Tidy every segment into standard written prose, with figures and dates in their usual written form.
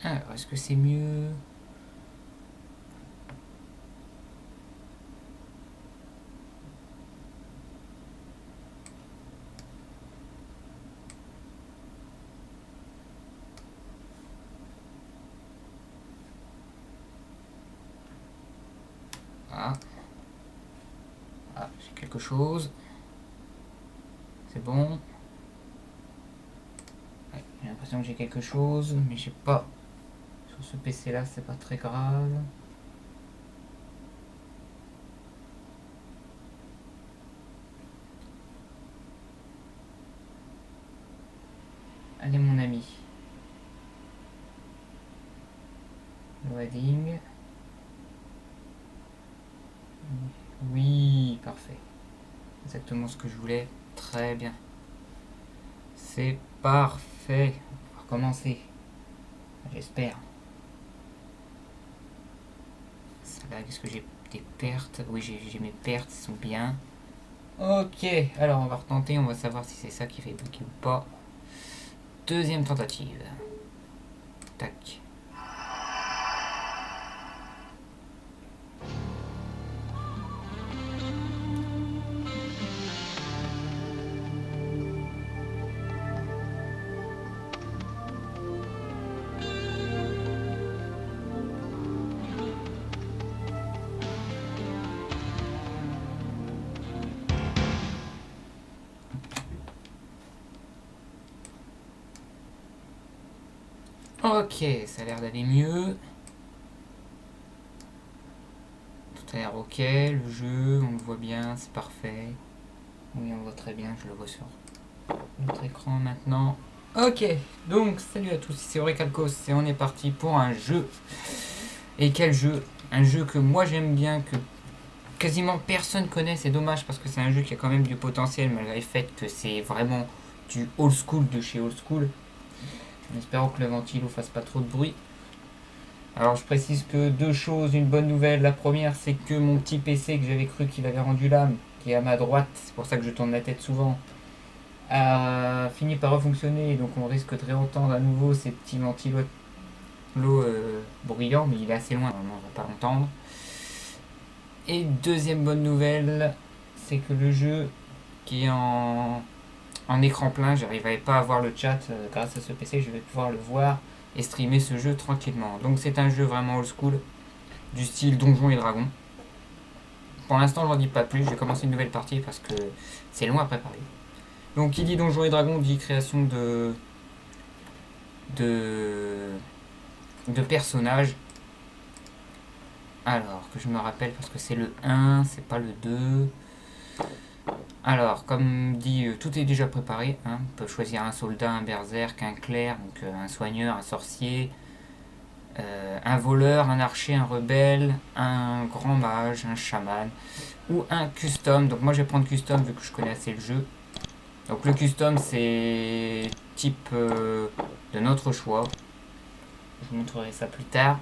Alors, est-ce que c'est mieux? Ah, j'ai quelque chose. C'est bon. Ouais, j'ai l'impression que j'ai quelque chose, mais j'ai pas. Sur ce PC là, c'est pas très grave. Allez, mon ami. Loading. Oui, parfait. Exactement ce que je voulais. Très bien. C'est parfait. On va recommencer. J'espère. Là, qu'est-ce que j'ai? Des pertes. Oui, j'ai mes pertes, elles sont bien. Ok, alors on va retenter, on va savoir si c'est ça qui fait bloquer ou pas. Deuxième tentative. Tac. Ok, ça a l'air d'aller mieux. Tout a l'air ok, le jeu, on le voit bien, c'est parfait. Oui, on voit très bien, je le vois sur notre écran maintenant. Ok, donc salut à tous, c'est Auricalcos et on est parti pour un jeu. Et quel jeu? Un jeu que moi j'aime bien, que quasiment personne connaît, c'est dommage parce que c'est un jeu qui a quand même du potentiel malgré le fait que c'est vraiment du old school de chez old school. En espérant que le ventilo fasse pas trop de bruit. Alors je précise que deux choses, une bonne nouvelle. La première, c'est que mon petit PC que j'avais cru qu'il avait rendu l'âme, qui est à ma droite, c'est pour ça que je tourne la tête souvent, a fini par refonctionner. Donc on risque de réentendre à nouveau ces petits ventilos bruyants, mais il est assez loin, normalement on va pas l'entendre. Et deuxième bonne nouvelle, c'est que le jeu qui est en écran plein, j'arrivais pas à voir le chat grâce à ce PC, je vais pouvoir le voir et streamer ce jeu tranquillement. Donc c'est un jeu vraiment old school, du style Donjons et Dragons. Pour l'instant, je n'en dis pas plus, je vais commencer une nouvelle partie parce que c'est long à préparer. Donc qui dit Donjons et Dragons dit création de, de personnages. Alors, que je me rappelle parce que c'est le 1, c'est pas le 2. Alors, comme dit, tout est déjà préparé. Hein. On peut choisir un soldat, un berserk, un clerc, donc un soigneur, un sorcier, un voleur, un archer, un rebelle, un grand mage, un chaman ou un custom. Donc moi je vais prendre custom vu que je connais assez le jeu. Donc le custom c'est type de notre choix. Je vous montrerai ça plus tard.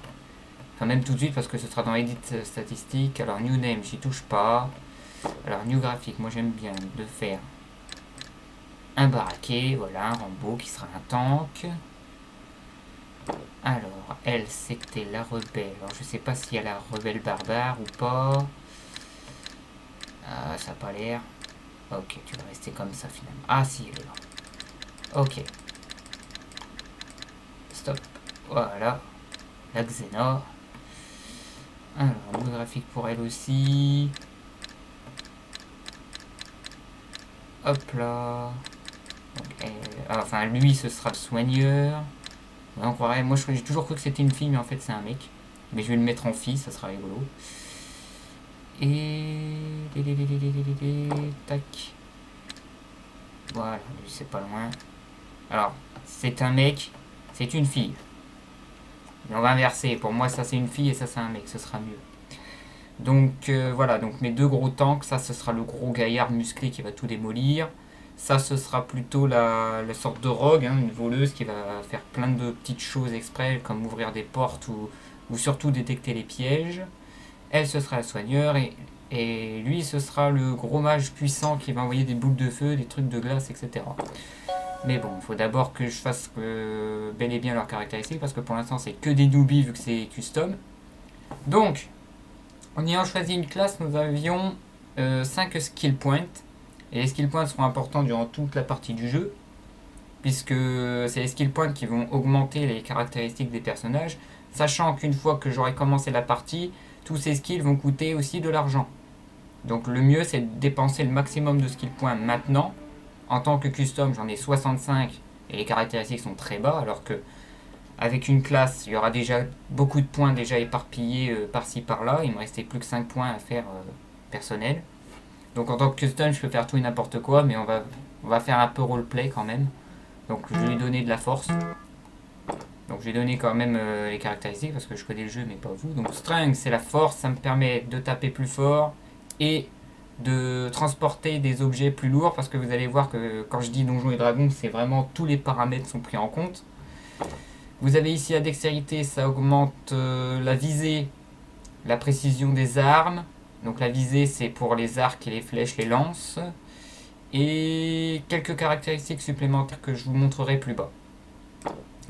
Enfin même tout de suite parce que ce sera dans edit statistique. Alors new name j'y touche pas. Alors new graphique, moi j'aime bien de faire un baraquet, voilà, un Rambo qui sera un tank. Alors, elle, c'était la rebelle. Alors, je sais pas s'il y a la rebelle barbare ou pas. Ah, ça n'a pas l'air. Ok, tu vas rester comme ça finalement. Ah, si, elle est là. Ok. Stop. Voilà. La Xena. Alors, le graphique pour elle aussi. Hop là. Donc, enfin, lui, ce sera le soigneur. On croirait, moi, j'ai toujours cru que c'était une fille, mais en fait, c'est un mec. Mais je vais le mettre en fille, ça sera rigolo. Et... Tac. Voilà, lui, c'est pas loin. Alors, c'est un mec, c'est une fille. Et on va inverser. Pour moi, ça, c'est une fille et ça, c'est un mec. Ce sera mieux. Donc, voilà. Donc, mes deux gros tanks. Ça, ce sera le gros gaillard musclé qui va tout démolir. Ça, ce sera plutôt la sorte de rogue, hein, une voleuse qui va faire plein de petites choses exprès, comme ouvrir des portes ou surtout détecter les pièges. Elle, ce sera la soigneur et lui, ce sera le gros mage puissant qui va envoyer des boules de feu, des trucs de glace, etc. Mais bon, il faut d'abord que je fasse bel et bien leurs caractéristiques, parce que pour l'instant c'est que des newbies vu que c'est custom. Donc, en ayant choisi une classe, nous avions 5 skill points. Et les skill points seront importants durant toute la partie du jeu, puisque c'est les skill points qui vont augmenter les caractéristiques des personnages, sachant qu'une fois que j'aurai commencé la partie, tous ces skills vont coûter aussi de l'argent. Donc le mieux c'est de dépenser le maximum de skill points maintenant. En tant que custom, j'en ai 65 et les caractéristiques sont très bas, alors que avec une classe, il y aura déjà beaucoup de points déjà éparpillés par-ci par-là. Il me restait plus que 5 points à faire personnel. Donc en tant que custom, je peux faire tout et n'importe quoi, mais on va faire un peu roleplay quand même. Donc je vais lui donner de la force. Donc je vais donner quand même les caractéristiques parce que je connais le jeu mais pas vous. Donc strength c'est la force, ça me permet de taper plus fort et de transporter des objets plus lourds parce que vous allez voir que quand je dis donjons et dragons, c'est vraiment tous les paramètres sont pris en compte. Vous avez ici la dextérité, ça augmente la visée, la précision des armes. Donc la visée c'est pour les arcs et les flèches, les lances. Et quelques caractéristiques supplémentaires que je vous montrerai plus bas.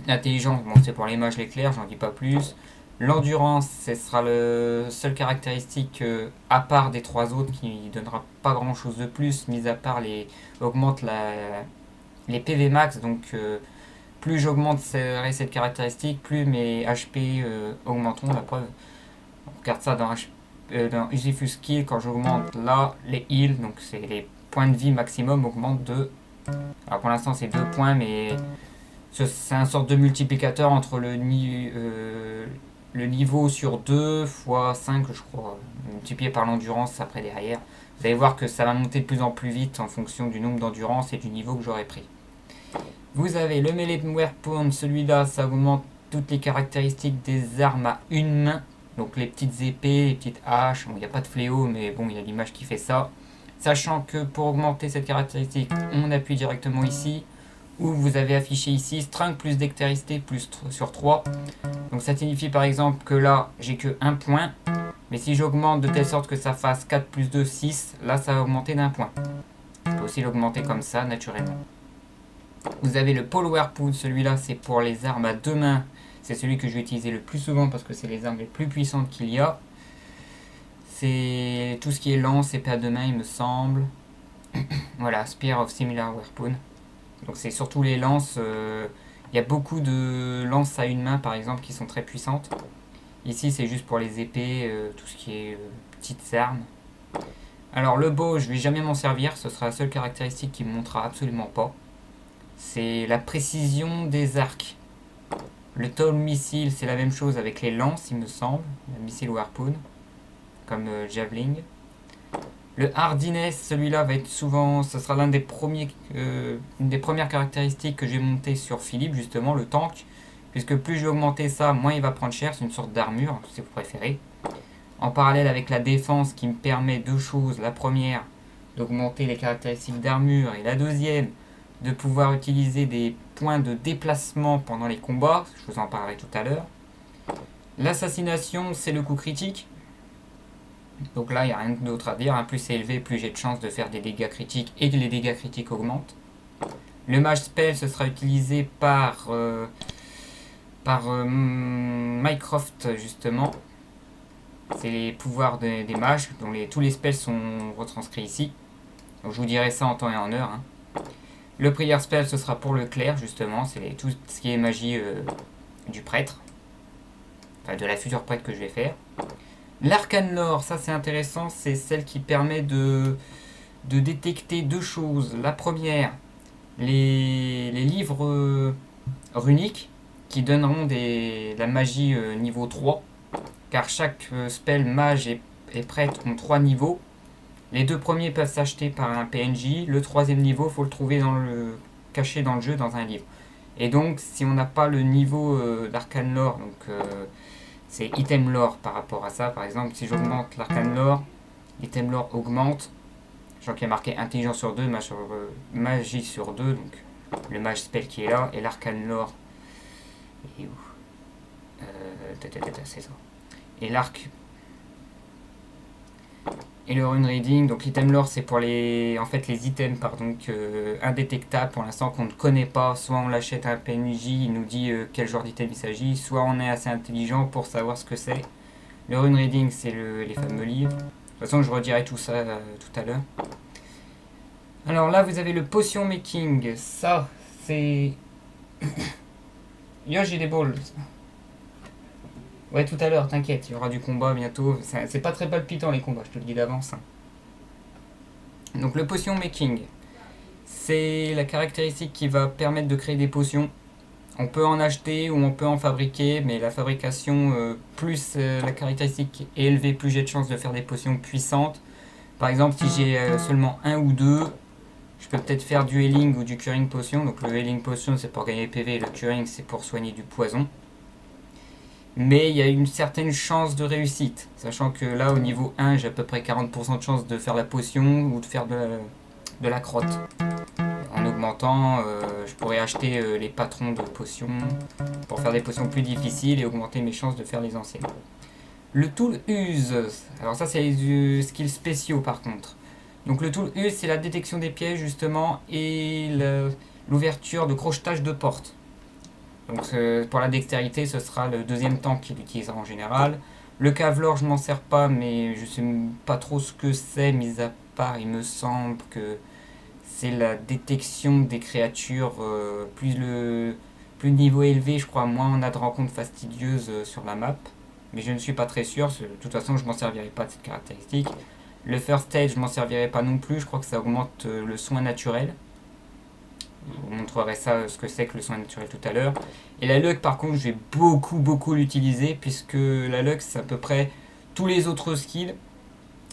L'intelligence, bon, c'est pour les mages l'éclair, j'en dis pas plus. L'endurance, ce sera le seul caractéristique à part des trois autres qui donnera pas grand chose de plus, mis à part augmente les PV max. Donc plus j'augmente cette caractéristique, plus mes HP augmenteront. La preuve, on regarde ça dans Useful Skill, quand j'augmente là les heals, donc c'est les points de vie maximum augmentent de. Alors pour l'instant c'est 2 points, mais c'est un sorte de multiplicateur entre le niveau sur 2 fois 5, je crois, multiplié par l'endurance après derrière. Vous allez voir que ça va monter de plus en plus vite en fonction du nombre d'endurance et du niveau que j'aurai pris. Vous avez le melee weapon, celui-là, ça augmente toutes les caractéristiques des armes à une main. Donc les petites épées, les petites haches, bon, il n'y a pas de fléau, mais bon, il y a l'image qui fait ça. Sachant que pour augmenter cette caractéristique, on appuie directement ici, où vous avez affiché ici strength plus dextérité plus sur 3. Donc ça signifie par exemple que là, j'ai que 1 point. Mais si j'augmente de telle sorte que ça fasse 4 plus 2, 6, là ça va augmenter d'un point. Je peux aussi l'augmenter comme ça, naturellement. Vous avez le pole weapon, celui-là c'est pour les armes à deux mains. C'est celui que je vais utiliser le plus souvent parce que c'est les armes les plus puissantes qu'il y a. C'est tout ce qui est lance, épée à deux mains il me semble. Voilà, Spear of Similar Weapon. Donc c'est surtout les lances. Il y a beaucoup de lances à une main par exemple qui sont très puissantes. Ici c'est juste pour les épées, tout ce qui est petites armes. Alors le bow, je vais jamais m'en servir, ce sera la seule caractéristique qui me montrera absolument pas. C'est la précision des arcs. Le tall missile, c'est la même chose avec les lances, il me semble. Le missile ou harpoon, comme javelin. Le hardiness, celui-là va être souvent, ce sera une des premières caractéristiques que j'ai montées sur Philippe, justement, le tank. Puisque plus je vais augmenter ça, moins il va prendre cher, c'est une sorte d'armure, si vous préférez. En parallèle avec la défense qui me permet deux choses. La première, d'augmenter les caractéristiques d'armure, et la deuxième, de pouvoir utiliser des points de déplacement pendant les combats, je vous en parlerai tout à l'heure. L'assassination, c'est le coup critique. Donc là, il n'y a rien d'autre à dire. Plus c'est élevé, plus j'ai de chances de faire des dégâts critiques et que les dégâts critiques augmentent. Le mage spell, ce sera utilisé par Mycroft, justement. C'est les pouvoirs des mages, dont tous les spells sont retranscrits ici. Donc je vous dirai ça en temps et en heure. Hein. Le prière spell, ce sera pour le clerc, justement. C'est tout ce qui est magie du prêtre. Enfin, de la future prêtre que je vais faire. L'arcane lore, ça c'est intéressant. C'est celle qui permet de détecter deux choses. La première, les livres runiques qui donneront la magie niveau 3. Car chaque spell mage et prêtre ont 3 niveaux. Les deux premiers peuvent s'acheter par un PNJ. Le troisième niveau, il faut le trouver caché dans le jeu, dans un livre. Et donc, si on n'a pas le niveau d'arcane lore, donc c'est item lore par rapport à ça. Par exemple, si j'augmente l'arcane lore, l'item lore augmente. Genre qu'il y a marqué intelligence sur 2, magie sur 2, donc le mage spell qui est là, et l'arcane lore. Et où c'est ça. Et l'arc. Et le rune reading, donc l'item lore c'est pour les, en fait, les items pardon, indétectables pour l'instant qu'on ne connaît pas. Soit on l'achète à un PNJ, il nous dit quel genre d'item il s'agit, soit on est assez intelligent pour savoir ce que c'est. Le rune reading c'est les fameux livres. De toute façon je redirai tout ça tout à l'heure. Alors là vous avez le potion making, ça c'est... Yo j'ai des balls. Ouais tout à l'heure, t'inquiète, il y aura du combat bientôt. C'est pas très palpitant les combats, je te le dis d'avance. Donc le potion making, c'est la caractéristique qui va permettre de créer des potions. On peut en acheter ou on peut en fabriquer, mais la fabrication, plus la caractéristique est élevée, plus j'ai de chances de faire des potions puissantes. Par exemple, si j'ai seulement un ou deux, je peux peut-être faire du healing ou du curing potion. Donc le healing potion c'est pour gagner PV et le curing c'est pour soigner du poison. Mais il y a une certaine chance de réussite, sachant que là au niveau 1 j'ai à peu près 40% de chance de faire la potion ou de faire de la crotte. En augmentant, je pourrais acheter les patrons de potions pour faire des potions plus difficiles et augmenter mes chances de faire les anciennes. Le tool use, alors ça c'est les skills spéciaux par contre. Donc le tool use c'est la détection des pièges justement et l'ouverture de crochetage de portes. Donc pour la dextérité ce sera le deuxième tank qui l'utilisera en général. Le cavelor je m'en sers pas mais je sais pas trop ce que c'est, mis à part il me semble que c'est la détection des créatures. Plus le niveau élevé, je crois, moins on a de rencontres fastidieuses sur la map. Mais je ne suis pas très sûr, de toute façon je m'en servirai pas de cette caractéristique. Le first stage, je m'en servirai pas non plus, je crois que ça augmente le soin naturel. Je vous montrerai ça, ce que c'est que le soin naturel tout à l'heure. Et la luck par contre, je vais beaucoup l'utiliser, puisque la luck c'est à peu près tous les autres skills.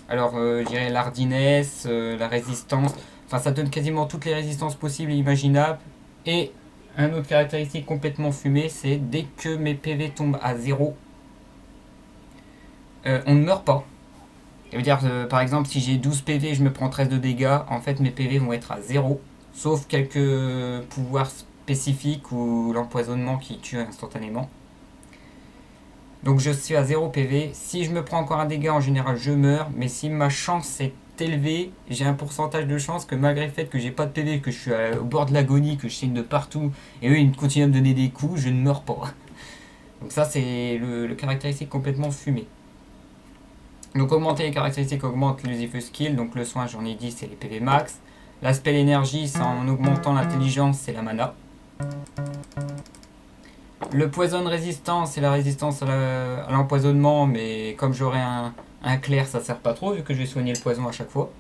Alors je dirais l'hardiness, la résistance, enfin ça donne quasiment toutes les résistances possibles et imaginables. Et un autre caractéristique complètement fumé, c'est dès que mes PV tombent à 0, on ne meurt pas. Ça veut dire par exemple si j'ai 12 PV et je me prends 13 de dégâts, en fait mes PV vont être à 0. Sauf quelques pouvoirs spécifiques ou l'empoisonnement qui tue instantanément. Donc je suis à 0 PV. Si je me prends encore un dégât, en général je meurs. Mais si ma chance est élevée, j'ai un pourcentage de chance que malgré le fait que j'ai pas de PV, que je suis au bord de l'agonie, que je saigne de partout, et eux ils continuent à me donner des coups, je ne meurs pas. Donc ça c'est le caractéristique complètement fumé. Donc augmenter les caractéristiques augmente l'usiful skill. Donc le soin j'en ai dit c'est les PV max. L'aspect l'énergie c'est en augmentant l'intelligence, c'est la mana. Le poison résistance, c'est la résistance à l'empoisonnement, mais comme j'aurai un clair, ça sert pas trop vu que je vais soigner le poison à chaque fois.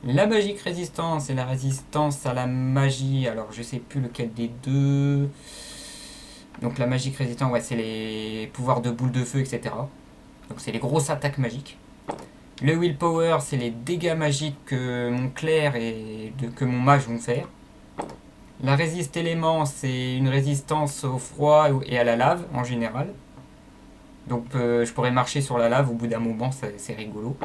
La magique résistance, c'est la résistance à la magie. Alors je sais plus lequel des deux. Donc la magique résistance, ouais, c'est les pouvoirs de boule de feu, etc. Donc c'est les grosses attaques magiques. Le willpower, c'est les dégâts magiques que mon clair et que mon mage vont faire. La résiste élément, c'est une résistance au froid et à la lave en général. Donc je pourrais marcher sur la lave au bout d'un moment, c'est rigolo.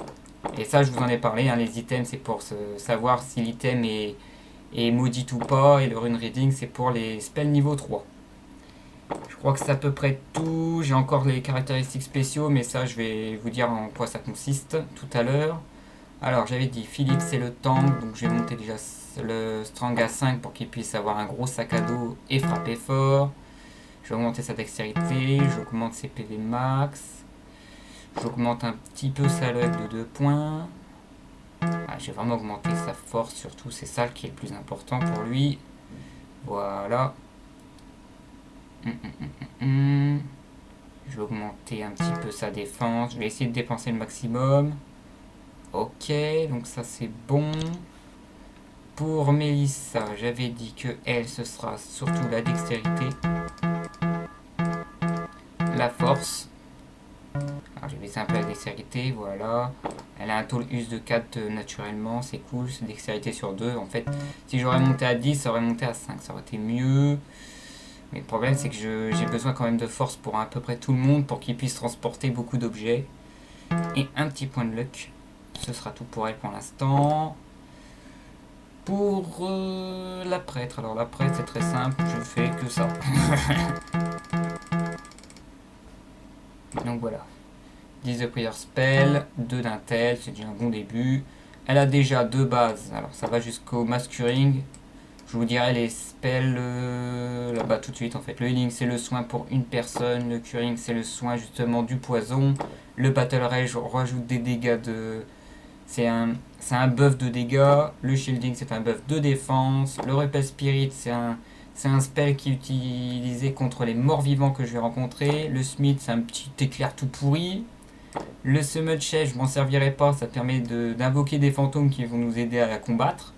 Et ça, je vous en ai parlé, hein, les items, c'est pour savoir si l'item est maudit ou pas. Et le rune reading, c'est pour les spells niveau 3. Je crois que c'est à peu près tout. J'ai encore les caractéristiques spéciaux, mais ça, je vais vous dire en quoi ça consiste tout à l'heure. Alors, j'avais dit Philippe, c'est le tank, donc je vais monter déjà le strong à 5 pour qu'il puisse avoir un gros sac à dos et frapper fort. Je vais augmenter sa dextérité, j'augmente ses PV max, j'augmente un petit peu sa luck de 2 points. Ah, j'ai vraiment augmenté sa force surtout, c'est ça qui est le plus important pour lui. Voilà. Je vais augmenter un petit peu sa défense, je vais essayer de dépenser le maximum. Ok, donc ça c'est bon. Pour Mélissa, j'avais dit que elle, ce sera surtout la dextérité, la force. Alors j'ai baissé un peu la dextérité, voilà. Elle a un taux use de 4 naturellement, c'est cool, c'est dextérité sur 2. En fait, si j'aurais monté à 10, ça aurait monté à 5, ça aurait été mieux. Mais le problème, c'est que j'ai besoin quand même de force pour à peu près tout le monde, pour qu'il puisse transporter beaucoup d'objets. Et un petit point de luck. Ce sera tout pour elle pour l'instant. Pour la prêtre, alors la prêtre c'est très simple, je fais que ça. Donc voilà. 10 de prior spell, 2 d'intel, c'est déjà un bon début. Elle a déjà 2 bases, alors ça va jusqu'au mass curing. Je vous dirai les spells là-bas tout de suite en fait. Le healing c'est le soin pour une personne, le curing c'est le soin justement du poison. Le battle rage rajoute des dégâts de... C'est un buff de dégâts. Le shielding c'est un buff de défense. Le repel spirit c'est un spell qui est utilisé contre les morts vivants que je vais rencontrer. Le smith c'est un petit éclair tout pourri. Le summon chest je m'en servirai pas, ça permet d'invoquer des fantômes qui vont nous aider à la combattre.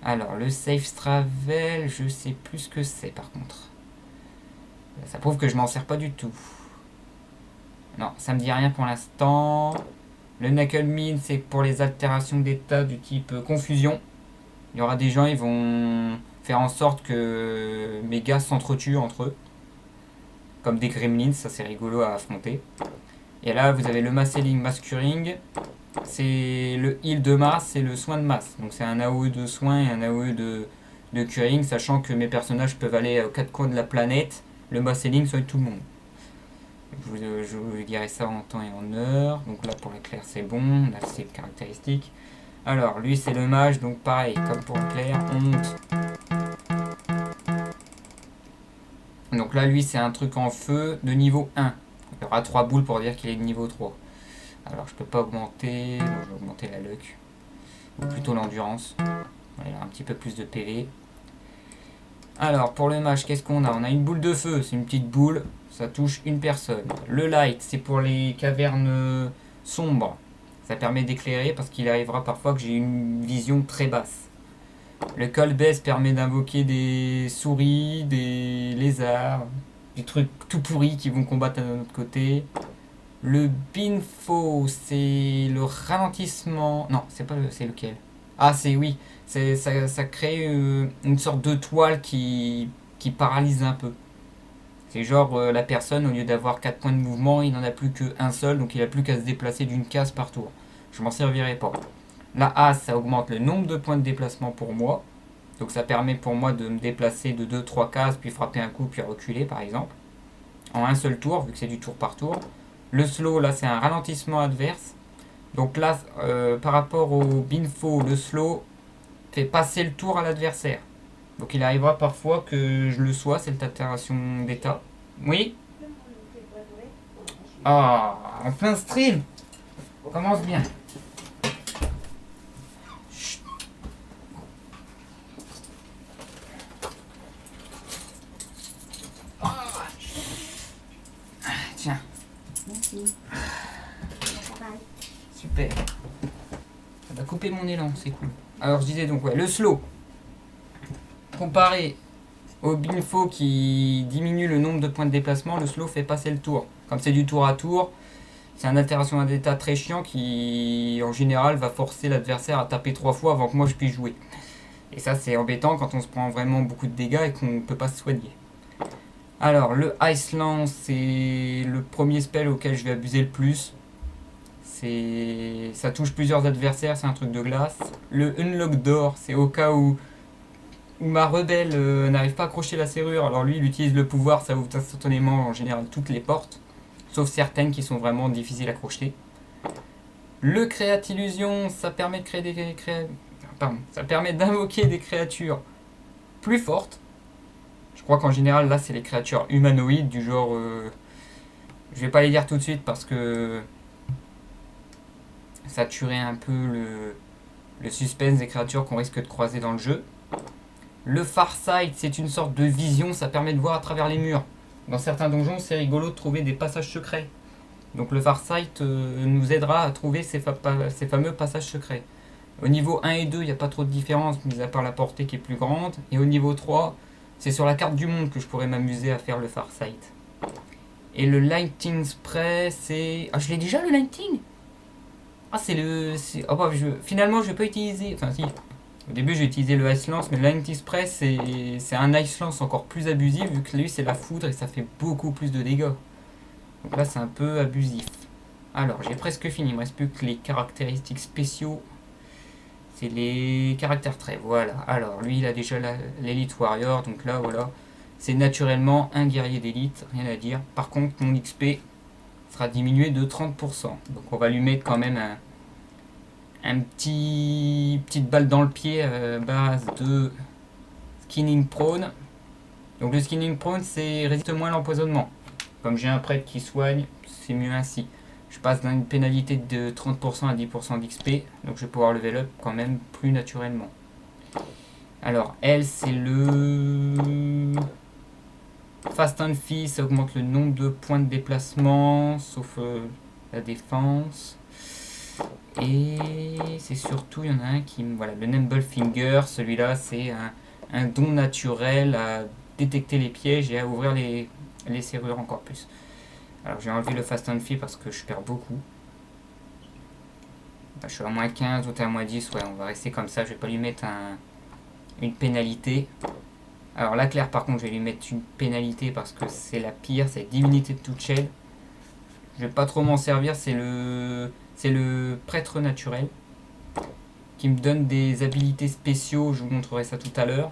Alors, le safe travel, je sais plus ce que c'est par contre. Ça prouve que je m'en sers pas du tout. Non, ça me dit rien pour l'instant. Le knuckle mine, c'est pour les altérations d'état du type confusion. Il y aura des gens, ils vont faire en sorte que mes gars s'entretuent entre eux. Comme des gremlins, ça c'est rigolo à affronter. Et là, vous avez le mass healing, mass curing. C'est le heal de masse et le soin de masse. Donc c'est un AOE de soin et un AOE de curing, sachant que mes personnages peuvent aller aux quatre coins de la planète. Le mass healing soigne tout le monde. Je vous dirai ça en temps et en heure. Donc là pour l'éclair c'est bon, on a ses caractéristiques. Alors lui c'est le mage, donc pareil, comme pour l'éclair, on monte. Donc là lui c'est un truc en feu de niveau 1. Il y aura 3 boules pour dire qu'il est de niveau 3. Alors je peux pas augmenter, donc je vais augmenter la luck, ou plutôt l'endurance. Il a un petit peu plus de PV. Alors pour le mage, qu'est-ce qu'on a? On a une boule de feu, c'est une petite boule, ça touche une personne. Le light, c'est pour les cavernes sombres, ça permet d'éclairer parce qu'il arrivera parfois que j'ai une vision très basse. Le cold base permet d'invoquer des souris, des lézards, des trucs tout pourris qui vont combattre à notre côté. Le binfo, c'est le ralentissement. Non, c'est pas le. C'est lequel? Ah, c'est oui. Ça crée une sorte de toile qui paralyse un peu. C'est genre la personne, au lieu d'avoir 4 points de mouvement, il n'en a plus qu'un seul, donc il a plus qu'à se déplacer d'une case par tour. Je m'en servirai pas. La hache, ça augmente le nombre de points de déplacement pour moi. Donc ça permet pour moi de me déplacer de 2-3 cases, puis frapper un coup, puis reculer par exemple. En un seul tour, vu que c'est du tour par tour. Le slow, là, c'est un ralentissement adverse. Donc là, par rapport au binfo, le slow fait passer le tour à l'adversaire. Donc il arrivera parfois que je le sois, cette altération d'état. Oui. Ah, en plein stream. On commence bien. Chut. Ah. Tiens. Merci. Super. Ça va couper mon élan, c'est cool. Alors je disais donc, ouais, le slow, comparé au binfo qui diminue le nombre de points de déplacement, le slow fait passer le tour. Comme c'est du tour à tour, c'est une altération d'état très chiant qui, en général, va forcer l'adversaire à taper 3 fois avant que moi je puisse jouer. Et ça, c'est embêtant quand on se prend vraiment beaucoup de dégâts et qu'on ne peut pas se soigner. Alors, le Ice Lance, c'est le premier spell auquel je vais abuser le plus. Ça touche plusieurs adversaires, c'est un truc de glace. Le Unlock Door, c'est au cas où ma rebelle n'arrive pas à accrocher la serrure. Alors lui, il utilise le pouvoir, ça ouvre instantanément en général toutes les portes. Sauf certaines qui sont vraiment difficiles à crocheter. Le Créate Illusion, ça permet de créer ça permet d'invoquer des créatures plus fortes. Je crois qu'en général, là, c'est les créatures humanoïdes du genre... je vais pas les dire tout de suite parce que... ça tuerait un peu le suspense des créatures qu'on risque de croiser dans le jeu. Le Farsight, c'est une sorte de vision, ça permet de voir à travers les murs. Dans certains donjons, c'est rigolo de trouver des passages secrets. Donc le Farsight nous aidera à trouver ces fameux passages secrets. Au niveau 1 et 2, il n'y a pas trop de différence, mis à part la portée qui est plus grande. Et au niveau 3, c'est sur la carte du monde que je pourrais m'amuser à faire le Farsight. Et le Lighting Spray, c'est... Ah, je l'ai déjà le Lighting? Ah, c'est le... Oh, bah, finalement, je vais pas utiliser... Enfin, si. Au début, j'ai utilisé le Ice Lance, mais le Lighting Spray, c'est un Ice Lance encore plus abusif, vu que lui, c'est la foudre et ça fait beaucoup plus de dégâts. Donc là, c'est un peu abusif. Alors, j'ai presque fini. Il me reste plus que les caractéristiques spéciaux. C'est les caractères traits, voilà. Alors, lui, il a déjà l'Elite Warrior, donc là, voilà. C'est naturellement un guerrier d'élite, rien à dire. Par contre, mon XP sera diminué de 30%. Donc on va lui mettre quand même petite balle dans le pied à base de Skinning Prone. Donc le Skinning Prone, c'est résiste moins à l'empoisonnement. Comme j'ai un prêtre qui soigne, c'est mieux ainsi. Je passe d'une pénalité de 30% à 10% d'XP, donc je vais pouvoir level up quand même plus naturellement. Alors elle, c'est le Fast and Fee, ça augmente le nombre de points de déplacement, sauf la défense. Et c'est surtout, il y en a un qui... Voilà, le Nimble Finger, celui-là, c'est un don naturel à détecter les pièges et à ouvrir les serrures encore plus. Alors j'ai enlevé le Fast and Fee parce que je perds beaucoup. Là, je suis à moins 15, l'autre est à moins 10, ouais, on va rester comme ça, je vais pas lui mettre une pénalité. Alors la Claire par contre je vais lui mettre une pénalité parce que c'est la pire, c'est 10 unités de toute shell. Je vais pas trop m'en servir, c'est le prêtre naturel qui me donne des habilités spéciaux, je vous montrerai ça tout à l'heure.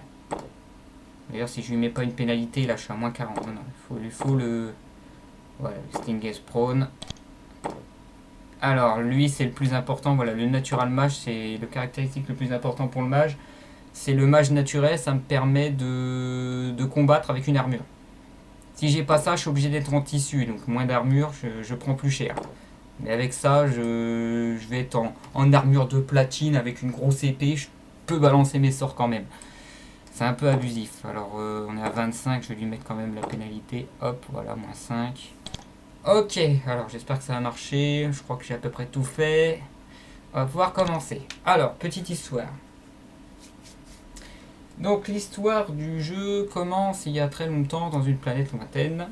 D'ailleurs si je lui mets pas une pénalité, là je suis à moins 40, non, il faut le... Voilà, le Stingus Prone. Alors lui c'est le plus important, voilà, le Natural Mage c'est le caractéristique le plus important pour le mage. C'est le mage naturel, ça me permet de combattre avec une armure. Si j'ai pas ça, je suis obligé d'être en tissu, donc moins d'armure, je prends plus cher. Mais avec ça, je vais être en armure de platine avec une grosse épée, je peux balancer mes sorts quand même. C'est un peu abusif. Alors on est à 25, je vais lui mettre quand même la pénalité. Hop, voilà, moins 5. Ok, alors j'espère que ça va marcher, je crois que j'ai à peu près tout fait. On va pouvoir commencer. Alors, petite histoire. Donc l'histoire du jeu commence il y a très longtemps dans une planète lointaine.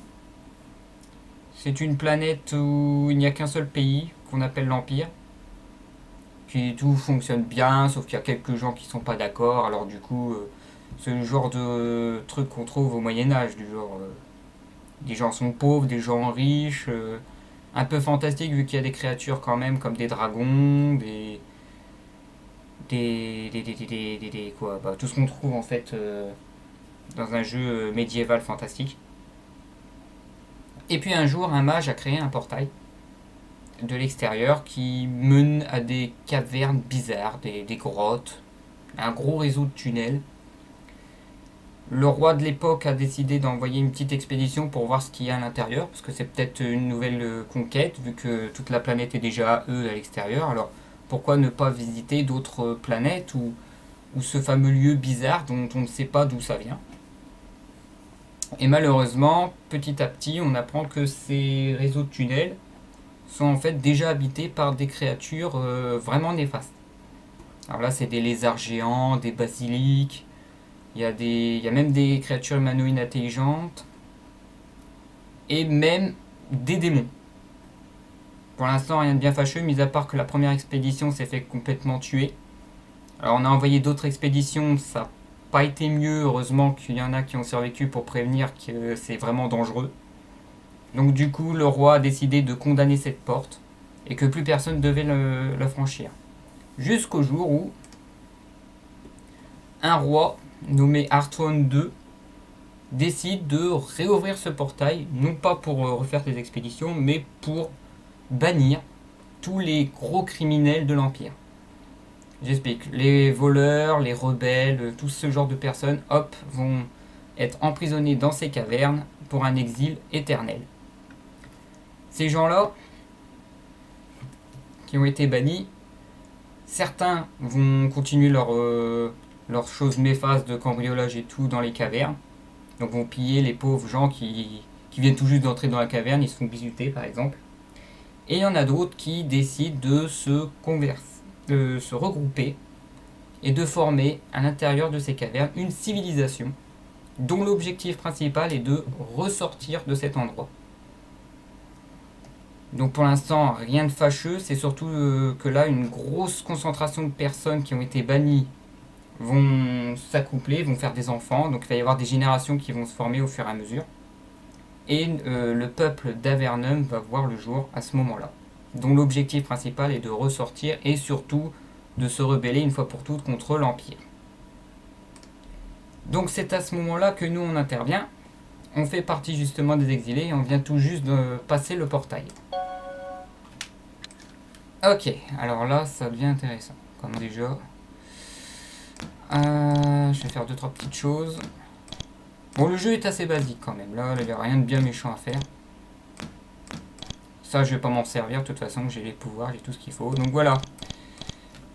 C'est une planète où il n'y a qu'un seul pays, qu'on appelle l'Empire. Puis tout fonctionne bien, sauf qu'il y a quelques gens qui sont pas d'accord. Alors du coup, c'est le genre de truc qu'on trouve au Moyen-Âge, du genre... des gens sont pauvres, des gens riches, un peu fantastique vu qu'il y a des créatures quand même comme des dragons, quoi, bah, tout ce qu'on trouve en fait dans un jeu médiéval fantastique. Et puis un jour, un mage a créé un portail de l'extérieur qui mène à des cavernes bizarres, des grottes, un gros réseau de tunnels. Le roi de l'époque a décidé d'envoyer une petite expédition pour voir ce qu'il y a à l'intérieur, parce que c'est peut-être une nouvelle conquête, vu que toute la planète est déjà à eux à l'extérieur. Alors pourquoi ne pas visiter d'autres planètes ou ce fameux lieu bizarre dont on ne sait pas d'où ça vient. Et malheureusement, petit à petit, on apprend que ces réseaux de tunnels sont en fait déjà habités par des créatures vraiment néfastes. Alors là, c'est des lézards géants, des basiliques, il y a même des créatures humanoïdes intelligentes, et même des démons. Pour l'instant, rien de bien fâcheux, mis à part que la première expédition s'est fait complètement tuer. Alors on a envoyé d'autres expéditions, ça n'a pas été mieux, heureusement qu'il y en a qui ont survécu pour prévenir que c'est vraiment dangereux. Donc du coup, le roi a décidé de condamner cette porte, et que plus personne ne devait la franchir. Jusqu'au jour où un roi nommé Arthron II décide de réouvrir ce portail, non pas pour refaire des expéditions, mais pour bannir tous les gros criminels de l'Empire. J'explique. Les voleurs, les rebelles, tout ce genre de personnes, hop, vont être emprisonnés dans ces cavernes pour un exil éternel. Ces gens-là, qui ont été bannis, certains vont continuer leurs choses néfastes de cambriolage et tout dans les cavernes. Donc vont piller les pauvres gens qui viennent tout juste d'entrer dans la caverne, ils se font bisuter par exemple. Et il y en a d'autres qui décident de se regrouper et de former à l'intérieur de ces cavernes une civilisation dont l'objectif principal est de ressortir de cet endroit. Donc pour l'instant, rien de fâcheux, c'est surtout que là, une grosse concentration de personnes qui ont été bannies vont s'accoupler, vont faire des enfants, donc il va y avoir des générations qui vont se former au fur et à mesure. Et le peuple d'Avernum va voir le jour à ce moment-là, dont l'objectif principal est de ressortir et surtout de se rebeller une fois pour toutes contre l'Empire. Donc c'est à ce moment-là que nous on intervient, on fait partie justement des exilés et on vient tout juste de passer le portail. Ok, alors là, ça devient intéressant. Comme déjà. Je vais faire 2-3 petites choses. Bon, le jeu est assez basique quand même. Là, il n'y a rien de bien méchant à faire. Ça, je vais pas m'en servir. De toute façon, j'ai les pouvoirs, j'ai tout ce qu'il faut. Donc voilà.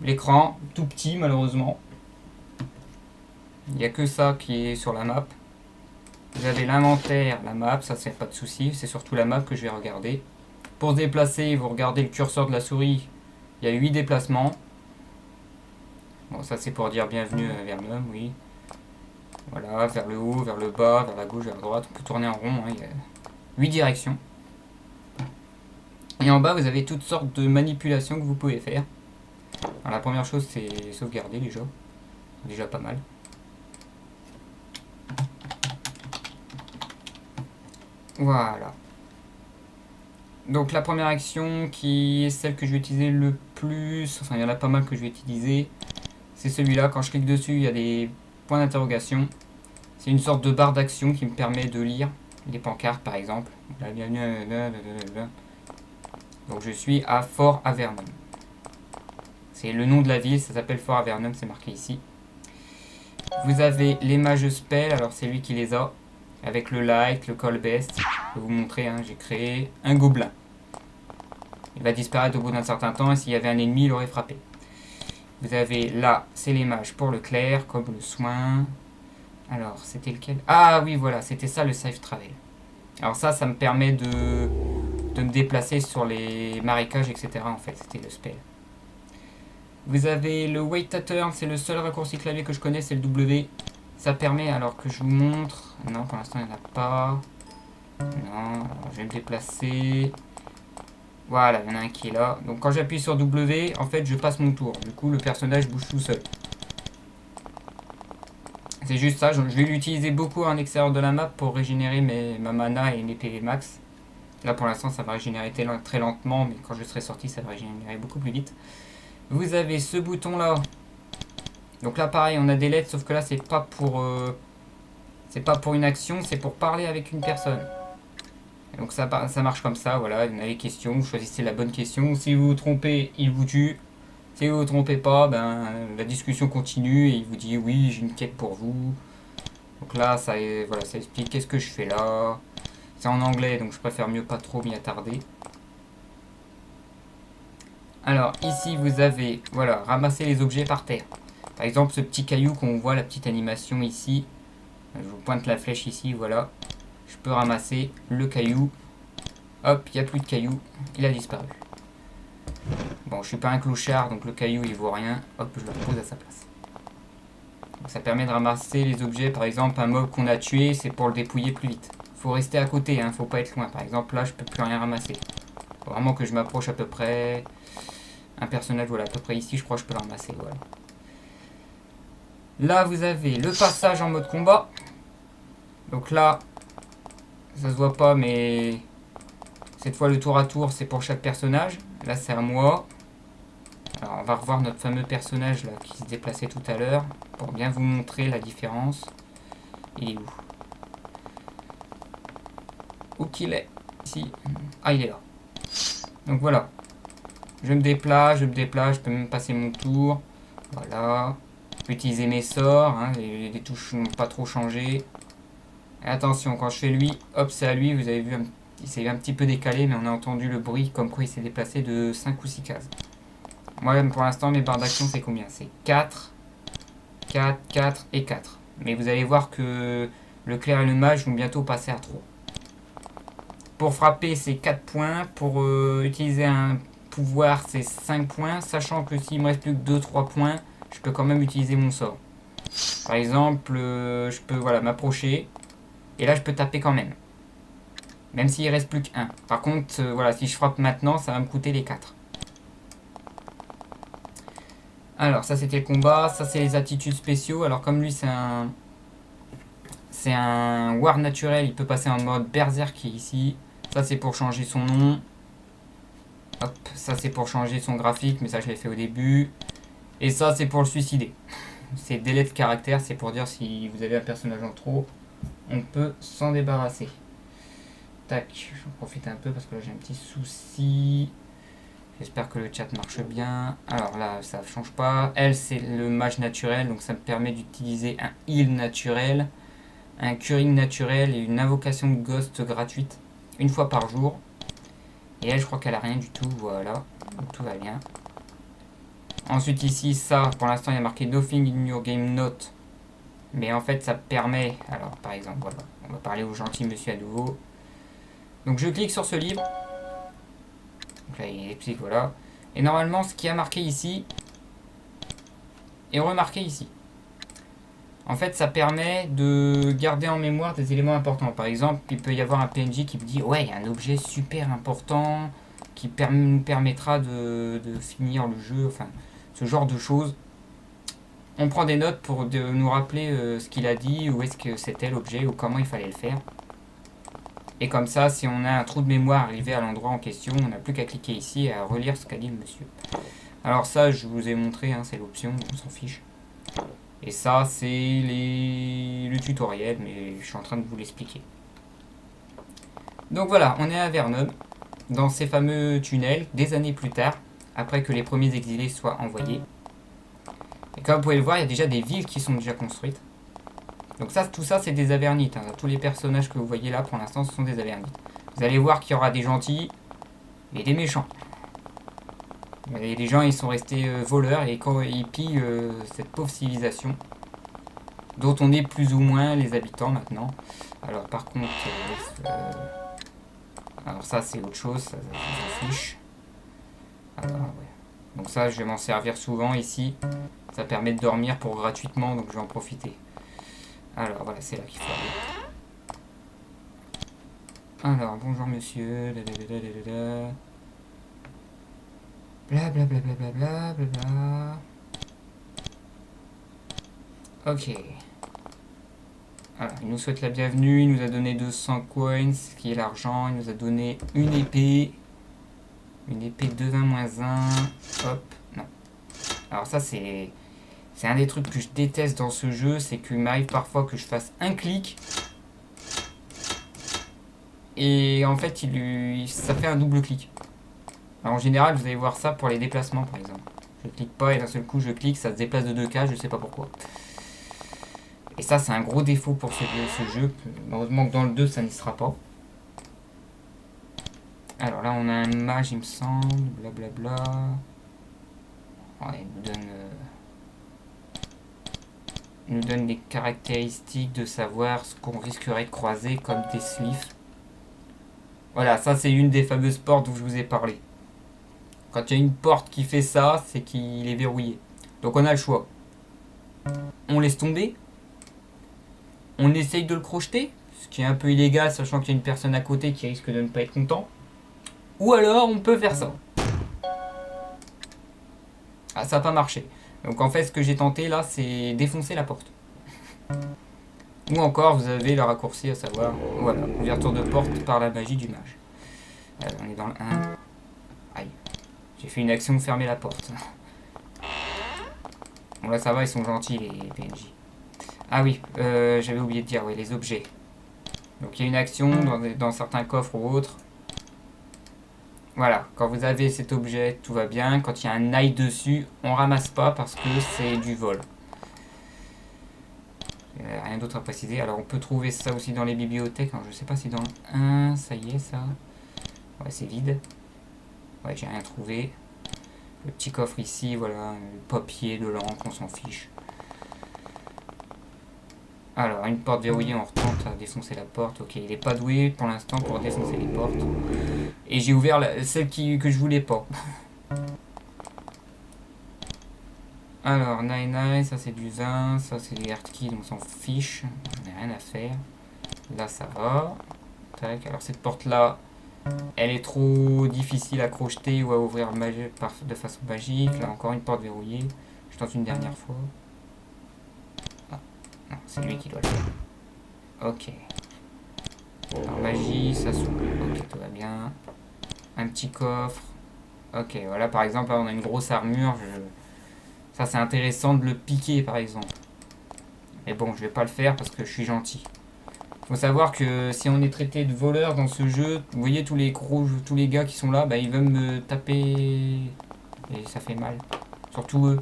L'écran, tout petit malheureusement. Il n'y a que ça qui est sur la map. Vous avez l'inventaire, la map, ça c'est pas de souci. C'est surtout la map que je vais regarder. Pour se déplacer, vous regardez le curseur de la souris. Il y a 8 déplacements. Bon, ça c'est pour dire bienvenue à Vernum, oui. Voilà, vers le haut, vers le bas, vers la gauche, vers la droite. On peut tourner en rond, hein, il y a 8 directions. Et en bas, vous avez toutes sortes de manipulations que vous pouvez faire. Alors, la première chose, c'est sauvegarder déjà. Déjà pas mal. Voilà. Donc la première action qui est celle que je vais utiliser le plus, enfin il y en a pas mal que je vais utiliser, c'est celui-là. Quand je clique dessus, il y a des points d'interrogation. C'est une sorte de barre d'action qui me permet de lire les pancartes par exemple. Bienvenue à... Donc je suis à Fort Avernum. C'est le nom de la ville, ça s'appelle Fort Avernum, c'est marqué ici. Vous avez les mages spell, alors c'est lui qui les a. Avec le light, le call best. Je vais vous montrer, hein, j'ai créé un gobelin. Il va disparaître au bout d'un certain temps et s'il y avait un ennemi, il aurait frappé. Vous avez là, c'est les mages pour le clair, comme le soin. Alors, c'était lequel? Ah oui, voilà, c'était ça le safe travel. Alors ça me permet de me déplacer sur les marécages, etc. En fait, c'était le spell. Vous avez le wait to turn, c'est le seul raccourci clavier que je connais, c'est le W. Ça permet, alors que je vous montre... Non, pour l'instant, il n'y en a pas. Non, alors je vais me déplacer. Voilà, il y en a un qui est là. Donc quand j'appuie sur W, en fait, je passe mon tour. Du coup, le personnage bouge tout seul. C'est juste ça, je vais l'utiliser beaucoup en extérieur de la map pour régénérer ma mana et mes PV max. Là, pour l'instant, ça va régénérer très lentement, mais quand je serai sorti, ça va régénérer beaucoup plus vite. Vous avez ce bouton-là. Donc là, pareil, on a des lettres, sauf que là, c'est pas pour une action, c'est pour parler avec une personne. Et donc ça marche comme ça, voilà, il y en a les questions, vous choisissez la bonne question. Si vous vous trompez, il vous tue. Si vous vous trompez pas, ben, la discussion continue et il vous dit oui, j'ai une quête pour vous. Donc là, ça explique qu'est-ce que je fais là. C'est en anglais, donc je préfère mieux pas trop m'y attarder. Alors ici, vous avez, voilà, ramasser les objets par terre. Par exemple, ce petit caillou qu'on voit, la petite animation ici. Je vous pointe la flèche ici, voilà. Je peux ramasser le caillou. Hop, il n'y a plus de caillou, il a disparu. Bon, je suis pas un clochard, donc le caillou il vaut rien. Hop, je le repose à sa place. Donc, ça permet de ramasser les objets. Par exemple, un mob qu'on a tué, c'est pour le dépouiller plus vite. Faut rester à côté, hein, faut pas être loin. Par exemple, là, je peux plus rien ramasser. Faut vraiment que je m'approche à peu près. Un personnage, voilà, à peu près ici, je crois que je peux le ramasser, voilà. Là, vous avez le passage en mode combat. Donc là, ça se voit pas, mais cette fois, le tour à tour, c'est pour chaque personnage. Là, c'est à moi. Alors, on va revoir notre fameux personnage là qui se déplaçait tout à l'heure pour bien vous montrer la différence. Il est où? Où qu'il est? Ici. Ah, il est là. Donc voilà. Je me déplace, je peux même passer mon tour. Voilà. Je peux utiliser mes sorts. Hein, les touches n'ont pas trop changé. Et attention, quand je fais lui, hop, c'est à lui. Vous avez vu, il s'est un petit peu décalé, mais on a entendu le bruit comme quoi il s'est déplacé de 5 ou 6 cases. Moi, pour l'instant, mes barres d'action, c'est combien? C'est 4, 4, 4 et 4. Mais vous allez voir que le clair et le mage vont bientôt passer à 3. Pour frapper, c'est 4 points. Pour utiliser un pouvoir, c'est 5 points. Sachant que s'il me reste plus que 2-3 points, je peux quand même utiliser mon sort. Par exemple, je peux m'approcher. Et là, je peux taper quand même. Même s'il reste plus qu'un. Par contre, voilà, si je frappe maintenant, ça va me coûter les 4. Alors, ça c'était le combat. Ça c'est les attitudes spéciaux. Alors, comme lui, c'est un war naturel, il peut passer en mode berserk ici. Ça c'est pour changer son nom. Hop, ça c'est pour changer son graphique, mais ça je l'ai fait au début. Et ça c'est pour le suicider. C'est délai de caractère, c'est pour dire si vous avez un personnage en trop. on peut s'en débarrasser. Tac, j'en profite un peu parce que là j'ai un petit souci. J'espère que le chat marche bien. Alors là, ça ne change pas. Elle, c'est le mage naturel, donc ça me permet d'utiliser un heal naturel, un curing naturel et une invocation de ghost gratuite, une fois par jour. Et elle, je crois qu'elle a rien du tout, voilà. Donc tout va bien. Ensuite ici, ça, pour l'instant, il y a marqué Nothing in your game note. Mais en fait, ça permet... Alors, par exemple, voilà. On va parler au gentil monsieur à nouveau. Donc je clique sur ce livre. Donc là, il explique, voilà. Et normalement, ce qui a marqué ici est remarqué ici. En fait, ça permet de garder en mémoire des éléments importants. Par exemple, il peut y avoir un PNJ qui me dit « Ouais, il y a un objet super important qui nous permettra de finir le jeu. » Enfin, ce genre de choses. On prend des notes pour nous rappeler ce qu'il a dit, où est-ce que c'était l'objet, ou comment il fallait le faire. Et comme ça, si on a un trou de mémoire arrivé à l'endroit en question, on n'a plus qu'à cliquer ici et à relire ce qu'a dit le monsieur. Alors ça, je vous ai montré, hein, c'est l'option, on s'en fiche. Et ça, c'est le tutoriel, mais je suis en train de vous l'expliquer. Donc voilà, on est à Vernon, dans ces fameux tunnels, des années plus tard, après que les premiers exilés soient envoyés. Et comme vous pouvez le voir, il y a déjà des villes qui sont déjà construites. Donc ça, tout ça, c'est des Avernites. Hein. Tous les personnages que vous voyez là, pour l'instant, ce sont des Avernites. Vous allez voir qu'il y aura des gentils et des méchants. Et les gens, ils sont restés voleurs et quand ils pillent cette pauvre civilisation, dont on est plus ou moins les habitants maintenant. Alors par contre, alors ça c'est autre chose, ça s'en fiche. Alors, ouais. Donc ça, je vais m'en servir souvent ici. Ça permet de dormir pour gratuitement, donc je vais en profiter. Alors voilà, c'est là qu'il faut aller. Alors, bonjour monsieur. Blablabla. Ok. Alors, il nous souhaite la bienvenue. Il nous a donné 200 coins, qui est l'argent. Il nous a donné une épée. Une épée 2-1-1. Hop. Non. Alors ça, c'est un des trucs que je déteste dans ce jeu. C'est qu'il m'arrive parfois que je fasse un clic. Et en fait, ça fait un double clic. Alors, en général, vous allez voir ça pour les déplacements, par exemple. Je clique pas et d'un seul coup, je clique, ça se déplace de 2 cases, je sais pas pourquoi. Et ça, c'est un gros défaut pour ce jeu. Heureusement que dans le 2, ça n'y sera pas. Alors là, on a un mage, il me semble. Blablabla. Ouais, il nous donne des caractéristiques de savoir ce qu'on risquerait de croiser comme des sliffs. Voilà, ça c'est une des fameuses portes dont je vous ai parlé. Quand il y a une porte qui fait ça, c'est qu'il est verrouillé. Donc on a le choix. On laisse tomber. On essaye de le crocheter, ce qui est un peu illégal, sachant qu'il y a une personne à côté qui risque de ne pas être content. Ou alors on peut faire ça. Ah, ça n'a pas marché. Donc en fait, ce que j'ai tenté là, c'est défoncer la porte. Ou encore, vous avez le raccourci à savoir, voilà, ouverture de porte par la magie du mage. Alors, on est dans le 1. Aïe. J'ai fait une action de fermer la porte. Bon là ça va, ils sont gentils les PNJ. Ah oui, j'avais oublié de dire, ouais, les objets. Donc il y a une action dans certains coffres ou autres. Voilà, quand vous avez cet objet, tout va bien. Quand il y a un ail dessus, on ramasse pas parce que c'est du vol. Rien d'autre à préciser. Alors on peut trouver ça aussi dans les bibliothèques. Alors, je sais pas si dans le 1, ça y est ça. Ouais, c'est vide. Ouais, j'ai rien trouvé. Le petit coffre ici, voilà, le papier, de l'encre, on s'en fiche. Alors, une porte verrouillée, on retente à défoncer la porte. Ok, il n'est pas doué pour l'instant pour défoncer les portes. Et j'ai ouvert celle que je voulais pas. Alors, Nine, ça c'est du vin, ça c'est des hardkeys, on s'en fiche. On n'a rien à faire. Là, ça va. Tac, alors cette porte-là, elle est trop difficile à crocheter ou à ouvrir de façon magique. Là, encore une porte verrouillée. Je tente une dernière fois. Non, c'est lui qui doit le faire. Ok. Alors magie, ça s'ouvre. Ok, tout va bien. Un petit coffre. Ok, voilà, par exemple, là, on a une grosse armure. Ça, c'est intéressant de le piquer, par exemple. Mais bon, je vais pas le faire parce que je suis gentil. Faut savoir que si on est traité de voleur dans ce jeu, vous voyez tous tous les gars qui sont là, bah ils veulent me taper et ça fait mal. Surtout eux,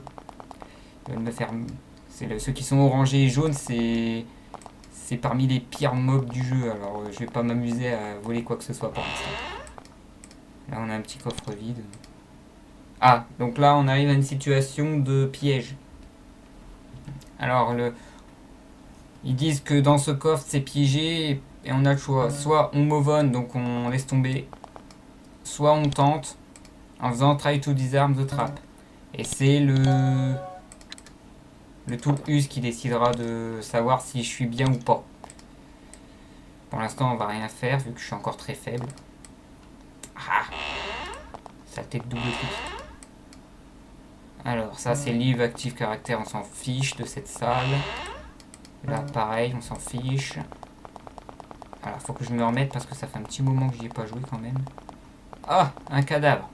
ils veulent me faire. Ceux qui sont orangés et jaunes, c'est parmi les pires mobs du jeu. Alors je vais pas m'amuser à voler quoi que ce soit pour l'instant. Là on a un petit coffre vide. Ah, donc là on arrive à une situation de piège. Alors ils disent que dans ce coffre c'est piégé et on a le choix. Soit on move on, donc on laisse tomber, soit on tente en faisant try to disarm the trap. Et c'est le tool use qui décidera de savoir si je suis bien ou pas. Pour l'instant on va rien faire vu que je suis encore très faible. Ah, saleté de double clic. Alors ça c'est Leave Active Caractère, on s'en fiche de cette salle. Là pareil, on s'en fiche. Alors faut que je me remette parce que ça fait un petit moment que j'y ai pas joué quand même. Ah, un cadavre.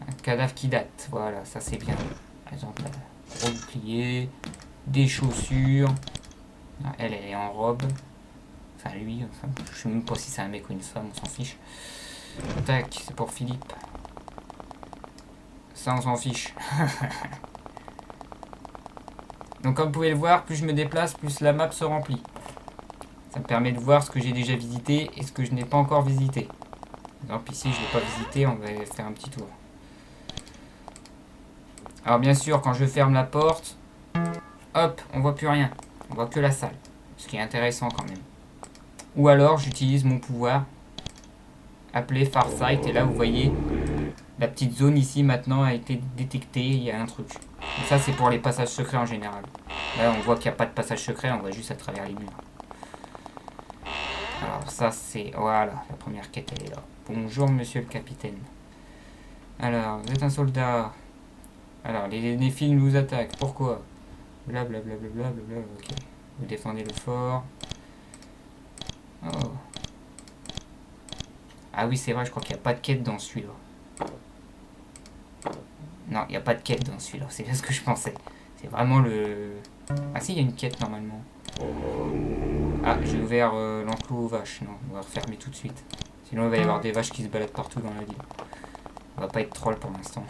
Un cadavre qui date, voilà, ça c'est bien. Par exemple, gros bouclier, des chaussures. Ah, elle est en robe. Enfin lui, enfin, je sais même pas si c'est un mec ou une femme, on s'en fiche. Tac, c'est pour Philippe. Ça on s'en fiche. Donc comme vous pouvez le voir, plus je me déplace, plus la map se remplit. Ça me permet de voir ce que j'ai déjà visité et ce que je n'ai pas encore visité. Par exemple ici je ne l'ai pas visité, on va faire un petit tour. Alors bien sûr quand je ferme la porte, hop, on voit plus rien. On voit que la salle. Ce qui est intéressant quand même. Ou alors j'utilise mon pouvoir appelé Farsight et là vous voyez la petite zone ici maintenant a été détectée, il y a un truc. Et ça c'est pour les passages secrets en général. Là on voit qu'il n'y a pas de passage secret, on voit juste à travers les murs. Alors ça c'est... Voilà, la première quête elle est là. Bonjour monsieur le capitaine. Alors, vous êtes un soldat. Alors, les Néphiles nous attaquent. Pourquoi? Blablabla, blablabla, ok. Vous défendez le fort. Oh. Ah oui, c'est vrai, je crois qu'il n'y a pas de quête dans celui-là. Non, il n'y a pas de quête dans celui-là, c'est ce que je pensais. C'est vraiment le... Ah si, il y a une quête normalement. Ah, j'ai ouvert l'enclos aux vaches. Non, on va refermer tout de suite. Sinon, il va y avoir des vaches qui se baladent partout dans la ville. On va pas être troll pour l'instant.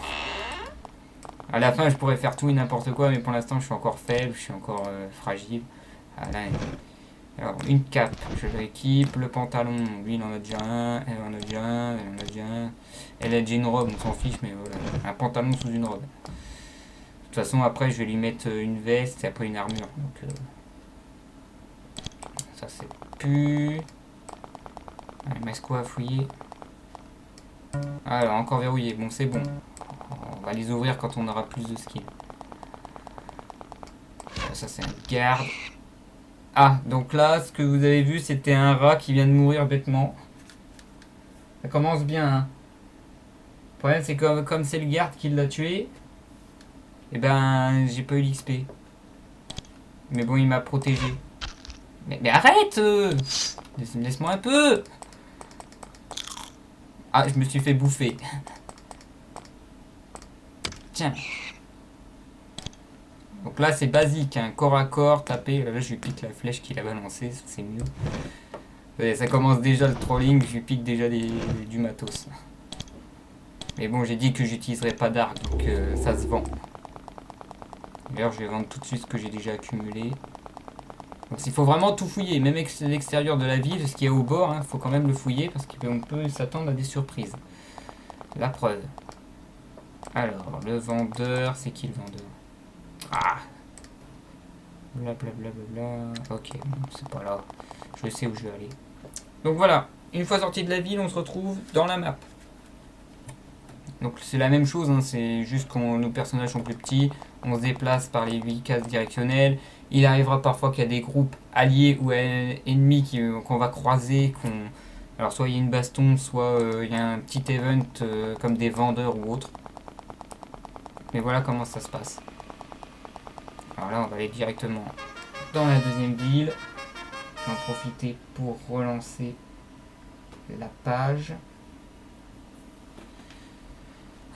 À la fin, je pourrais faire tout et n'importe quoi, mais pour l'instant, je suis encore faible, je suis encore fragile. Ah, là, alors, une cape, je l'équipe. Le pantalon, lui, il en a déjà un. Elle en a déjà un. Elle en a déjà un. Elle a déjà une robe, on s'en fiche, mais voilà. Un pantalon sous une robe. De toute façon, après, je vais lui mettre une veste et après une armure. Donc, ça, c'est plus. Il me reste quoi à fouiller? Ah, alors, encore verrouillé. Bon, c'est bon. On va les ouvrir quand on aura plus de skills. Ça, c'est un garde. Ah, donc là, ce que vous avez vu, c'était un rat qui vient de mourir bêtement. Ça commence bien, hein. Le problème, c'est comme c'est le garde qui l'a tué, et ben, j'ai pas eu l'XP. Mais bon, il m'a protégé. Mais arrête laisse-moi un peu. Ah, je me suis fait bouffer. Tiens. Donc là, c'est basique, hein. Corps à corps, taper. Là, je lui pique la flèche qu'il a balancée, c'est mieux. Ouais, ça commence déjà le trolling, je lui pique déjà du matos. Mais bon, j'ai dit que j'utiliserai pas d'arc, donc ça se vend. D'ailleurs, je vais vendre tout de suite ce que j'ai déjà accumulé. Donc il faut vraiment tout fouiller, même l'extérieur de la ville, ce qu'il y a au bord, il faut quand même le fouiller parce qu'on peut s'attendre à des surprises. La preuve. Alors, le vendeur, c'est qui le vendeur? Ah, blablabla. Ok, c'est pas là. Je sais où je vais aller. Donc voilà, une fois sorti de la ville, on se retrouve dans la map. Donc c'est la même chose, c'est juste que nos personnages sont plus petits, on se déplace par les 8 cases directionnelles. Il arrivera parfois qu'il y a des groupes alliés ou ennemis qu'on va croiser, alors soit il y a une baston, soit il y a un petit event comme des vendeurs ou autres. Mais voilà comment ça se passe. Alors là on va aller directement dans la deuxième ville. Je vais en profiter pour relancer la page.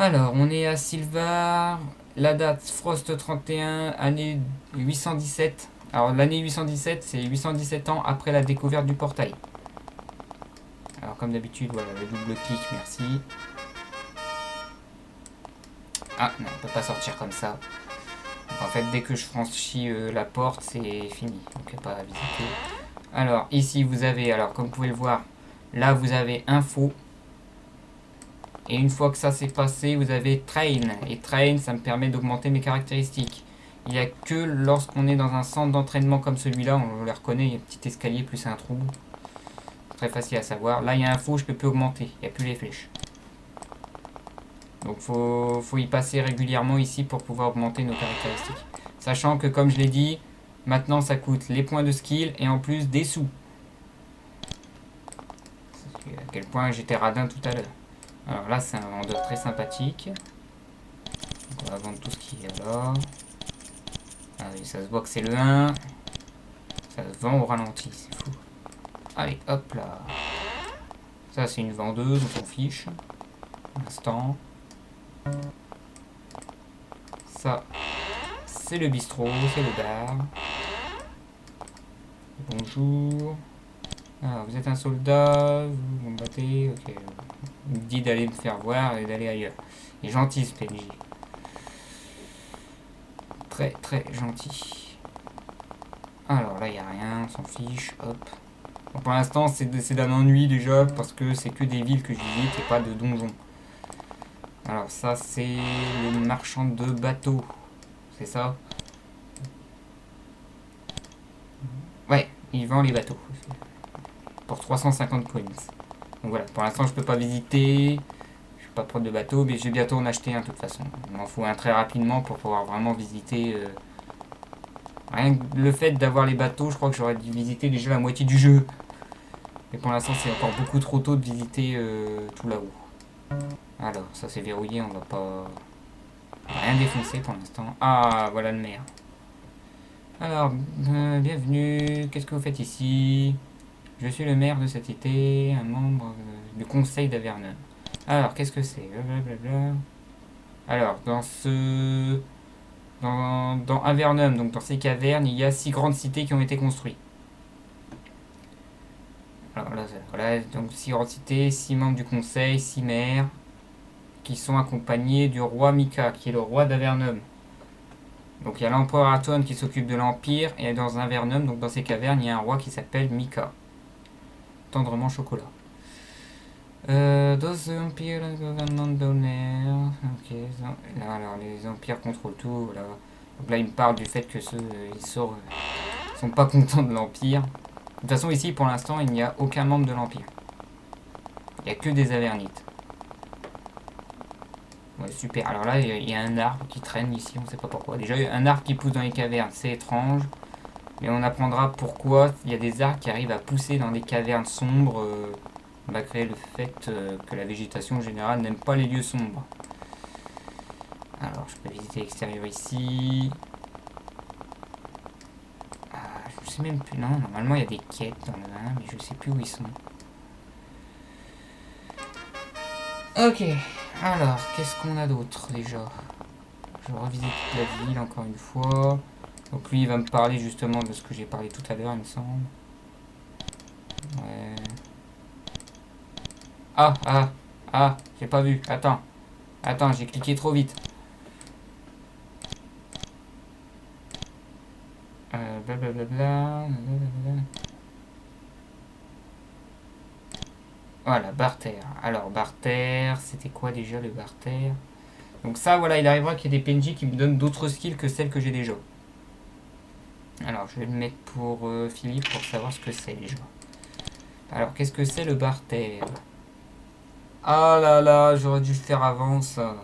Alors, on est à Sylvar, la date Frost 31, année 817. Alors l'année 817, c'est 817 ans après la découverte du portail. Alors comme d'habitude, voilà, le double clic, merci. Ah non, on peut pas sortir comme ça. Donc, en fait, dès que je franchis la porte, c'est fini. Donc il n'y a pas à visiter. Alors ici, vous avez, alors comme vous pouvez le voir, là vous avez info. Et une fois que ça s'est passé, vous avez train. Et train, ça me permet d'augmenter mes caractéristiques. Il n'y a que lorsqu'on est dans un centre d'entraînement comme celui-là, on les reconnaît, il y a un petit escalier plus un trou. Très facile à savoir. Là, il y a info, je peux plus augmenter. Il n'y a plus les flèches. Donc, faut y passer régulièrement ici pour pouvoir augmenter nos caractéristiques. Sachant que, comme je l'ai dit, maintenant, ça coûte les points de skill et en plus des sous. À quel point j'étais radin tout à l'heure. Alors là, c'est un vendeur très sympathique. Donc, on va vendre tout ce qui est là. Ah oui, ça se voit que c'est le 1. Ça se vend au ralenti, c'est fou. Allez, hop là. Ça, c'est une vendeuse, on s'en fiche. Pour l'instant. Ça, c'est le bistrot, c'est le bar. Bonjour. Ah, vous êtes un soldat, vous combattez, ok. Il me dit d'aller me faire voir et d'aller ailleurs. Il est gentil ce PNJ. Très très gentil. Alors là, il n'y a rien, on s'en fiche, hop. Bon, pour l'instant, c'est d'un ennui déjà, parce que c'est que des villes que je visite et pas de donjons. Alors ça, c'est le marchand de bateaux. C'est ça? Ouais, il vend les bateaux. Pour 350 coins. Donc voilà, pour l'instant, je peux pas visiter. Je suis pas proche de bateau, mais je vais bientôt en acheter un de toute façon. Il m'en faut un très rapidement pour pouvoir vraiment visiter. Rien que le fait d'avoir les bateaux, je crois que j'aurais dû visiter déjà la moitié du jeu. Mais pour l'instant, c'est encore beaucoup trop tôt de visiter tout là-haut. Alors, ça c'est verrouillé, on va pas rien défoncer pour l'instant. Ah, voilà le maire. Alors, bienvenue, qu'est-ce que vous faites ici? Je suis le maire de cette été, un membre du conseil d'Avernum. Alors, qu'est-ce que c'est? Blablabla. Alors, dans Avernum, donc dans ces cavernes, il y a 6 grandes cités qui ont été construites. Alors là, voilà, donc 6 grandes cités, 6 membres du conseil, 6 maires, qui sont accompagnés du roi Mika, qui est le roi d'Avernum. Donc il y a l'empereur Aton qui s'occupe de l'Empire, et dans Avernum, donc dans ces cavernes, il y a un roi qui s'appelle Mika. Tendrement chocolat. Those empires government donner. Ok, là, alors les empires contrôlent tout, voilà. Donc là, il me parle du fait que ceux, ils sont pas contents de l'Empire. De toute façon, ici, pour l'instant, il n'y a aucun membre de l'Empire. Il n'y a que des Avernites. Ouais, super. Alors là, il y a un arbre qui traîne ici, on ne sait pas pourquoi. Déjà, un arbre qui pousse dans les cavernes, c'est étrange. Mais on apprendra pourquoi il y a des arbres qui arrivent à pousser dans des cavernes sombres, malgré le fait que la végétation en général n'aime pas les lieux sombres. Alors, je peux visiter l'extérieur ici. Ah, je sais même plus. Non, normalement, il y a des quêtes dans le 1, mais je sais plus où ils sont. Ok, alors, qu'est-ce qu'on a d'autre déjà? Je revisite toute la ville encore une fois. Donc lui, il va me parler justement de ce que j'ai parlé tout à l'heure, il me semble. Ouais. Ah, j'ai pas vu. Attends, j'ai cliqué trop vite. Blablabla. Voilà, barter. Alors, barter, c'était quoi déjà le barter? Donc ça, voilà, il arrivera qu'il y ait des PNJ qui me donnent d'autres skills que celles que j'ai déjà. Alors, je vais le mettre pour Philippe pour savoir ce que c'est déjà. Alors, qu'est-ce que c'est le barter? Ah là là, j'aurais dû le faire avant ça.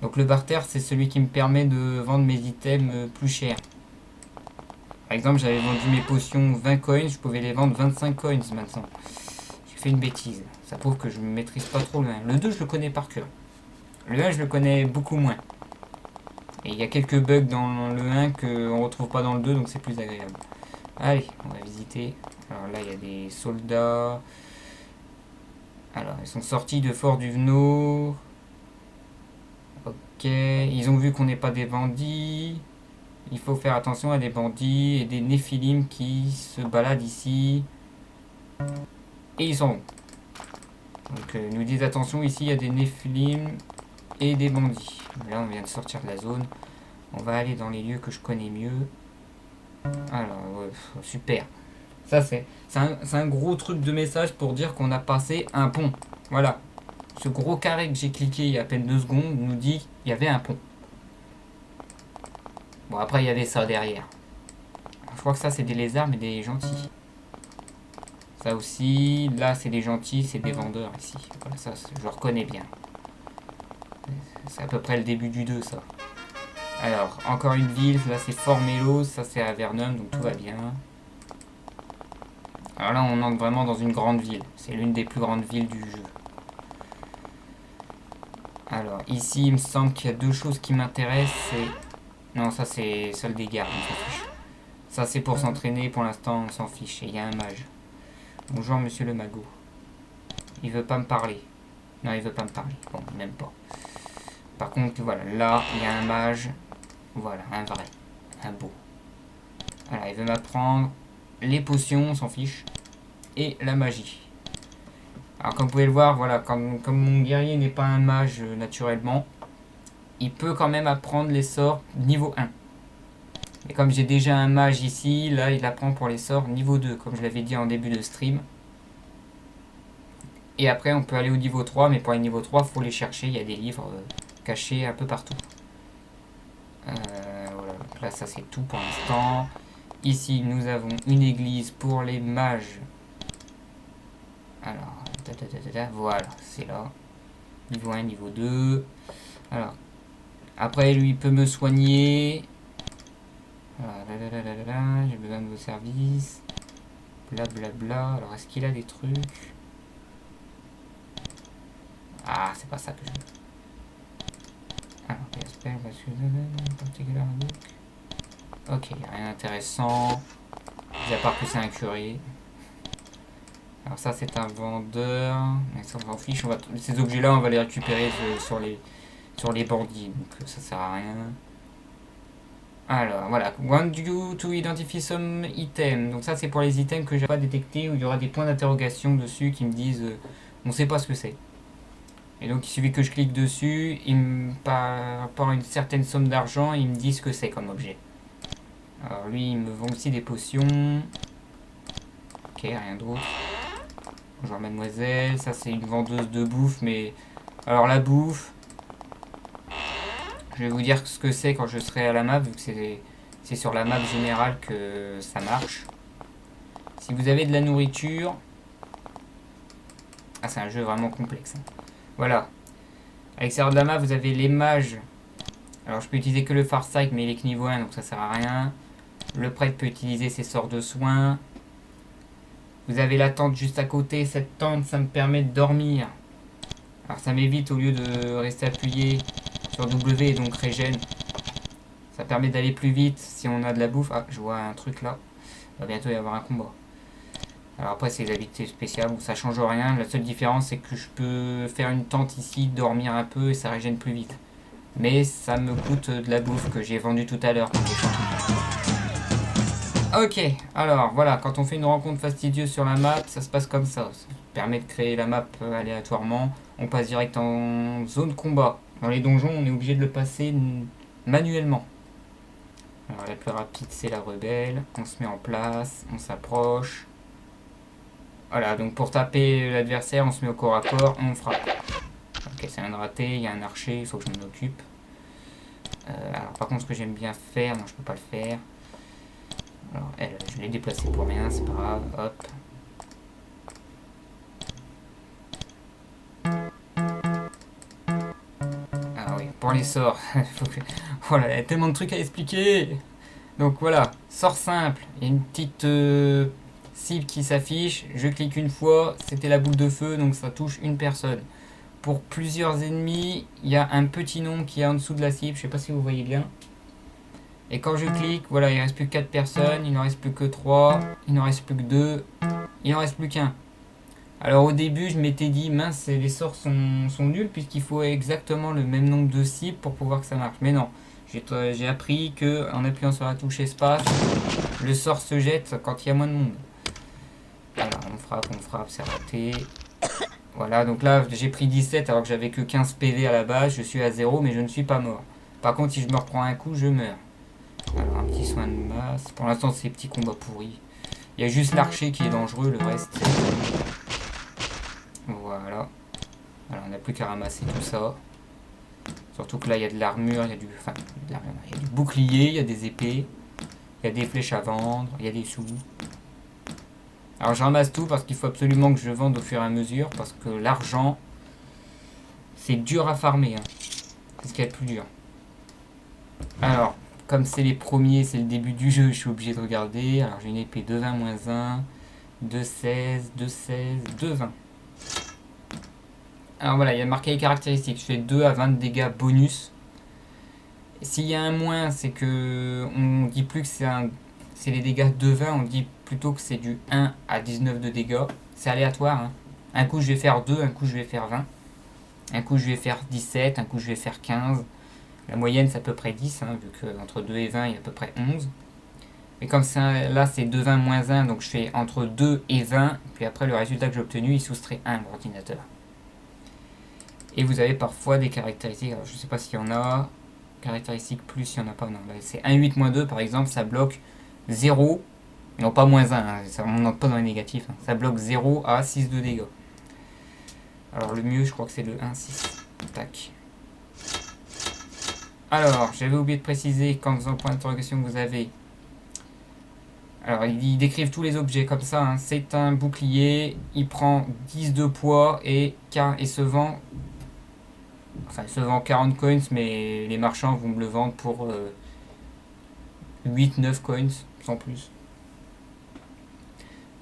Donc le barter, c'est celui qui me permet de vendre mes items plus chers. Par exemple, j'avais vendu mes potions 20 coins, je pouvais les vendre 25 coins maintenant. J'ai fait une bêtise. Ça prouve que je ne maîtrise pas trop le 1. Le 2, je le connais par cœur. Le 1, je le connais beaucoup moins. Et il y a quelques bugs dans le 1 qu'on ne retrouve pas dans le 2, donc c'est plus agréable. Allez, on va visiter. Alors là, il y a des soldats. Alors, ils sont sortis de Fort du Vno. Ok, ils ont vu qu'on n'est pas des bandits. il faut faire attention à des bandits et des néphilim qui se baladent ici. Et ils sont. Donc ils nous disent attention, ici il y a des néphilim et des bandits. Là on vient de sortir de la zone. On va aller dans les lieux que je connais mieux. Alors, super. Ça c'est un gros truc de message pour dire qu'on a passé un pont. Voilà. Ce gros carré que j'ai cliqué il y a à peine 2 secondes nous dit qu'il y avait un pont. Bon, après il y avait ça derrière. Je crois que ça c'est des lézards mais des gentils. Ça aussi, là c'est des gentils, c'est des vendeurs ici. Voilà, ça je le reconnais bien. C'est à peu près le début du 2 ça. Alors, encore une ville, là c'est Fort Mélos, ça c'est à Vernum, donc tout va bien. Alors là on entre vraiment dans une grande ville. C'est l'une des plus grandes villes du jeu. Alors ici il me semble qu'il y a 2 choses qui m'intéressent. C'est... Non, ça c'est seul des gardes, on s'en fiche. Ça c'est pour s'entraîner, pour l'instant on s'en fiche. Et il y a un mage. Bonjour monsieur le magot. Il veut pas me parler. Non, il veut pas me parler. Bon, même pas. Par contre, voilà, là, il y a un mage. Voilà, un vrai. Un beau. Voilà, il veut m'apprendre les potions, on s'en fiche. Et la magie. Alors, comme vous pouvez le voir, voilà, comme mon guerrier n'est pas un mage naturellement, il peut quand même apprendre les sorts niveau 1. Et comme j'ai déjà un mage ici, là, il apprend pour les sorts niveau 2, comme je l'avais dit en début de stream. Et après, on peut aller au niveau 3, mais pour les niveau 3, il faut les chercher. Il y a des livres cachés un peu partout. Voilà, donc là, ça c'est tout pour l'instant. Ici, nous avons une église pour les mages. Alors, voilà, c'est là. Niveau 1, niveau 2. Alors, après, lui, il peut me soigner. Voilà, j'ai besoin de vos services. Blablabla. Alors, est-ce qu'il a des trucs? Ah, c'est pas ça que je veux. Alors, ok, rien d'intéressant. Mis à part que c'est un curé. Alors ça c'est un vendeur. Mais ça on s'en fiche. Ces objets-là on va les récupérer sur les bandits. Donc ça sert à rien. Alors voilà. Want you to identify some items. Donc ça c'est pour les items que j'ai pas détectés où il y aura des points d'interrogation dessus qui me disent on sait pas ce que c'est. Et donc il suffit que je clique dessus, par rapport à une certaine somme d'argent, il me dit ce que c'est comme objet. Alors lui il me vend aussi des potions. Ok, rien d'autre. Bonjour mademoiselle, ça c'est une vendeuse de bouffe, mais... Alors la bouffe... Je vais vous dire ce que c'est quand je serai à la map, vu que c'est sur la map générale que ça marche. Si vous avez de la nourriture... Ah, c'est un jeu vraiment complexe. Voilà. À l'extérieur de la map, vous avez les mages. Alors, je peux utiliser que le Farsight, mais il est que niveau 1, donc ça sert à rien. Le prêtre peut utiliser ses sorts de soins. Vous avez la tente juste à côté. Cette tente, ça me permet de dormir. Alors, ça m'évite, au lieu de rester appuyé sur W et donc régène. Ça permet d'aller plus vite si on a de la bouffe. Ah, je vois un truc là. Il va bientôt y avoir un combat. Alors après c'est les habilités spéciales, donc ça change rien. La seule différence c'est que je peux faire une tente ici, dormir un peu et ça régène plus vite. Mais ça me coûte de la bouffe que j'ai vendue tout à l'heure. Ok, alors voilà, quand on fait une rencontre fastidieuse sur la map, ça se passe comme ça. Ça permet de créer la map aléatoirement. On passe direct en zone combat. Dans les donjons, on est obligé de le passer manuellement. Alors la plus rapide c'est la rebelle. On se met en place, on s'approche. Voilà, donc pour taper l'adversaire, on se met au corps à corps, on frappe. Ok, c'est un raté, il y a un archer, il faut que je m'en occupe. Alors par contre, ce que j'aime bien faire, non je peux pas le faire. Alors elle, je l'ai déplacée pour rien, c'est pas grave, hop. Ah oui, pour les sorts, voilà, il y a tellement de trucs à expliquer. Donc voilà, sort simple, il y a une petite... cible qui s'affiche, je clique une fois, c'était la boule de feu, donc ça touche une personne. Pour plusieurs ennemis, il y a un petit nom qui est en dessous de la cible, je sais pas si vous voyez bien. Et quand je clique, voilà, il ne reste plus que 4 personnes, il n'en reste plus que 3, il n'en reste plus que 2, il n'en reste plus qu'un. Alors au début, je m'étais dit, mince, les sorts sont nuls, puisqu'il faut exactement le même nombre de cibles pour pouvoir que ça marche. Mais non, J'ai appris que en appuyant sur la touche espace, le sort se jette quand il y a moins de monde. Voilà, on frappe, c'est raté. Voilà, donc là j'ai pris 17 alors que j'avais que 15 PV à la base, je suis à 0 mais je ne suis pas mort. Par contre si je me reprends un coup, je meurs. Alors un petit soin de masse, pour l'instant c'est petits combats pourris. Il y a juste l'archer qui est dangereux, le reste voilà. Alors on n'a plus qu'à ramasser tout ça. Surtout que là il y a de l'armure, il y a du bouclier, il y a des épées, il y a des flèches à vendre, il y a des sous. Alors je ramasse tout parce qu'il faut absolument que je vende au fur et à mesure parce que l'argent c'est dur à farmer. Hein. C'est ce qu'il y a de plus dur. Alors, comme c'est les premiers, c'est le début du jeu, je suis obligé de regarder. Alors j'ai une épée 2-20-1, 2-16, 2-16, 2-20. Alors voilà, il y a marqué les caractéristiques. Je fais 2 à 20 de dégâts bonus. S'il y a un moins, c'est que on dit plus que c'est les dégâts de 20, on dit plutôt que c'est du 1 à 19 de dégâts. C'est aléatoire. Hein. Un coup je vais faire 2, un coup je vais faire 20. Un coup je vais faire 17, un coup je vais faire 15. La moyenne c'est à peu près 10, hein, vu qu'entre 2 et 20 il y a à peu près 11. Et comme ça, là c'est 2, 20, moins 1, donc je fais entre 2 et 20. Puis après le résultat que j'ai obtenu, il soustrait 1 l'ordinateur. Et vous avez parfois des caractéristiques, alors je ne sais pas s'il y en a. Caractéristiques plus, il n'y en a pas. Non, là c'est 1, 8, moins 2 par exemple, ça bloque 0. Non pas moins 1, hein, ça ne monte pas dans les négatifs. Hein, ça bloque 0 à 6 de dégâts. Alors le mieux je crois que c'est le 1, 6. Tac. Alors, j'avais oublié de préciser qu'en faisant point d'interrogation que vous avez. Alors, ils décrivent tous les objets comme ça. Hein. C'est un bouclier, il prend 10 de poids et se vend. Enfin, il se vend 40 coins, mais les marchands vont me le vendre pour 8-9 coins, sans plus.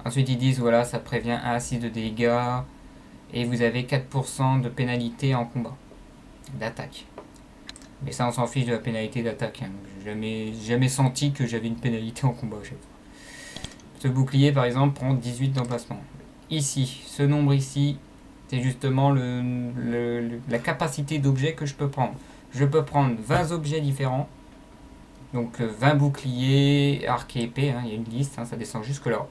Ensuite, ils disent voilà, ça prévient 1 à 6 de dégâts. Et vous avez 4% de pénalité en combat. D'attaque. Mais ça, on s'en fiche de la pénalité d'attaque. Hein. J'ai jamais senti que j'avais une pénalité en combat. Ce bouclier, par exemple, prend 18 d'emplacement. Ici, ce nombre ici, c'est justement la capacité d'objets que je peux prendre. Je peux prendre 20 objets différents. Donc 20 boucliers, arc et épée. Hein, il y a une liste, hein, ça descend jusque là.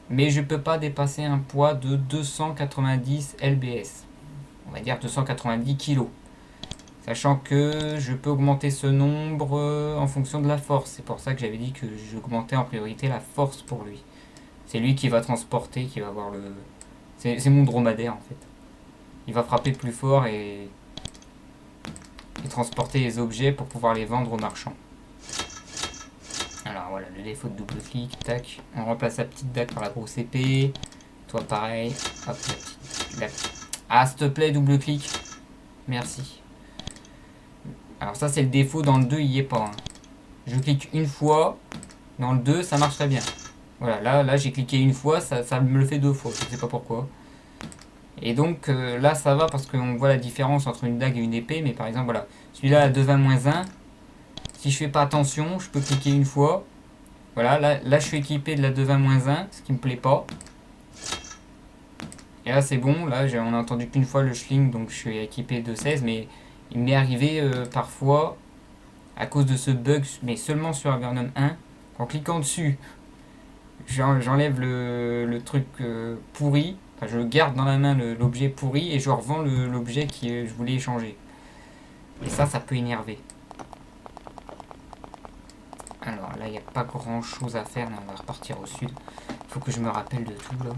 Mais je ne peux pas dépasser un poids de 290 lbs. On va dire 290 kg. Sachant que je peux augmenter ce nombre en fonction de la force. C'est pour ça que j'avais dit que j'augmentais en priorité la force pour lui. C'est lui qui va transporter, qui va avoir le... C'est mon dromadaire en fait. Il va frapper plus fort et transporter les objets pour pouvoir les vendre aux marchands. Alors voilà, le défaut de double clic, tac. On remplace la petite dague par la grosse épée. Toi pareil. Hop, Ah, s'il te plaît, double clic. Merci. Alors ça c'est le défaut, dans le 2 il n'y est pas. Hein. Je clique une fois, dans le 2 ça marche très bien. Voilà, là j'ai cliqué une fois, ça me le fait 2 fois, je ne sais pas pourquoi. Et donc là ça va parce qu'on voit la différence entre une dague et une épée, mais par exemple voilà, celui-là a 220-1, si je fais pas attention, je peux cliquer une fois. Voilà, là je suis équipé de la 220-1, ce qui me plaît pas. Et là c'est bon, là on a entendu qu'une fois le schling, donc je suis équipé de 16, mais... Il m'est arrivé parfois, à cause de ce bug, mais seulement sur Avernum 1, en cliquant dessus, j'enlève le truc pourri, enfin, je garde dans la main l'objet pourri et je revends l'objet que je voulais échanger. Et ça peut énerver. Alors là, il n'y a pas grand chose à faire, là, on va repartir au sud. Il faut que je me rappelle de tout là.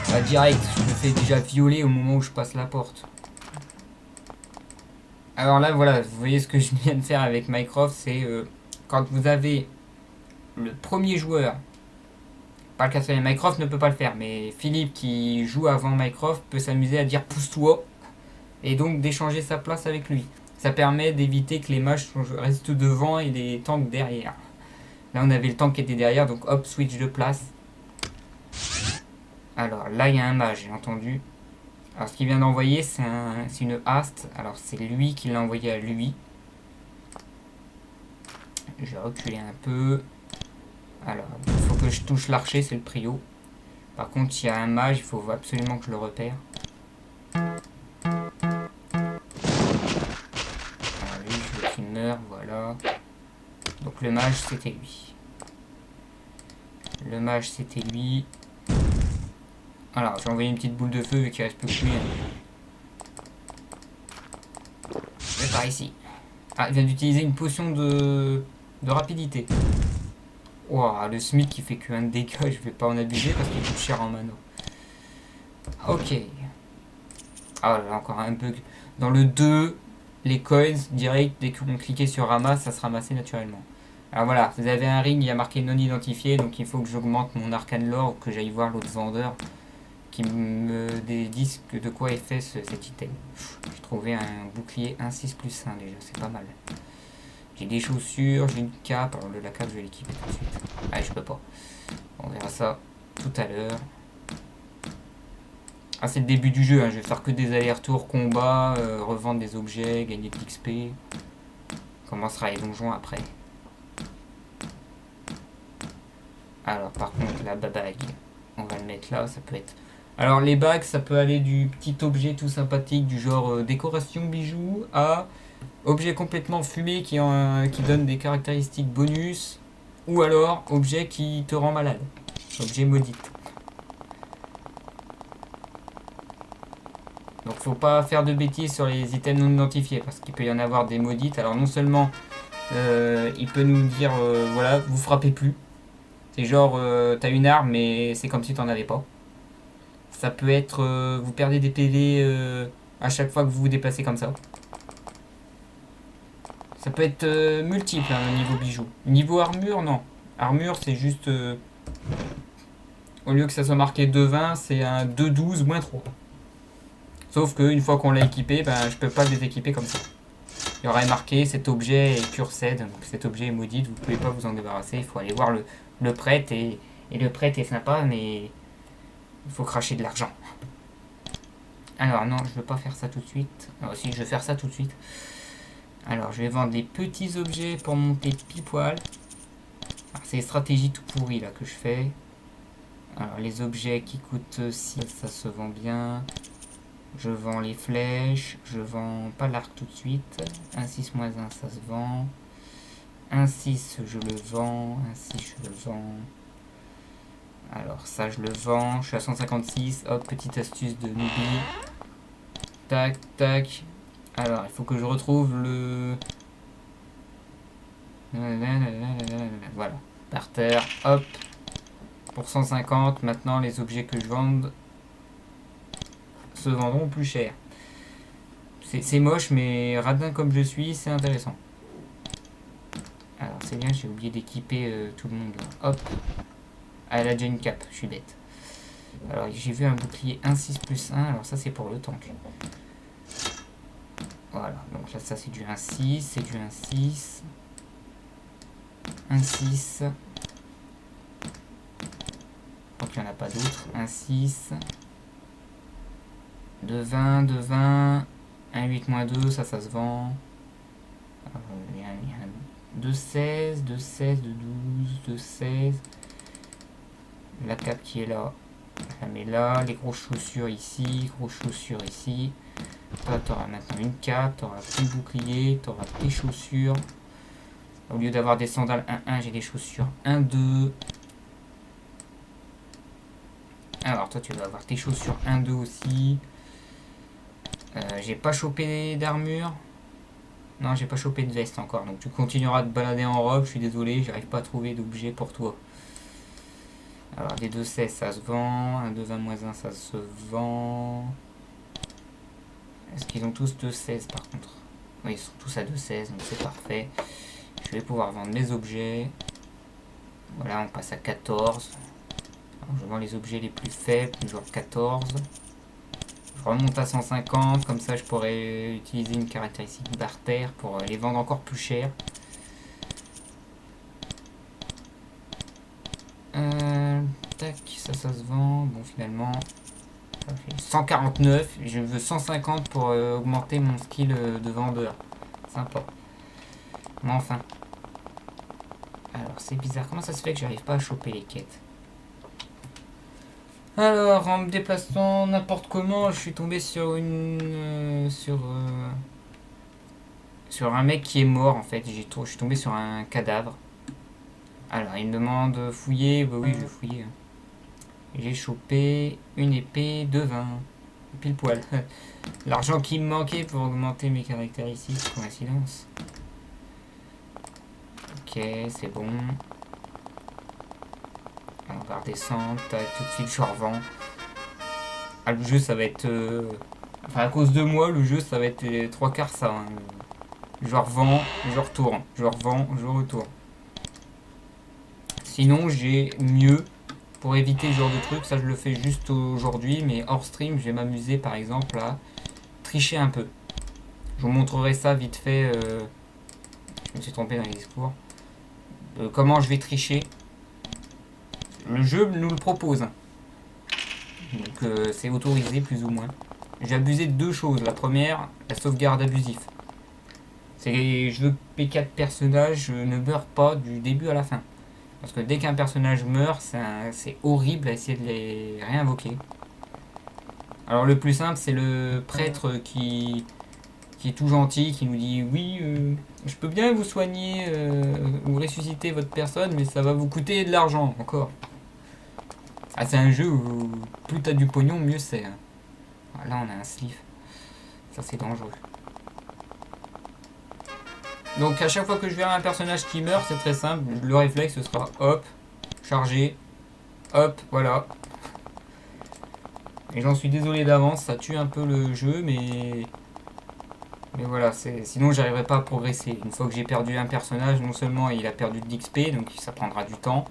Bah, direct, je me fais déjà violer au moment où je passe la porte. Alors là, voilà, vous voyez ce que je viens de faire avec Mycroft, c'est quand vous avez le premier joueur, pas le quatrième, Mycroft ne peut pas le faire, mais Philippe qui joue avant Mycroft peut s'amuser à dire pousse-toi et donc d'échanger sa place avec lui. Ça permet d'éviter que les mages restent devant et les tanks derrière. Là, on avait le tank qui était derrière, donc hop, switch de place. Alors là, il y a un mage, j'ai entendu. Alors ce qu'il vient d'envoyer c'est une haste. Alors c'est lui qui l'a envoyé à lui. Je vais reculer un peu. Alors il faut que je touche l'archer, c'est le prio. Par contre il y a un mage, il faut absolument que je le repère. Voilà. Donc le mage, c'était lui. Le mage, c'était lui. Alors, j'ai envoyé une petite boule de feu vu qu'il reste plus que lui. Je vais par ici. Ah, il vient d'utiliser une potion de rapidité. Wow, le Smith qui fait qu'un dégât, je vais pas en abuser parce qu'il coûte cher en mana. Ok. Ah là, encore un bug. Dans le 2, les coins, direct, dès qu'on cliquait sur ramasse, ça se ramassait naturellement. Alors voilà, vous avez un ring, il y a marqué non identifié, donc il faut que j'augmente mon arcane lore ou que j'aille voir l'autre vendeur qui me dise de quoi est fait cet item. J'ai trouvé un bouclier 1-6 plus 1 déjà, c'est pas mal. J'ai des chaussures, j'ai une cape, alors la cape je vais l'équiper tout de suite. Ah, je peux pas. On verra ça tout à l'heure. Ah, c'est le début du jeu, hein. Je vais faire que des allers-retours, combats, revendre des objets, gagner de l'XP. On commencera les donjons après. Alors, par contre, la bague, on va le mettre là, ça peut être... Alors, les bagues, ça peut aller du petit objet tout sympathique, du genre décoration bijoux, à objet complètement fumé qui donne des caractéristiques bonus, ou alors objet qui te rend malade. Objet maudit. Donc faut pas faire de bêtises sur les items non identifiés parce qu'il peut y en avoir des maudites. Alors non seulement il peut nous dire voilà, vous frappez plus. C'est genre t'as une arme mais c'est comme si t'en avais pas. Ça peut être vous perdez des PV à chaque fois que vous vous déplacez comme ça. Ça peut être multiple hein, au niveau bijoux. Niveau armure, non. Armure c'est juste au lieu que ça soit marqué 2,20 c'est un 2,12 moins 3. Sauf qu'une fois qu'on l'a équipé, ben, je peux pas le déséquiper comme ça. Il y aurait marqué cet objet est cursed, donc cet objet est maudit, vous pouvez pas vous en débarrasser, il faut aller voir le prêtre et le prêtre est sympa mais il faut cracher de l'argent. Alors non, je veux pas faire ça tout de suite. Alors si je veux faire ça tout de suite. Alors je vais vendre les petits objets pour monter pile poil. C'est les stratégies tout pourries là que je fais. Alors les objets qui coûtent 6, ça se vend bien. Je vends les flèches, je vends pas l'arc tout de suite. 1,6 moins 1, ça se vend. 1,6, je le vends. 1,6, je le vends. Alors ça, je le vends. Je suis à 156. Hop, petite astuce de newbie. Tac, tac. Alors, il faut que je retrouve le... Voilà. Par terre, hop. Pour 150, maintenant les objets que je vends se vendront plus cher. C'est moche, mais radin comme je suis, c'est intéressant. Alors c'est bien, j'ai oublié d'équiper tout le monde. Hop. Ah, elle a déjà une cape, je suis bête. Alors j'ai vu un bouclier 1,6 plus 1, alors ça c'est pour le tank. Voilà, donc là ça c'est du 1,6, c'est du 1,6. 1,6. Donc il n'y en a pas d'autres. 1,6. 2,20, 2,20. 1,8 moins 2, ça se vend. Il y a 2,16, 2,16, 2,12, 2,16. La cape qui est là, je la mets là. Les grosses chaussures ici, grosses chaussures ici. Toi, tu auras maintenant une cape, tu auras ton bouclier, tu auras tes chaussures. Au lieu d'avoir des sandales 1-1, j'ai des chaussures 1-2. Alors, toi, tu vas avoir tes chaussures 1-2 aussi. J'ai pas chopé d'armure. Non, j'ai pas chopé de veste encore. Donc, tu continueras de balader en robe. Je suis désolé, j'arrive pas à trouver d'objet pour toi. Alors, des 2,16, ça se vend. Un 2,20 moins 1, ça se vend. Est-ce qu'ils ont tous 2,16 par contre? Oui, ils sont tous à 2,16, donc c'est parfait. Je vais pouvoir vendre mes objets. Voilà, on passe à 14. Alors, je vends les objets les plus faibles, genre 14. Je remonte à 150, comme ça je pourrais utiliser une caractéristique barter pour les vendre encore plus cher. Tac, ça se vend. Bon, finalement, ça fait 149. Je veux 150 pour augmenter mon skill de vendeur. Sympa. Mais enfin. Alors, c'est bizarre. Comment ça se fait que j'arrive pas à choper les quêtes? Alors, en me déplaçant n'importe comment, je suis tombé sur sur un mec qui est mort en fait. Je suis tombé sur un cadavre. Alors il me demande fouiller. Bah oui, je vais fouiller. Hein. J'ai chopé une épée de vin. Pile poil. L'argent qui me manquait pour augmenter mes caractéristiques. Coïncidence. Ok, c'est bon. On va redescendre. Tout de suite, je revends. Ah, le jeu, ça va être. Enfin, à cause de moi, le jeu, ça va être les trois quarts ça. Hein. Je revends, je retourne. Je revends, je retourne. Sinon, j'ai mieux. Pour éviter ce genre de truc, ça je le fais juste aujourd'hui, mais hors stream, je vais m'amuser par exemple à tricher un peu. Je vous montrerai ça vite fait. Je me suis trompé dans les discours. Comment je vais tricher. Le jeu nous le propose. Donc c'est autorisé plus ou moins. J'ai abusé de deux choses. La première, la sauvegarde abusive. C'est je veux que mes 4 personnages ne meurent pas du début à la fin. Parce que dès qu'un personnage meurt, c'est horrible à essayer de les réinvoquer. Alors le plus simple, c'est le prêtre qui est tout gentil, qui nous dit oui, je peux bien vous soigner ou ressusciter votre personne, mais ça va vous coûter de l'argent encore. Ah, c'est un jeu où plus t'as du pognon, mieux c'est. Hein. Là, on a un sleeve. Ça, c'est dangereux. Donc à chaque fois que je verrai un personnage qui meurt, c'est très simple. Le réflexe ce sera hop, charger, hop, voilà. Et j'en suis désolé d'avance, ça tue un peu le jeu, mais voilà, sinon j'arriverai pas à progresser. Une fois que j'ai perdu un personnage, non seulement il a perdu de l'XP, donc ça prendra du temps.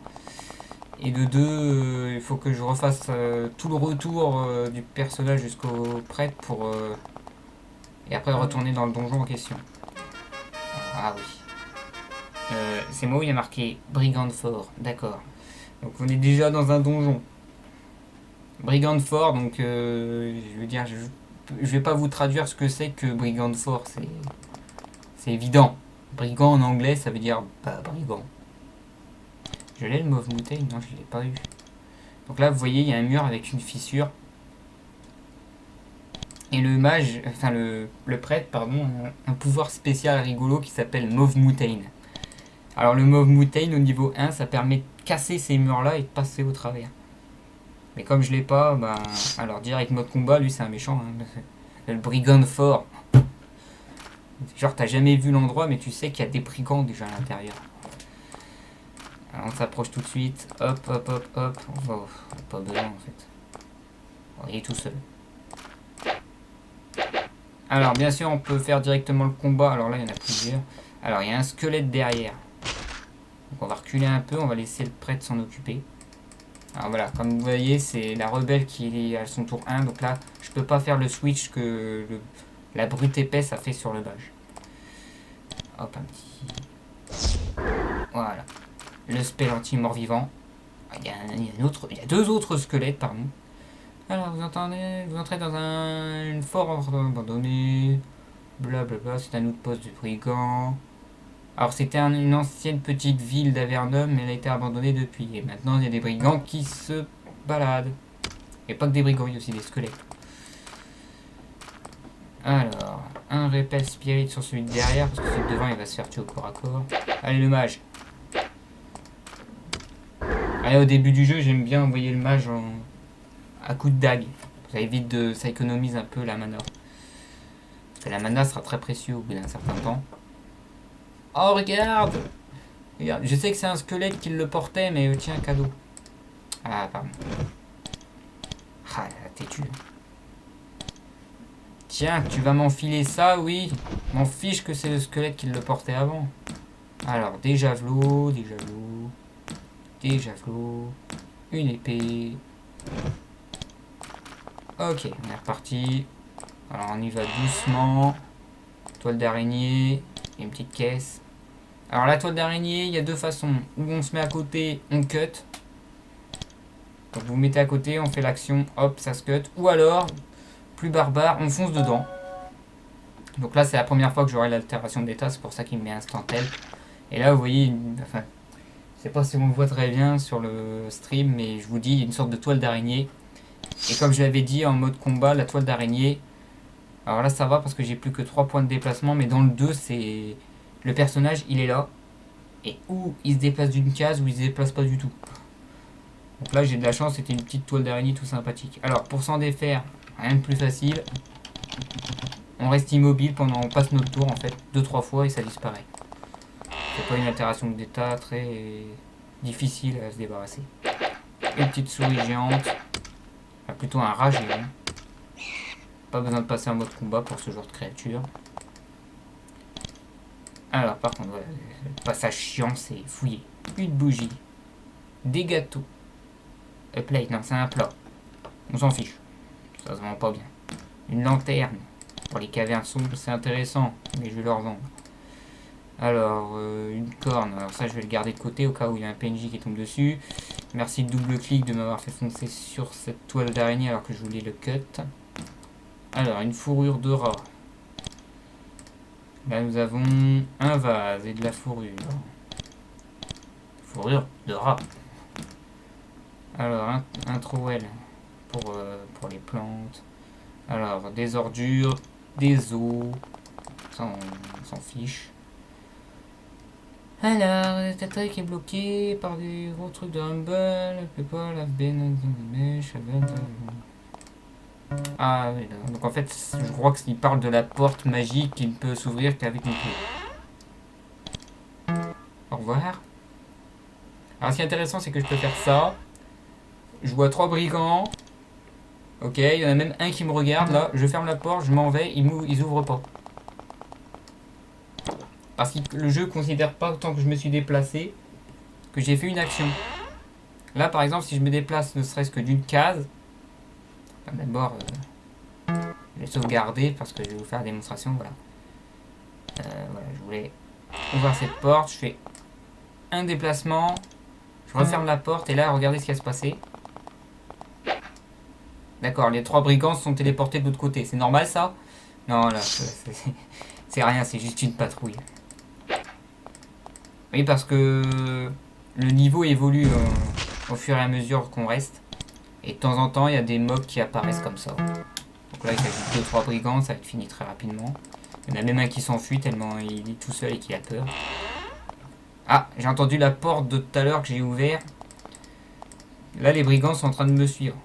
Et de deux, il faut que je refasse tout le retour du personnage jusqu'au prêtre pour... et après retourner dans le donjon en question. Ah oui. C'est moi où il y a marqué Brigand Fort, d'accord. Donc on est déjà dans un donjon. Brigand Fort, donc je veux dire, je vais pas vous traduire ce que c'est que Brigand Fort, c'est évident. Brigand en anglais, ça veut dire brigand. Je l'ai le Mauve Moutaine? Non, je l'ai pas eu. Donc là, vous voyez, il y a un mur avec une fissure. Et le mage, enfin le prêtre, pardon, a un pouvoir spécial rigolo qui s'appelle Mauve Moutaine. Alors le Mauve Moutaine au niveau 1, ça permet de casser ces murs-là et de passer au travers. Mais comme je l'ai pas, bah, alors direct mode combat, lui c'est un méchant. Hein. Le brigand fort. Genre t'as jamais vu l'endroit, mais tu sais qu'il y a des brigands déjà à l'intérieur. Alors, on s'approche tout de suite. Hop, hop, hop, hop. Pas besoin en fait. Bon, il est tout seul. Alors bien sûr on peut faire directement le combat. Alors là il y en a plusieurs. Alors il y a un squelette derrière. Donc on va reculer un peu, on va laisser le prêtre s'en occuper. Alors voilà, comme vous voyez, c'est la rebelle qui est à son tour 1. Donc là, je peux pas faire le switch que la brute épaisse a fait sur le mage. Hop, un petit... Voilà. Le spell anti-mort-vivant. Il y a deux autres squelettes, pardon. Alors, vous entrez dans une forte abandonnée. Blablabla, c'est un autre poste de brigand. Alors c'était une ancienne petite ville d'Avernum, mais elle a été abandonnée depuis. Et maintenant il y a des brigands qui se baladent. Et pas que des brigands, il y a aussi des squelettes. Alors, un repel spirit sur celui de derrière, parce que celui de devant il va se faire tuer au corps à corps. Allez le mage. Allez, au début du jeu j'aime bien envoyer le mage à coup de dague. Ça économise un peu la mana. Parce que la mana sera très précieux au bout d'un certain temps. Oh regarde! Regarde, je sais que c'est un squelette qui le portait, mais tiens, cadeau. Ah, pardon. Ah, t'es tu. Tiens, tu vas m'enfiler ça, oui. M'en fiche que c'est le squelette qui le portait avant. Alors, des javelots, une épée. Ok, on est reparti. Alors, on y va doucement. Toile d'araignée, et une petite caisse. Alors la toile d'araignée, il y a deux façons. Ou on se met à côté, on cut. Donc vous mettez à côté, on fait l'action, hop, ça se cut. Ou alors, plus barbare, on fonce dedans. Donc là, c'est la première fois que j'aurai l'altération d'état, c'est pour ça qu'il me met instant help. Et là, vous voyez, enfin, je sais pas si on le voit très bien sur le stream, mais je vous dis, il y a une sorte de toile d'araignée. Et comme je l'avais dit en mode combat, la toile d'araignée, Alors là, ça va parce que j'ai plus que 3 points de déplacement. Mais dans le 2, c'est... Le personnage, il est là. Et où il se déplace d'une case ou il se déplace pas du tout. Donc là, j'ai de la chance. C'était une petite toile d'araignée tout sympathique. Alors, pour s'en défaire, rien de plus facile. On reste immobile pendant... On passe notre tour, en fait. 2-3 fois et ça disparaît. C'est pas une altération d'état très difficile à se débarrasser. Une petite souris géante. Enfin, plutôt un rat géant. Pas besoin de passer en mode combat pour ce genre de créature. Alors par contre, ouais, le passage chiant, c'est fouiller. Une bougie. Des gâteaux. A plate, non, c'est un plat. On s'en fiche. Ça se vend pas bien. Une lanterne. Pour les cavernes sombres, c'est intéressant. Mais je vais leur vendre. Alors, une corne. Alors ça, je vais le garder de côté au cas où il y a un PNJ qui tombe dessus. Merci de double-clic de m'avoir fait foncer sur cette toile d'araignée alors que je voulais le cut. Alors, une fourrure de rat. Là, nous avons un vase et de la fourrure. Fourrure de rat. Alors, un trowel pour les plantes. Alors, des ordures, des os. Ça, on s'en fiche. Alors, ta taille qui est bloquée par des gros trucs de Rumble. Elle peut pas la benne dans les mèches. Ah oui, donc en fait, je crois qu'il parle de la porte magique qui ne peut s'ouvrir qu'avec une clé. Au revoir. Alors, ce qui est intéressant, c'est que je peux faire ça. Je vois 3 brigands. Ok, il y en a même un qui me regarde là. Je ferme la porte, je m'en vais, ils ouvrent pas. Parce que le jeu considère pas autant que je me suis déplacé que j'ai fait une action. Là, par exemple, si je me déplace ne serait-ce que d'une case, d'abord, je vais sauvegarder parce que je vais vous faire la démonstration. Voilà. Voilà, je voulais ouvrir cette porte. Je fais un déplacement. Je referme la porte et là, regardez ce qui va se passer. D'accord, les 3 brigands sont téléportés de l'autre côté. C'est normal ça? Non, là, c'est rien, c'est juste une patrouille. Oui, parce que le niveau évolue au fur et à mesure qu'on reste. Et de temps en temps, il y a des mobs qui apparaissent comme ça. Donc là, il s'agit de 2-3 brigands, ça va être fini très rapidement. Il y en a même un qui s'enfuit tellement il est tout seul et qu'il a peur. Ah, j'ai entendu la porte de tout à l'heure que j'ai ouvert. Là, les brigands sont en train de me suivre.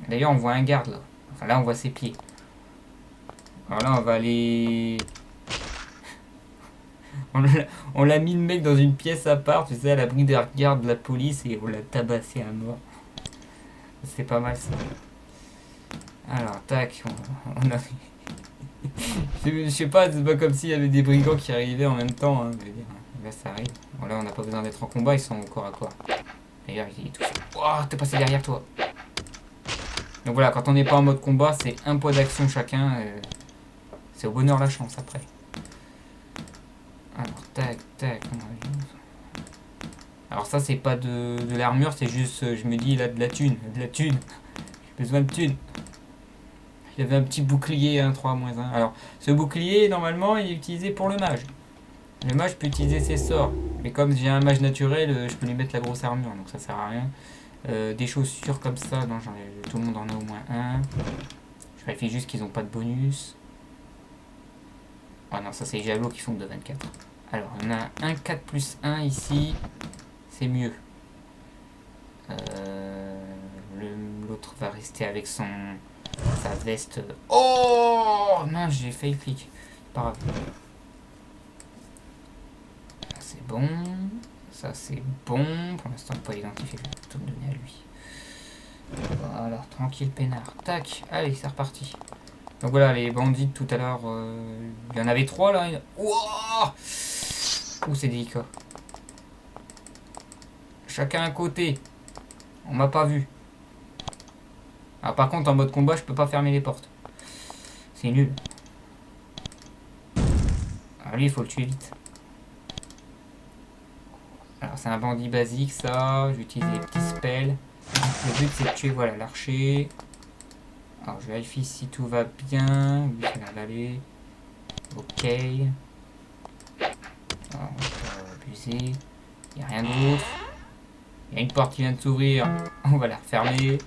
D'ailleurs, on voit un garde là. Enfin, là, on voit ses pieds. Alors là, on va aller... On l'a mis le mec dans une pièce à part, tu sais, à l'abri des regards de la police et on l'a tabassé à mort. C'est pas mal ça. Alors, tac, on a... Je sais pas, c'est pas comme s'il y avait des brigands qui arrivaient en même temps. Hein, je veux dire. Là, ça arrive. Bon, là, on n'a pas besoin d'être en combat, ils sont au corps à corps. D'ailleurs, il est tout seul. Oh, t'es passé derrière toi. Donc voilà, quand on n'est pas en mode combat, c'est un point d'action chacun. C'est au bonheur la chance après. Alors, tac, tac. Alors ça, c'est pas de l'armure, c'est juste, je me dis, il a de la thune. De la thune. J'ai besoin de thune. Il y avait un petit bouclier 1-3-1. Alors, ce bouclier, normalement, il est utilisé pour le mage. Le mage peut utiliser ses sorts. Mais comme j'ai un mage naturel, je peux lui mettre la grosse armure, donc ça sert à rien. Des chaussures comme ça, non, tout le monde en a au moins un. Je vérifie juste qu'ils n'ont pas de bonus. Ah non, ça c'est les javelots qui font de 24. Alors, on a un 4+1 ici. C'est mieux. L'autre va rester avec sa veste. Oh non, j'ai failli clic. Pas grave. Ça c'est bon. Ça c'est bon. Pour l'instant, il n'est pas identifié. Je vais plutôt me donner à lui. Voilà, tranquille, peinard. Tac, allez, c'est reparti. Donc voilà, les bandits tout à l'heure. Il y en avait 3 là. Ouah, ouh, c'est délicat. Chacun un côté. On m'a pas vu. Ah, par contre, en mode combat, je peux pas fermer les portes. C'est nul. Alors lui, il faut le tuer vite. Alors, c'est un bandit basique, ça. Je vais utiliser les petits spells. Le but, c'est de tuer, voilà, l'archer. Alors, je vérifie si tout va bien. Oui, ça a l'air d'aller. Ok. Alors, on va pas abuser. Il n'y a rien d'autre. Il y a une porte qui vient de s'ouvrir. On va la refermer.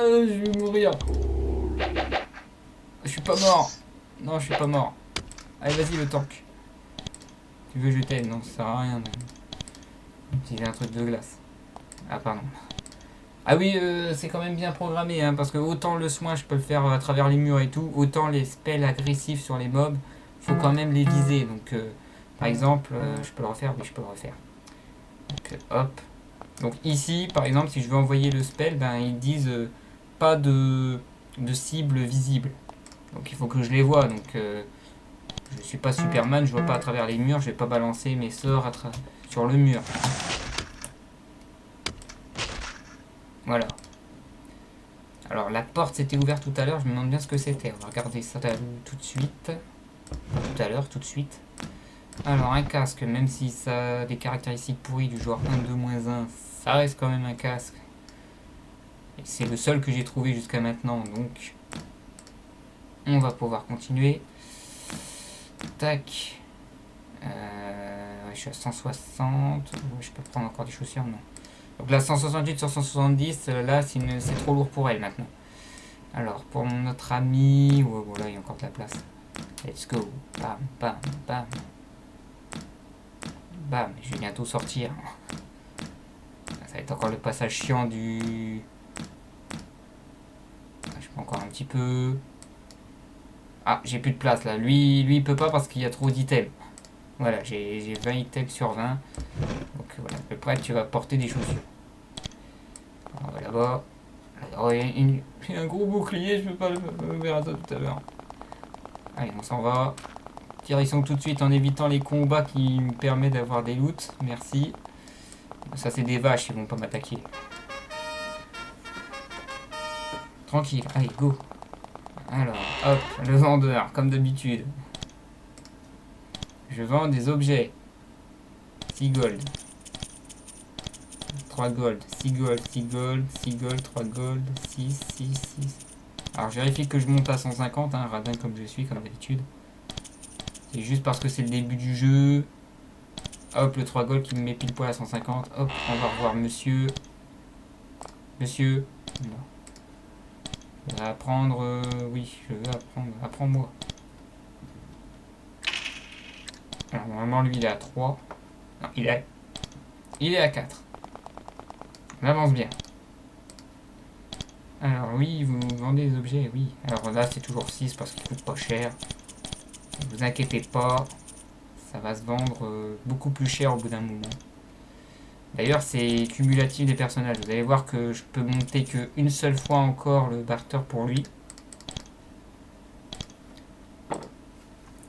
je vais mourir. Je suis pas mort. Non, je suis pas mort. Allez, vas-y, le tank. Tu veux jeter? Non, ça sert à rien. Utiliser un truc de glace. Ah, pardon. Ah oui, c'est quand même bien programmé, hein, parce que autant le soin, je peux le faire à travers les murs et tout, autant les spells agressifs sur les mobs, faut quand même les viser. Donc, par exemple, je peux le refaire? Oui, je peux le refaire. Donc, hop. Donc ici, par exemple, si je veux envoyer le spell, ben, ils disent pas de cible visible. Donc il faut que je les vois. Donc je suis pas Superman, je vois pas à travers les murs, je vais pas balancer mes sorts sur le mur. Voilà. Alors la porte s'était ouverte tout à l'heure, je me demande bien ce que c'était. On va regarder ça tout de suite. Tout à l'heure, tout de suite. Alors un casque, même si ça a des caractéristiques pourries du genre 1, 2, moins 1, ça reste quand même un casque. Et c'est le seul que j'ai trouvé jusqu'à maintenant, donc on va pouvoir continuer. Tac. Je suis à 160. Je peux prendre encore des chaussures? Non. Donc là, 168 sur 170, là, c'est trop lourd pour elle maintenant. Alors, pour notre ami... Oh, voilà, il y a encore de la place. Let's go. Bam, bam, bam. Bam, je vais bientôt sortir. Ça va être encore le passage chiant du... Je peux encore un petit peu... Ah, j'ai plus de place là. Lui, il peut pas parce qu'il y a trop d'items. Voilà, j'ai 20 items sur 20. Donc voilà, à peu près tu vas porter des chaussures. On va là-bas. Alors, il y a un gros bouclier, je peux pas le verra ça tout à l'heure. Allez, on s'en va. Direction tout de suite en évitant les combats qui me permettent d'avoir des loots. Merci. Ça, c'est des vaches, ils vont pas m'attaquer. Tranquille, allez, go. Alors, hop, le vendeur, comme d'habitude. Je vends des objets. 6 gold. 3 gold, 6 gold, 6 gold, 6 gold, 3 gold, 6, 6, 6. Alors je vérifie que je monte à 150, hein, radin comme je suis, comme d'habitude. C'est juste parce que c'est le début du jeu. Hop, le 3 gold qui me met pile poil à 150. Hop, on va revoir monsieur. Monsieur. Non. Je vais apprendre... oui, je veux apprendre. Apprends-moi. Alors normalement lui il est à 3. Non, il est à 4. On avance bien. Alors oui, vous vendez des objets, oui. Alors là c'est toujours 6 parce qu'il coûte pas cher. Ne vous inquiétez pas, ça va se vendre beaucoup plus cher au bout d'un moment. D'ailleurs c'est cumulatif des personnages. Vous allez voir que je peux monter qu'une seule fois encore le barter pour lui.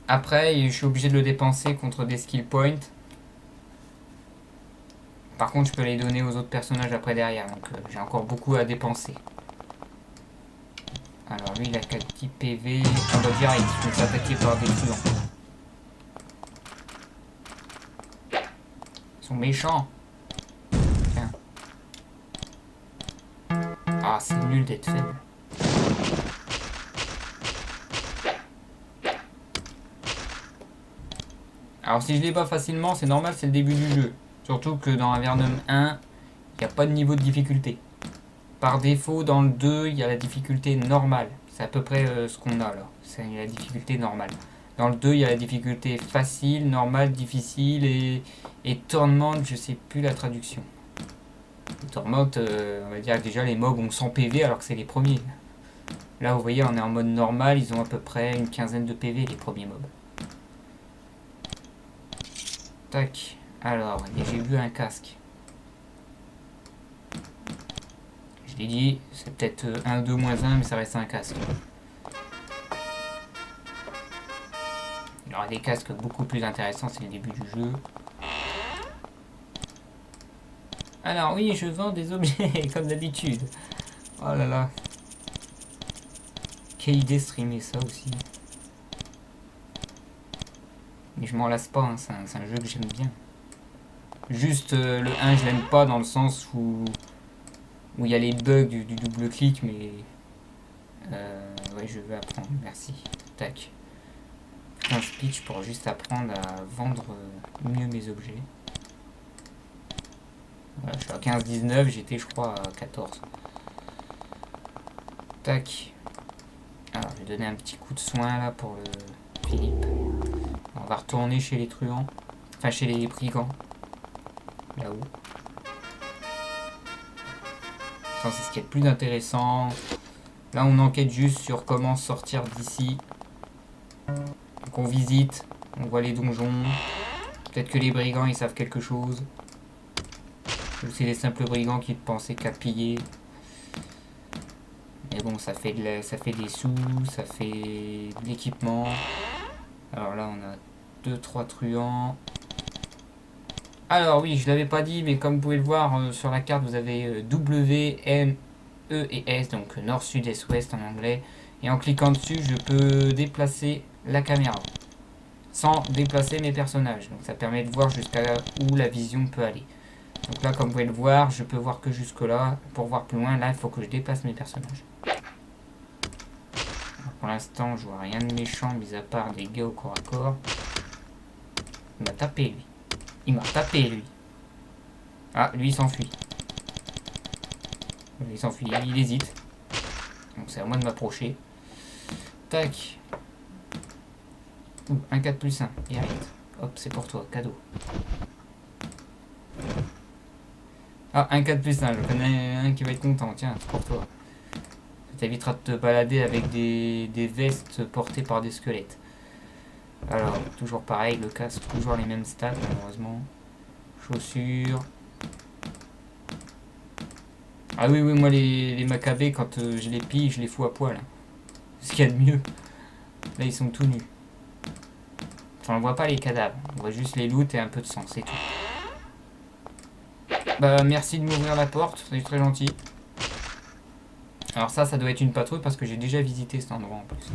Après je suis obligé de le dépenser contre des skill points. Par contre je peux les donner aux autres personnages après derrière. Donc j'ai encore beaucoup à dépenser. Alors lui il a 4 petits PV. On va direct, je vais s'attaquer par des truands. Ils sont méchants. Tiens. Ah c'est nul d'être faible. Alors si je les bats facilement c'est normal, c'est le début du jeu. Surtout que dans Avernum 1, il n'y a pas de niveau de difficulté. Par défaut, dans le 2, il y a la difficulté normale. C'est à peu près ce qu'on a là. C'est la difficulté normale. Dans le 2, il y a la difficulté facile, normale, difficile et tournament, je sais plus la traduction. Tournament, on va dire que déjà les mobs ont 100 PV alors que c'est les premiers. Là, vous voyez, on est en mode normal, ils ont à peu près une quinzaine de PV les premiers mobs. Tac. Alors, j'ai vu un casque. Je l'ai dit, c'est peut-être 1, 2, moins 1, mais ça reste un casque. Il y aura des casques beaucoup plus intéressants, c'est le début du jeu. Alors oui, je vends des objets, comme d'habitude. Oh là là. Quelle idée streamer ça aussi. Mais je m'en lasse pas, hein, c'est un jeu que j'aime bien. Juste le 1, je l'aime pas dans le sens où il y a les bugs du double clic, mais ouais, je veux apprendre, merci. Tac. Un speech pour juste apprendre à vendre mieux mes objets. Voilà, je suis à 15-19, j'étais je crois à 14. Tac. Alors, je vais donner un petit coup de soin là pour le Philippe. On va retourner chez les truands. Enfin, chez les brigands. Là-haut. Ça, c'est ce qui est le plus intéressant. Là, on enquête juste sur comment sortir d'ici. Donc, on visite. On voit les donjons. Peut-être que les brigands, ils savent quelque chose. Ou c'est les simples brigands qui ne pensaient qu'à piller. Mais bon, ça fait des sous, ça fait de l'équipement. Alors là, on a 2-3 truands. Alors oui, je l'avais pas dit, mais comme vous pouvez le voir sur la carte, vous avez W, M, E et S, donc nord, sud, est, ouest en anglais. Et en cliquant dessus, je peux déplacer la caméra sans déplacer mes personnages. Donc ça permet de voir jusqu'à où la vision peut aller. Donc là, comme vous pouvez le voir, je peux voir que jusque là. Pour voir plus loin, là, il faut que je déplace mes personnages. Alors, pour l'instant, je vois rien de méchant, mis à part des gars au corps à corps. Il m'a tapé, lui. Il m'a tapé, lui. Ah, lui, il s'enfuit. Il s'enfuit, il hésite. Donc c'est à moi de m'approcher. Tac. Ouh, un 4+1. Et arrête. Hop, c'est pour toi, cadeau. Ah, un 4+1, je connais un qui va être content, tiens, c'est pour toi. Ça t'évitera de te balader avec des vestes portées par des squelettes. Alors, toujours pareil, le casque, toujours les mêmes stats, malheureusement. Chaussures. Ah oui, oui, moi les macabées, quand je les pille, je les fous à poil. C'est ce qu'il y a de mieux. Là, ils sont tout nus. Enfin, on voit pas les cadavres, on voit juste les loots et un peu de sang, c'est tout. Bah merci de m'ouvrir la porte, c'est très gentil. Alors ça doit être une patrouille parce que j'ai déjà visité cet endroit en plus.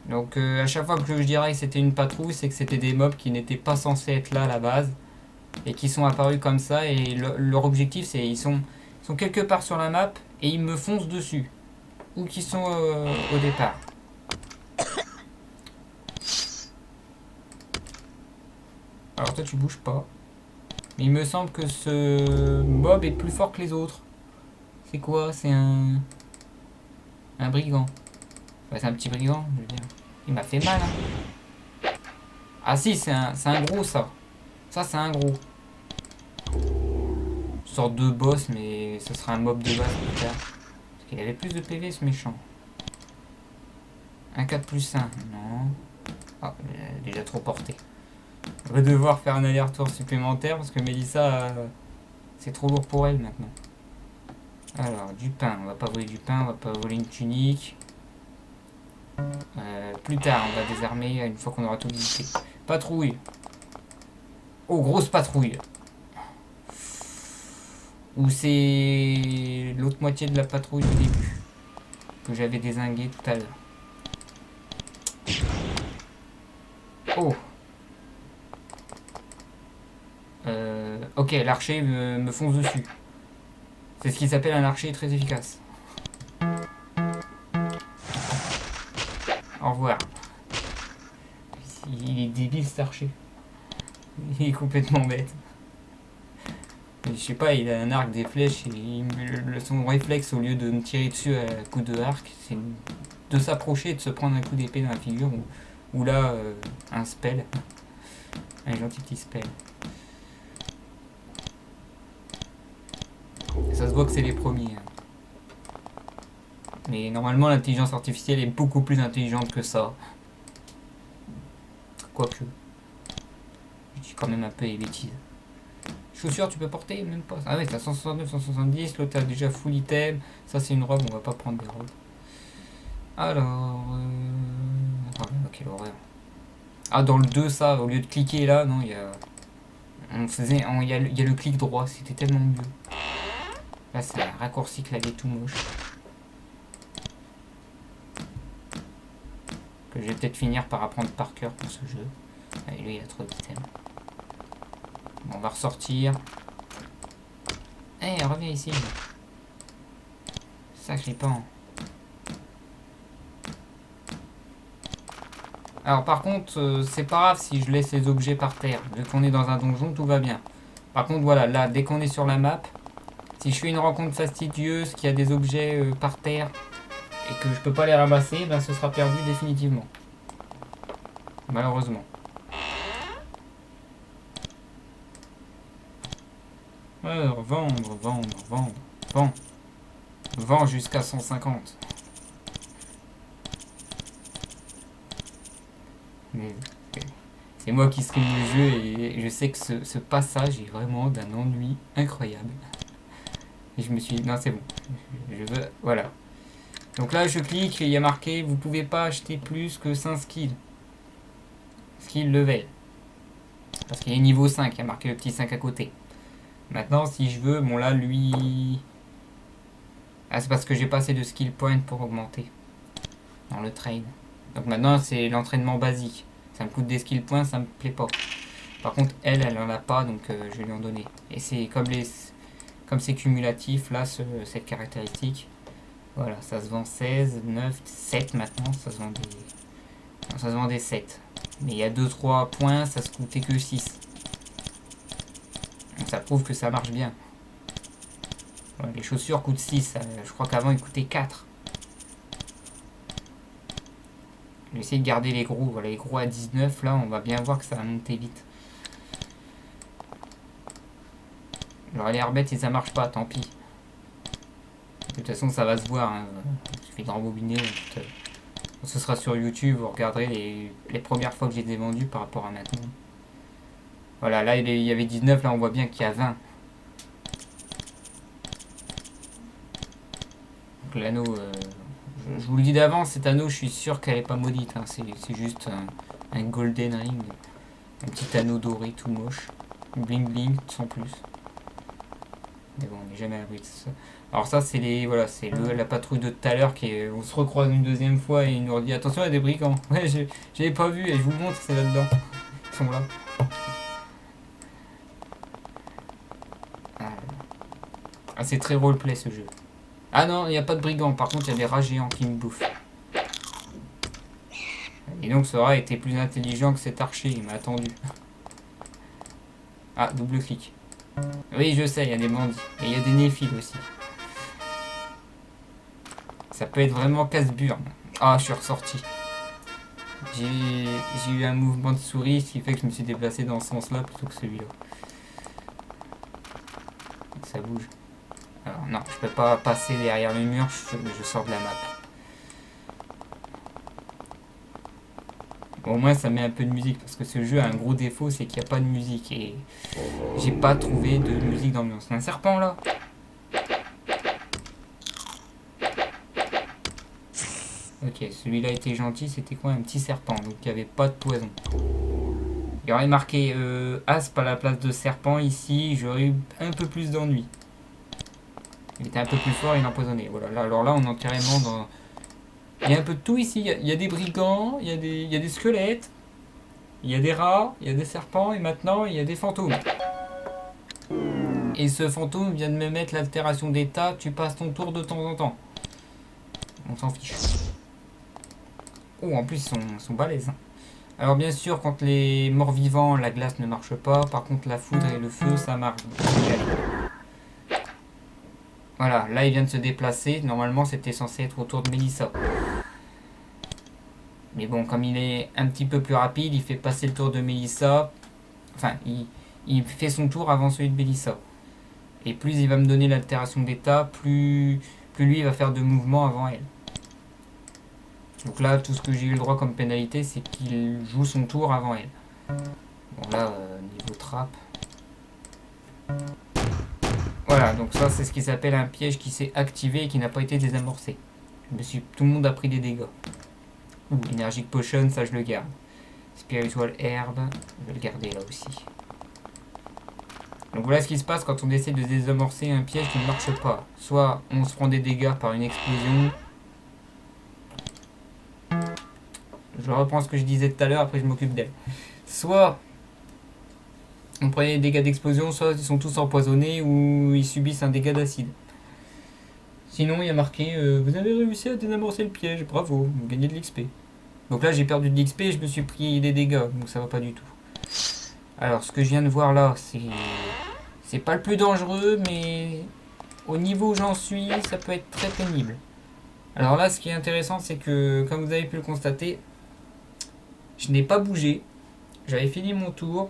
Donc à chaque fois que je dirais que c'était une patrouille, c'est que c'était des mobs qui n'étaient pas censés être là à la base. Et qui sont apparus comme ça et leur objectif c'est ils sont quelque part sur la map et ils me foncent dessus. Ou qui sont au départ. Alors toi tu bouges pas. Mais il me semble que ce mob est plus fort que les autres. C'est quoi? C'est un brigand. Enfin, c'est un petit brigand, je veux dire. Il m'a fait mal, hein. Ah si, c'est un gros ça. Ça c'est un gros. Une sorte de boss, mais ce sera un mob de base plus tard. Parce qu'il avait plus de PV ce méchant. Un 4+1, non. Ah, déjà trop porté. On va devoir faire un aller-retour supplémentaire parce que Mélissa, c'est trop lourd pour elle maintenant. Alors, du pain. On va pas voler du pain, on va pas voler une tunique. Plus tard, on va désarmer une fois qu'on aura tout visité. Patrouille. Oh, grosse patrouille. Ou c'est l'autre moitié de la patrouille du début que j'avais dézingué tout à l'heure. Oh. Ok, l'archer me fonce dessus. C'est ce qui s'appelle un archer très efficace. Au revoir. Il est débile cet archer. Il est complètement bête. Je sais pas, il a un arc, des flèches, et son réflexe au lieu de me tirer dessus à coup de arc, c'est de s'approcher et de se prendre un coup d'épée dans la figure, ou là, un spell. Un gentil petit spell. Ça se voit que c'est les premiers. Mais normalement, l'intelligence artificielle est beaucoup plus intelligente que ça. Quoique. Je dis quand même un peu les bêtises. Chaussures, tu peux porter? Même pas. Ah ouais, t'as 169, 170. L'autre, t'as déjà full item. Ça, c'est une robe. On va pas prendre des robes. Alors. Oh, quelle horreur. Ah, dans le 2, ça, au lieu de cliquer là, non, il y a. Il y a le clic droit. C'était tellement mieux. Là, c'est un raccourci clavier tout moche. Que je vais peut-être finir par apprendre par cœur pour ce jeu. Allez, lui, il a trop d'items. Bon, on va ressortir. Eh, reviens ici. Sacré pan. Alors, par contre, c'est pas grave si je laisse les objets par terre. Vu qu'on est dans un donjon, tout va bien. Par contre, voilà, là, dès qu'on est sur la map, Si je fais une rencontre fastidieuse, qu'il y a des objets par terre et que je peux pas les ramasser, ben ce sera perdu définitivement. Malheureusement. Alors, vendre, vendre, vendre, vendre. Vends jusqu'à 150. Mais c'est moi qui stream le jeu et je sais que ce passage est vraiment d'un ennui incroyable. Et je me suis dit, non c'est bon, je veux, voilà. Donc là je clique, il y a marqué, vous pouvez pas acheter plus que 5 skills. Skill level. Parce qu'il est niveau 5, il y a marqué le petit 5 à côté. Maintenant si je veux, bon là lui... Ah c'est parce que j'ai pas assez de skill points pour augmenter. Dans le trade. Donc maintenant c'est l'entraînement basique. Ça me coûte des skill points, ça me plaît pas. Par contre elle en a pas, donc je vais lui en donner. Et c'est comme c'est cumulatif là cette caractéristique. Voilà, ça se vend 16, 9, 7 maintenant, ça se vend des 7. Mais il y a 2-3 points, ça se coûtait que 6. Donc ça prouve que ça marche bien. Voilà, les chaussures coûtent 6, je crois qu'avant ils coûtaient 4. Je vais essayer de garder les gros, voilà, les gros à 19, là on va bien voir que ça va monter vite. Alors les herbettes, ça marche pas, tant pis. De toute façon ça va se voir, hein. Il suffit de rembobiner. Ce sera sur YouTube, vous regarderez les premières fois que j'ai vendu par rapport à maintenant. Voilà, là il y avait 19, là on voit bien qu'il y a 20. Donc l'anneau, je vous le dis d'avance, cet anneau je suis sûr qu'elle est pas maudite, hein. C'est juste un golden ring. Un petit anneau doré tout moche. Bling bling, sans plus. Mais bon, on n'est jamais à l'abri de ça. Alors ça c'est la patrouille de tout à l'heure on se recroise une deuxième fois et il nous dit attention il y a des brigands. Ouais j'avais pas vu et je vous montre c'est là-dedans. Ils sont là. Ah c'est très roleplay ce jeu. Ah non il n'y a pas de brigands, par contre il y a des rats géants qui me bouffent. Et donc ce rat était plus intelligent que cet archer, il m'a attendu. Ah double clic. Oui je sais il y a des bandits. Et il y a des néphiles aussi. Ça peut être vraiment casse-burne. Ah, je suis ressorti. J'ai eu un mouvement de souris, ce qui fait que je me suis déplacé dans ce sens-là plutôt que celui-là. Ça bouge. Alors non, je peux pas passer derrière le mur, je sors de la map. Bon, au moins ça met un peu de musique, parce que ce jeu a un gros défaut, c'est qu'il n'y a pas de musique. Et j'ai pas trouvé de musique d'ambiance. Il y a un serpent là. Ok, celui-là était gentil, c'était quoi? Un petit serpent, donc il n'y avait pas de poison. Il y aurait marqué aspe à la place de serpent ici, j'aurais eu un peu plus d'ennui. Il était un peu plus fort, il empoisonnait. Voilà, là, alors là on est carrément dans... Il y a un peu de tout ici, il y a des brigands, il y a des squelettes, il y a des rats, il y a des serpents et maintenant il y a des fantômes. Et ce fantôme vient de me mettre l'altération d'état, tu passes ton tour de temps en temps. On s'en fiche. Oh, en plus, ils sont balèzes. Hein. Alors, bien sûr, quand les morts vivants, la glace ne marche pas. Par contre, la foudre et le feu, ça marche. Voilà, là, il vient de se déplacer. Normalement, c'était censé être autour de Mélissa. Mais bon, comme il est un petit peu plus rapide, il fait passer le tour de Mélissa. Enfin, il fait son tour avant celui de Mélissa. Et plus il va me donner l'altération d'état, plus lui, il va faire de mouvements avant elle. Donc là, tout ce que j'ai eu le droit comme pénalité, c'est qu'il joue son tour avant elle. Bon là, niveau trappe. Voilà, donc ça c'est ce qui s'appelle un piège qui s'est activé et qui n'a pas été désamorcé. Tout le monde a pris des dégâts. Ouh, Energic Potion, ça je le garde. Spiritual Herb, je vais le garder là aussi. Donc voilà ce qui se passe quand on essaie de désamorcer un piège qui ne marche pas. Soit on se prend des dégâts par une explosion. Je reprends ce que je disais tout à l'heure, après je m'occupe d'elle. Soit on prend des dégâts d'explosion, soit ils sont tous empoisonnés ou ils subissent un dégât d'acide. Sinon il y a marqué vous avez réussi à désamorcer le piège, bravo, vous gagnez de l'XP. Donc là j'ai perdu de l'XP et je me suis pris des dégâts, donc ça va pas du tout. Alors ce que je viens de voir là, c'est pas le plus dangereux, mais au niveau où j'en suis, ça peut être très pénible. Alors là, ce qui est intéressant, c'est que, comme vous avez pu le constater, je n'ai pas bougé. J'avais fini mon tour.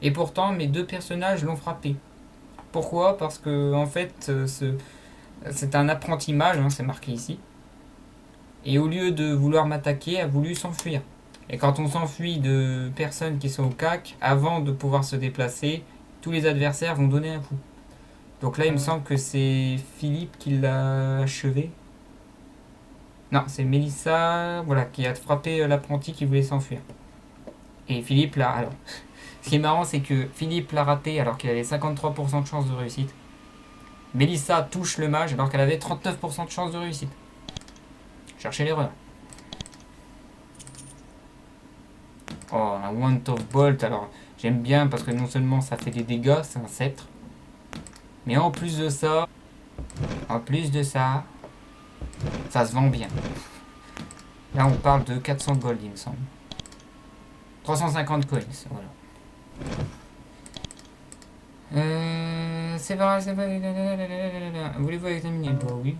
Et pourtant, mes deux personnages l'ont frappé. Pourquoi? Parce que, en fait, c'est un apprenti mage, hein, c'est marqué ici. Et au lieu de vouloir m'attaquer, a voulu s'enfuir. Et quand on s'enfuit de personnes qui sont au CAC, avant de pouvoir se déplacer, tous les adversaires vont donner un coup. Donc là, il me semble que c'est Philippe qui l'a achevé. Non, c'est Mélissa, voilà, qui a frappé l'apprenti qui voulait s'enfuir. Et Philippe l'a. Alors, ce qui est marrant, c'est que Philippe l'a raté alors qu'il avait 53% de chance de réussite. Mélissa touche le mage alors qu'elle avait 39% de chance de réussite. Cherchez l'erreur. Oh, un Want of Bolt. Alors, j'aime bien parce que non seulement ça fait des dégâts, c'est un sceptre. Mais en plus de ça, ça se vend bien. Là, on parle de 400 gold, il me semble. 350 coins, voilà. C'est vrai, c'est vrai. Voulez-vous examiner? Bah oui.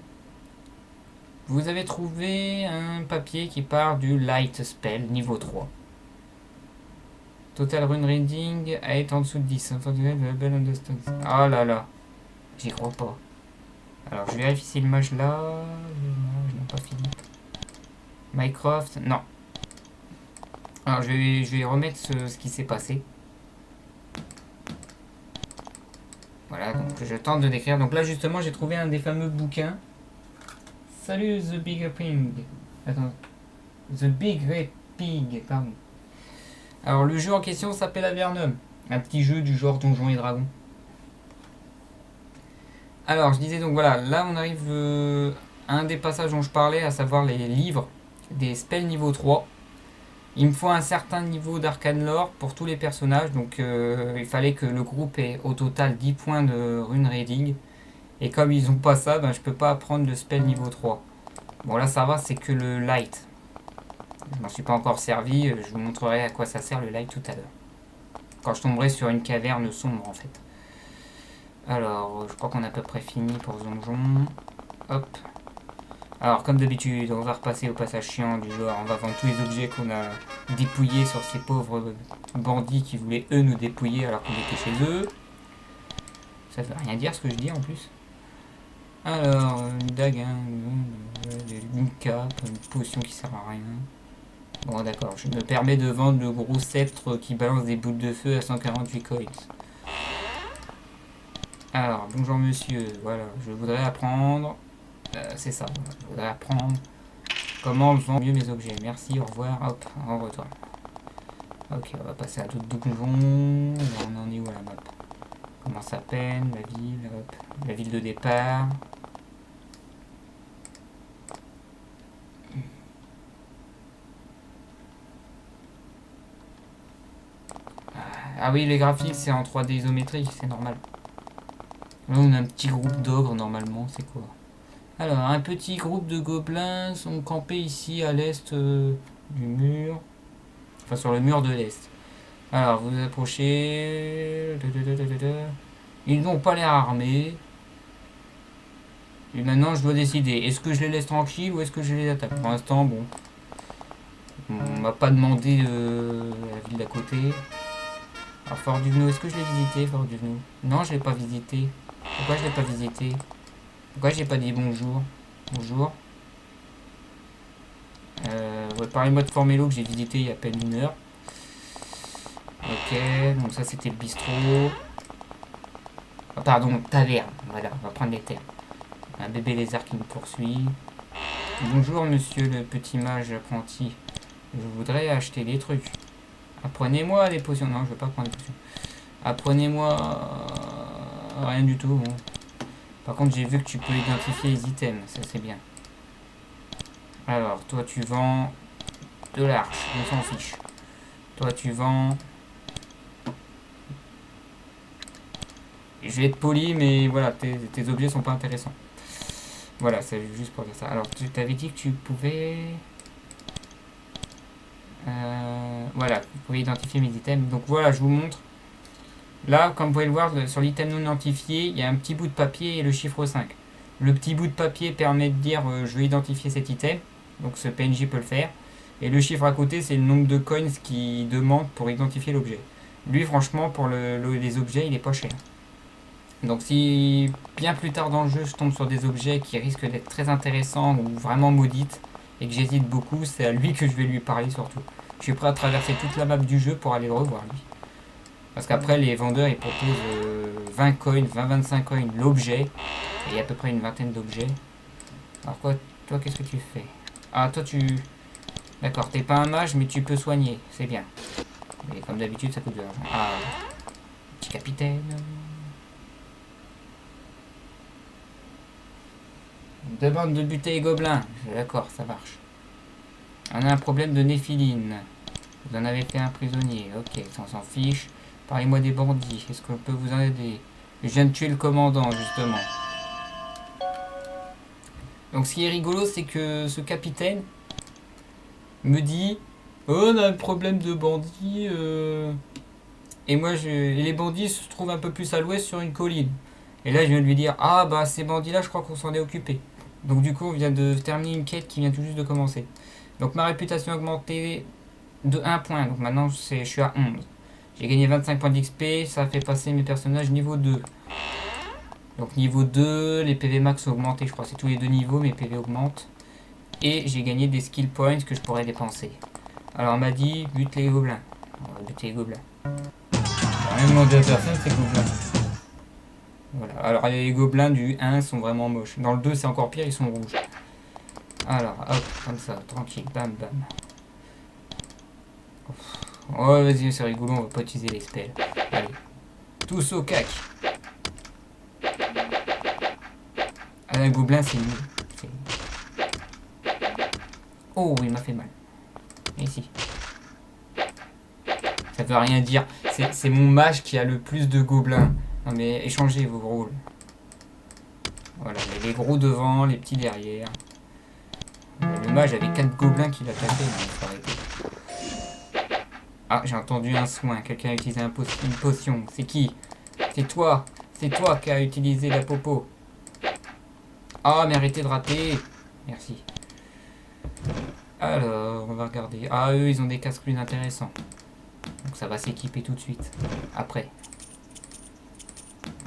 Vous avez trouvé un papier qui parle du Light Spell niveau 3. Total rune reading à être en dessous de 10. Oh là là. J'y crois pas. Alors je vérifie si le mage là. Non, pas fini. Mycroft, non. Alors je vais remettre ce qui s'est passé. Voilà, donc je tente de décrire. Donc là justement j'ai trouvé un des fameux bouquins. Salut The Big Pig. Attends. The Big Red Pig, pardon. Alors le jeu en question s'appelle Avernum. Un petit jeu du genre Donjons et Dragons. Alors je disais donc voilà, là on arrive à un des passages dont je parlais, à savoir les livres des spells niveau 3. Il me faut un certain niveau d'arcane lore pour tous les personnages, donc il fallait que le groupe ait au total 10 points de rune reading. Et comme ils ont pas ça, ben, je peux pas apprendre le spell niveau 3. Bon là ça va, c'est que le light. Je m'en suis pas encore servi, je vous montrerai à quoi ça sert le light tout à l'heure. Quand je tomberai sur une caverne sombre en fait. Alors, je crois qu'on a à peu près fini pour ce donjon. Hop. Alors, comme d'habitude, on va repasser au passage chiant du genre, on va vendre tous les objets qu'on a dépouillés sur ces pauvres bandits qui voulaient eux nous dépouiller alors qu'on était chez eux. Ça veut rien dire ce que je dis en plus. Alors, une dague, hein, une cape, une potion qui sert à rien. Bon d'accord, je me permets de vendre le gros sceptre qui balance des boules de feu à 148 coins. Alors, bonjour monsieur, voilà, je voudrais apprendre, c'est ça, voilà, je voudrais apprendre comment vendre mieux mes objets. Merci, au revoir, hop, au revoir. Ok, on va passer à d'autres donjons. On en est où à la map? Comment ça peine, la ville, hop, la ville de départ. Ah oui, les graphiques c'est en 3D isométrique, c'est normal. Là on a un petit groupe d'ogres normalement, c'est quoi? Alors, un petit groupe de gobelins sont campés ici à l'est du mur. Enfin, sur le mur de l'est. Alors, vous approchez. Ils n'ont pas l'air armés. Et maintenant, je dois décider. Est-ce que je les laisse tranquilles ou est-ce que je les attaque? Pour l'instant, bon. On m'a pas demandé la ville d'à côté. Alors, Fort Duvenot, est-ce que je l'ai visité, Fort Duvenot? Non, je l'ai pas visité. Pourquoi je l'ai pas visité? Pourquoi j'ai pas dit bonjour? Bonjour. Ouais, parlez-moi de Formelo que j'ai visité il y a à peine une heure. Ok, donc ça c'était le bistrot. Oh, pardon, taverne. Voilà, on va prendre les termes. Un bébé lézard qui nous poursuit. Bonjour monsieur le petit mage apprenti. Je voudrais acheter des trucs. Apprenez-moi des potions. Non, je veux pas prendre des potions. Apprenez-moi rien du tout. Bon. Par contre, j'ai vu que tu peux identifier les items. Ça c'est bien. Alors, toi tu vends de l'arche. On s'en fiche. Toi tu vends... Je vais être poli, mais voilà, tes objets sont pas intéressants. Voilà, c'est juste pour dire ça. Alors, tu t'avais dit que tu pouvais... voilà, vous pouvez identifier mes items. Donc voilà, je vous montre. Là, comme vous pouvez le voir, sur l'item non identifié, il y a un petit bout de papier et le chiffre 5. Le petit bout de papier permet de dire je vais identifier cet item. Donc ce PNJ peut le faire. Et le chiffre à côté, c'est le nombre de coins qu'il demande pour identifier l'objet. Lui, franchement, pour les objets, il est pas cher. Donc si bien plus tard dans le jeu, je tombe sur des objets qui risquent d'être très intéressants ou vraiment maudites, et que j'hésite beaucoup, c'est à lui que je vais lui parler surtout. Je suis prêt à traverser toute la map du jeu pour aller le revoir, lui. Parce qu'après, les vendeurs, ils proposent 20 coins, 20-25 coins l'objet. Et il y a à peu près une vingtaine d'objets. Alors quoi, toi, qu'est-ce que tu fais? Ah, toi, tu... D'accord, t'es pas un mage, mais tu peux soigner. C'est bien. Mais comme d'habitude, ça coûte de l'argent. Ah, petit capitaine. Demande de buter les gobelins. D'accord, ça marche. On a un problème de néphiline. Vous en avez fait un prisonnier. Ok, ça on s'en fiche. Parlez-moi des bandits. Est-ce qu'on peut vous en aider? Je viens de tuer le commandant, justement. Donc ce qui est rigolo, c'est que ce capitaine me dit oh, on a un problème de bandits. Et moi, et les bandits se trouvent un peu plus à l'ouest sur une colline. Et là, je viens de lui dire ah, bah ces bandits-là, je crois qu'on s'en est occupé. Donc du coup, on vient de terminer une quête qui vient tout juste de commencer. Donc ma réputation a augmenté de 1 point. Donc maintenant, je suis à 11. J'ai gagné 25 points d'XP. Ça a fait passer mes personnages niveau 2. Donc niveau 2, les PV max ont augmenté. Je crois que c'est tous les 2 niveaux, mes PV augmentent. Et j'ai gagné des skill points que je pourrais dépenser. Alors on m'a dit, bute les gobelins. On va buter les gobelins. J'ai rien demandé à personne, c'est gobelins. Voilà. Alors les gobelins du 1 sont vraiment moches. Dans le 2, c'est encore pire, ils sont rouges. Alors, hop, comme ça, tranquille, bam bam. Oh, vas-y, c'est rigolo, on va pas utiliser les spells. Allez, tous au cac. Ah, un gobelin, c'est nul. Oh, il m'a fait mal. Ici. Ça veut rien dire. C'est mon mage qui a le plus de gobelins. Non mais échangez vos rôles. Voilà, les gros devant, les petits derrière. Le mage avait 4 gobelins qui l'attaquaient, mais il faut arrêter. Ah, j'ai entendu un soin. Quelqu'un a utilisé une potion. C'est qui? C'est toi. C'est toi qui as utilisé la popo. Ah, mais arrêtez de rater. Merci. Alors, on va regarder. Ah, eux, ils ont des casques plus intéressants. Donc ça va s'équiper tout de suite. Après.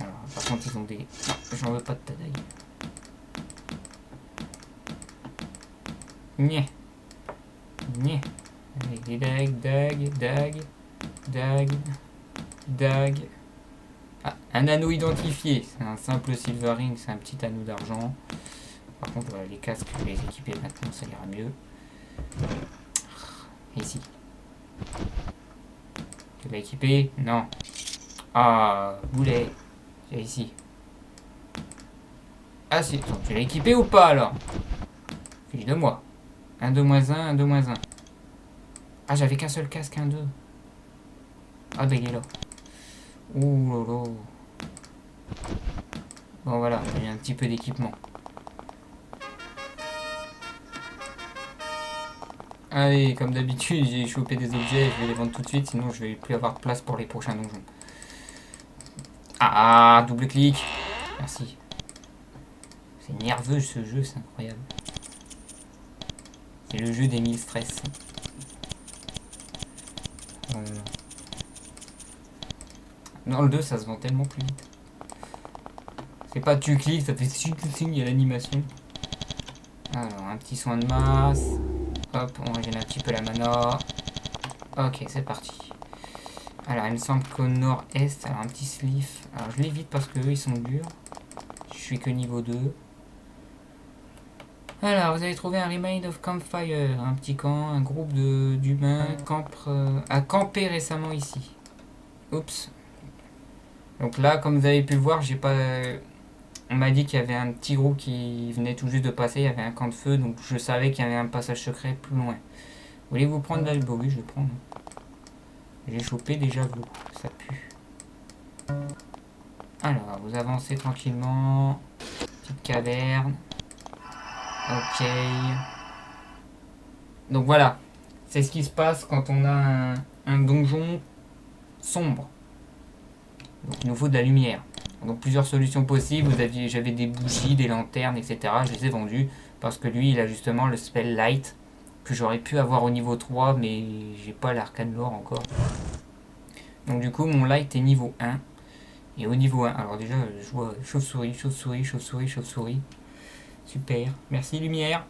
Alors, par contre, ils ont des... Non, j'en veux pas de ta dague. Nyeh. Nyeh. Avec des dagues. Ah, un anneau identifié. C'est un simple silver ring, c'est un petit anneau d'argent. Par contre, voilà, les casques, je vais les équiper maintenant, ça ira mieux. Ici. Tu l'as équipé? Non. Ah, boulet. C'est ici. Ah, si. Tu l'as équipé ou pas alors? Fiche de moi. 1, 2, moins 1, 1, 2, moins 1. Ah, j'avais qu'un seul casque, 1, 2. Ah, ben il est là. Ouh lolo. Bon, voilà, il y a un petit peu d'équipement. Allez, comme d'habitude, j'ai chopé des objets, je vais les vendre tout de suite, sinon je vais plus avoir de place pour les prochains donjons. Ah, double clic. Merci. C'est nerveux ce jeu, c'est incroyable. C'est le jeu des 1000 stress. Dans le 2, ça se vend tellement plus vite. C'est pas tu cliques, ça fait signe, il y a l'animation. Alors, un petit soin de masse. Hop, on régène un petit peu la mana. Ok, c'est parti. Alors, il me semble qu'au nord-est, alors un petit slif. Alors, je l'évite parce que eux, ils sont durs. Je suis que niveau 2. Alors, vous avez trouvé un Remain of Campfire, un petit camp, un groupe d'humains a campé récemment ici. Oups. Donc là, comme vous avez pu le voir, j'ai pas... On m'a dit qu'il y avait un petit groupe qui venait tout juste de passer, il y avait un camp de feu, donc je savais qu'il y avait un passage secret plus loin. Voulez-vous prendre l'albo? Oui, je vais prendre. J'ai chopé déjà vous, ça pue. Alors, vous avancez tranquillement. Petite caverne. Ok. Donc voilà, c'est ce qui se passe quand on a un donjon sombre. Donc il nous faut de la lumière. Donc plusieurs solutions possibles. J'avais des bougies, des lanternes, etc. Je les ai vendues parce que lui, il a justement le spell light que j'aurais pu avoir au niveau 3, mais j'ai pas l'arcane lore encore. Donc du coup, mon light est niveau 1. Et au niveau 1, alors déjà, je vois chauve-souris, chauve-souris, chauve-souris, chauve-souris. Super. Merci, lumière.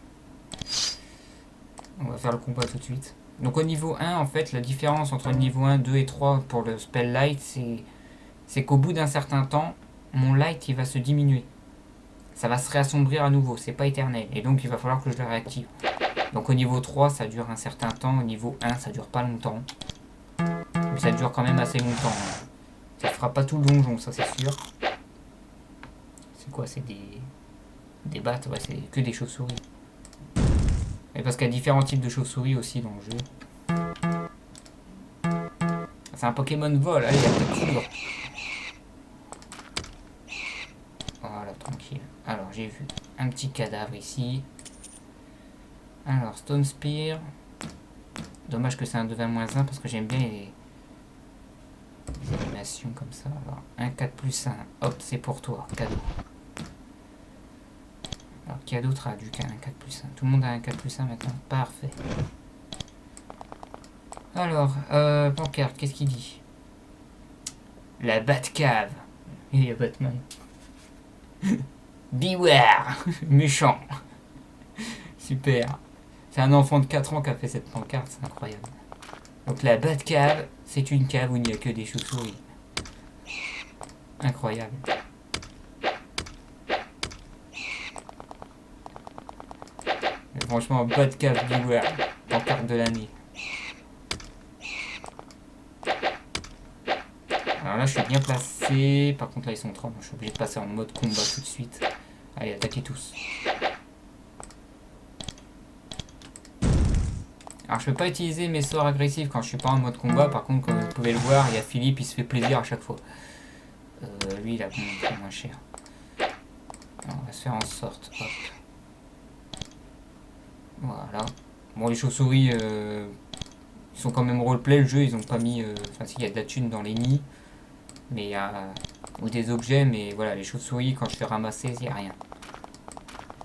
On va faire le combat tout de suite. Donc au niveau 1, en fait, la différence entre le niveau 1, 2 et 3 pour le spell light, c'est qu'au bout d'un certain temps, mon light, il va se diminuer. Ça va se réassombrir à nouveau, c'est pas éternel. Et donc, il va falloir que je le réactive. Donc au niveau 3, ça dure un certain temps. Au niveau 1, ça dure pas longtemps. Mais ça dure quand même assez longtemps. Ça fera pas tout le donjon, ça c'est sûr. C'est quoi? C'est des battes? Ouais, c'est que des chauves-souris. Et parce qu'il y a différents types de chauves-souris aussi dans le jeu. C'est un Pokémon vol, allez, attaque toujours. Voilà, tranquille. Alors, j'ai vu un petit cadavre ici. Alors, Stone Spear. Dommage que c'est un 2/-1 parce que j'aime bien les animations comme ça. Alors, un 4+1. Hop, c'est pour toi, cadeau. Alors, qui a d'autre a du 4+1? Tout le monde a un 4+1 maintenant. Parfait. Alors, pancarte, qu'est-ce qu'il dit? La Batcave. Il y a Batman. Beware. Méchant. Super. C'est un enfant de 4 ans qui a fait cette pancarte, c'est incroyable. Donc la Batcave, c'est une cave où il n'y a que des chauves-souris. Incroyable. Mais franchement, Batcave Beware, pancarte de l'année. Alors là, je suis bien placé. Par contre, là, ils sont 3. Je suis obligé de passer en mode combat tout de suite. Allez, attaquez tous. Alors, je peux pas utiliser mes sorts agressifs quand je suis pas en mode combat. Par contre, comme vous pouvez le voir, il y a Philippe, il se fait plaisir à chaque fois. Lui, il a pris moins cher. Alors, on va se faire en sorte. Hop. Voilà. Bon, les chauves-souris, ils sont quand même roleplay le jeu. Ils ont pas mis. Enfin, s'il y a de la thune dans les nids. Mais il y a. Ou des objets, mais voilà, les chauves-souris, quand je fais ramasser, il n'y a rien.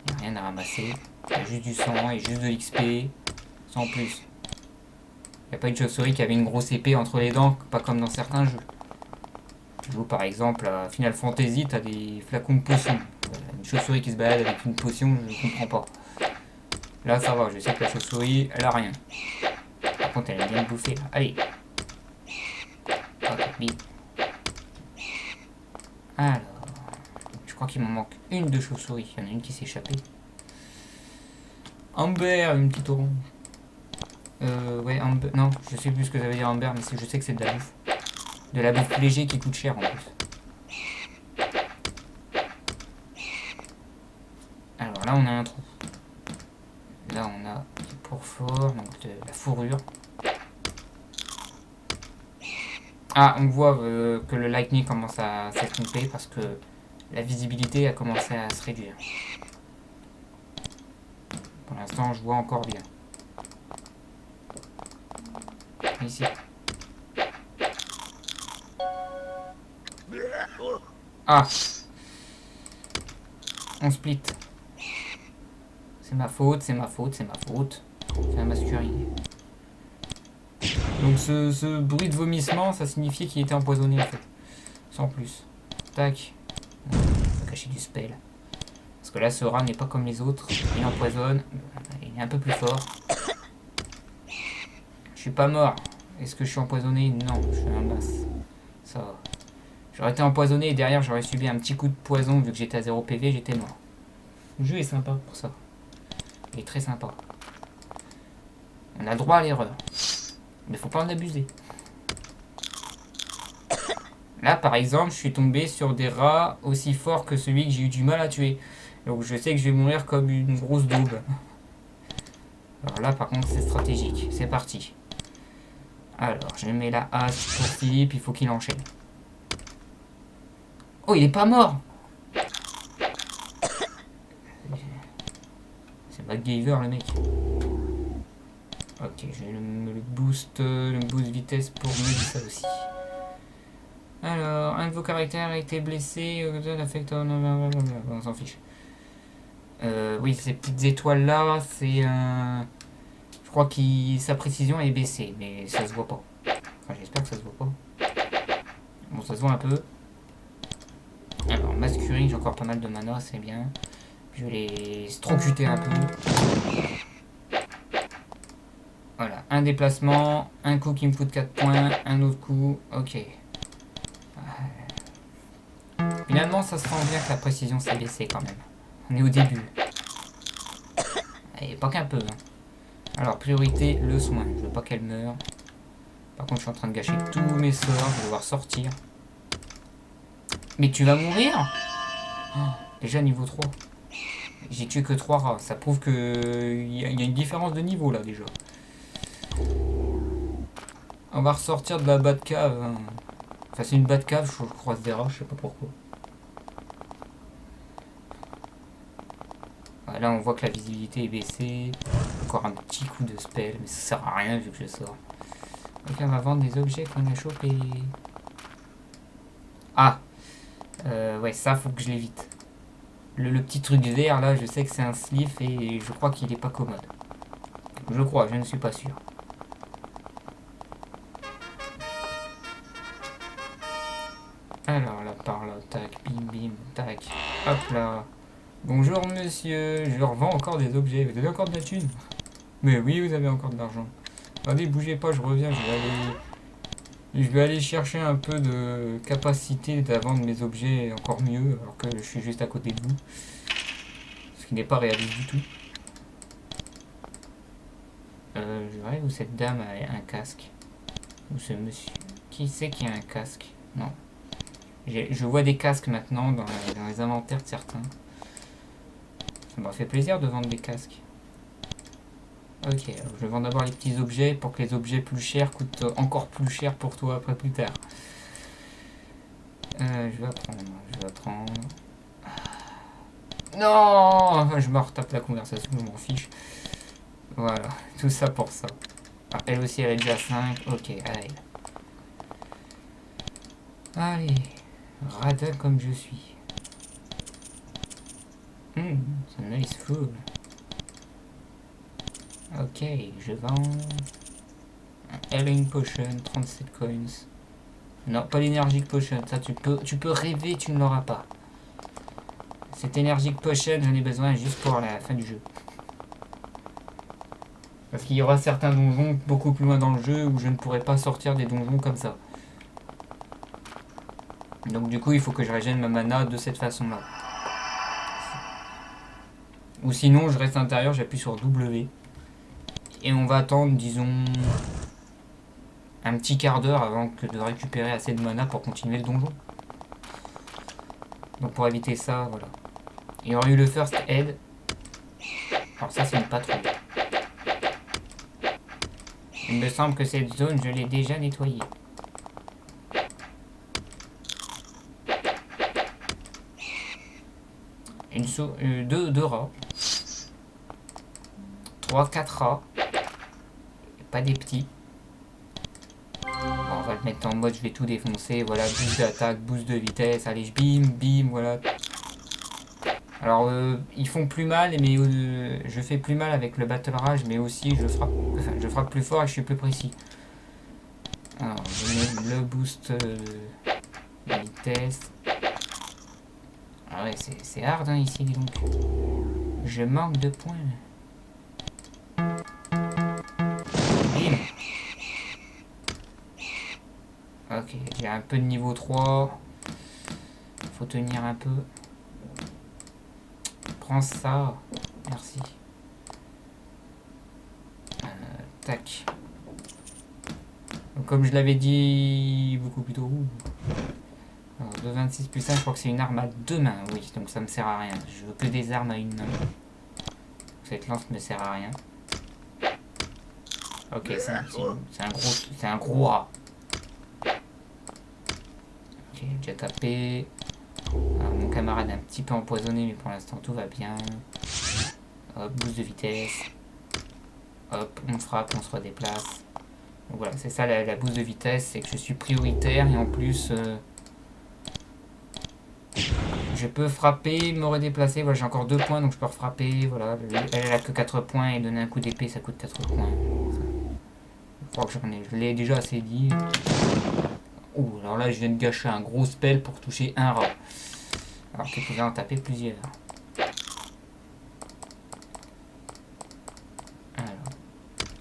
Il n'y a rien à ramasser. Il y a juste du sang et juste de l'XP. Sans plus. Il n'y a pas une chauve-souris qui avait une grosse épée entre les dents, pas comme dans certains jeux. Tu joues par exemple à Final Fantasy, t'as des flacons de potions. Une chauve-souris qui se balade avec une potion, je comprends pas. Là ça va, je sais que la chauve-souris, elle a rien. Par contre elle aime bien me bouffer. Allez. Ok, bim. Alors, je crois qu'il m'en manque une de chauve-souris. Il y en a une qui s'est échappée. Amber, une petite orange. Ouais, Amber. Non, je sais plus ce que ça veut dire Amber, mais je sais que c'est de la bouffe. De la bouffe léger qui coûte cher en plus. Alors là, on a un trou. Là, on a du pourfort, donc de la fourrure. Ah, on voit que le lightning commence à s'estomper parce que la visibilité a commencé à se réduire. Pour l'instant, je vois encore bien. Ici. Ah! On split. C'est ma faute, c'est ma faute, c'est ma faute. C'est un masquerade. Donc ce bruit de vomissement, ça signifiait qu'il était empoisonné en fait. Sans plus. Tac. On va cacher du spell. Parce que là, ce rat n'est pas comme les autres. Il empoisonne. Il est un peu plus fort. Je suis pas mort. Est-ce que je suis empoisonné? Non, je suis un masse. Ça va. J'aurais été empoisonné et derrière j'aurais subi un petit coup de poison vu que j'étais à 0 PV, j'étais mort. Le jeu est sympa pour ça. Il est très sympa. On a le droit à l'erreur. Mais faut pas en abuser. Là par exemple je suis tombé sur des rats aussi forts que celui que j'ai eu du mal à tuer. Donc je sais que je vais mourir comme une grosse daube. Alors là par contre c'est stratégique. C'est parti. Alors je mets la hache pour Philippe, il faut qu'il enchaîne. Oh il est pas mort. C'est MacGyver le mec. Ok, j'ai le boost vitesse pour me ça aussi. Alors, un de vos caractères a été blessé, on s'en fiche. Oui, ces petites étoiles là, c'est un. Je crois que sa précision est baissée, mais ça se voit pas. Enfin, j'espère que ça se voit pas. Bon, ça se voit un peu. Alors, Masculine, j'ai encore pas mal de mana, c'est bien. Je vais les strocuter un peu. Voilà, un déplacement, un coup qui me coûte 4 points, un autre coup, ok. Finalement, ça se sent bien que la précision s'est baissée quand même. On est au début. Et pas qu'un peu. Hein. Alors, priorité, le soin. Je veux pas qu'elle meure. Par contre, je suis en train de gâcher tous mes sorts. Je vais devoir sortir. Mais tu vas mourir oh, déjà niveau 3. J'ai tué que 3 rats. Ça prouve que y a une différence de niveau là déjà. On va ressortir de la Batcave. Hein. Enfin, c'est une Batcave, je croise des rats, je sais pas pourquoi. Là, on voit que la visibilité est baissée. Encore un petit coup de spell, mais ça sert à rien vu que je sors. Ok, on va vendre des objets qu'on a chopés. Ah ouais, ça, faut que je l'évite. Le petit truc vert, là, je sais que c'est un sleeve et je crois qu'il est pas commode. Je crois, je ne suis pas sûr. Alors, là, par là, tac, bim, bim, tac. Hop là. Bonjour, monsieur. Je revends encore des objets. Vous avez encore de la thune? Mais oui, vous avez encore de l'argent. Attendez, bougez pas, je reviens. Je vais aller chercher un peu de capacité à vendre mes objets encore mieux, alors que je suis juste à côté de vous. Ce qui n'est pas réaliste du tout. Je verrai où cette dame a un casque. Ou ce monsieur. Qui c'est qui a un casque? Non. Je vois des casques maintenant dans les inventaires de certains. Ça m'a fait plaisir de vendre des casques. Ok, alors je vends d'abord les petits objets pour que les objets plus chers coûtent encore plus cher pour toi après plus tard. Je vais apprendre. Non, je me retape la conversation, je m'en fiche. Voilà, tout ça pour ça. Ah, elle aussi, elle est déjà 5. Ok, allez. Allez, radin comme je suis. C'est nice food. Ok, je vends un Healing Potion, 37 coins. Non, pas l'Energic Potion, ça tu peux rêver, tu ne l'auras pas. Cette Energic Potion, j'en ai besoin juste pour la fin du jeu. Parce qu'il y aura certains donjons beaucoup plus loin dans le jeu où je ne pourrai pas sortir des donjons comme ça. Donc du coup, il faut que je régène ma mana de cette façon-là. Ou sinon, je reste à l'intérieur, j'appuie sur W. Et on va attendre, disons, un petit quart d'heure avant de récupérer assez de mana pour continuer le donjon. Donc pour éviter ça, voilà. Il y aurait eu le First Aid. Alors ça, c'est une patrouille. Il me semble que cette zone, je l'ai déjà nettoyée. Deux rats. 3-4 rats. Et pas des petits. Bon, on va le mettre en mode je vais tout défoncer. Voilà, boost d'attaque, boost de vitesse. Allez, je bim, voilà. Alors, ils font plus mal, mais je fais plus mal avec le Battle Rage, mais aussi je frappe plus fort et je suis plus précis. Alors, je mets le boost de vitesse. Ah ouais, c'est hard hein, ici, dis donc. Je manque de points. Bim. Ok, j'ai un peu de niveau 3. Faut tenir un peu. Prends ça. Merci. Tac. Donc, comme je l'avais dit beaucoup plus tôt. Alors, de 26 plus 1, je crois que c'est une arme à 2 mains. Oui, donc ça me sert à rien. Je veux que des armes à une main. Cette lance me sert à rien. Ok, c'est un gros rat. Ok, j'ai déjà tapé. Alors, mon camarade est un petit peu empoisonné, mais pour l'instant tout va bien. Hop, boost de vitesse. Hop, on frappe, on se redéplace. Donc voilà, c'est ça la boost de vitesse, c'est que je suis prioritaire et en plus je peux frapper, me redéplacer. Voilà, j'ai encore 2 points donc je peux refrapper. Voilà, elle a que 4 points et donner un coup d'épée ça coûte 4 points. Je crois que je l'ai déjà assez dit. Ouh, alors là je viens de gâcher un gros spell pour toucher un rat. Alors qu'il pouvait en taper plusieurs. Alors,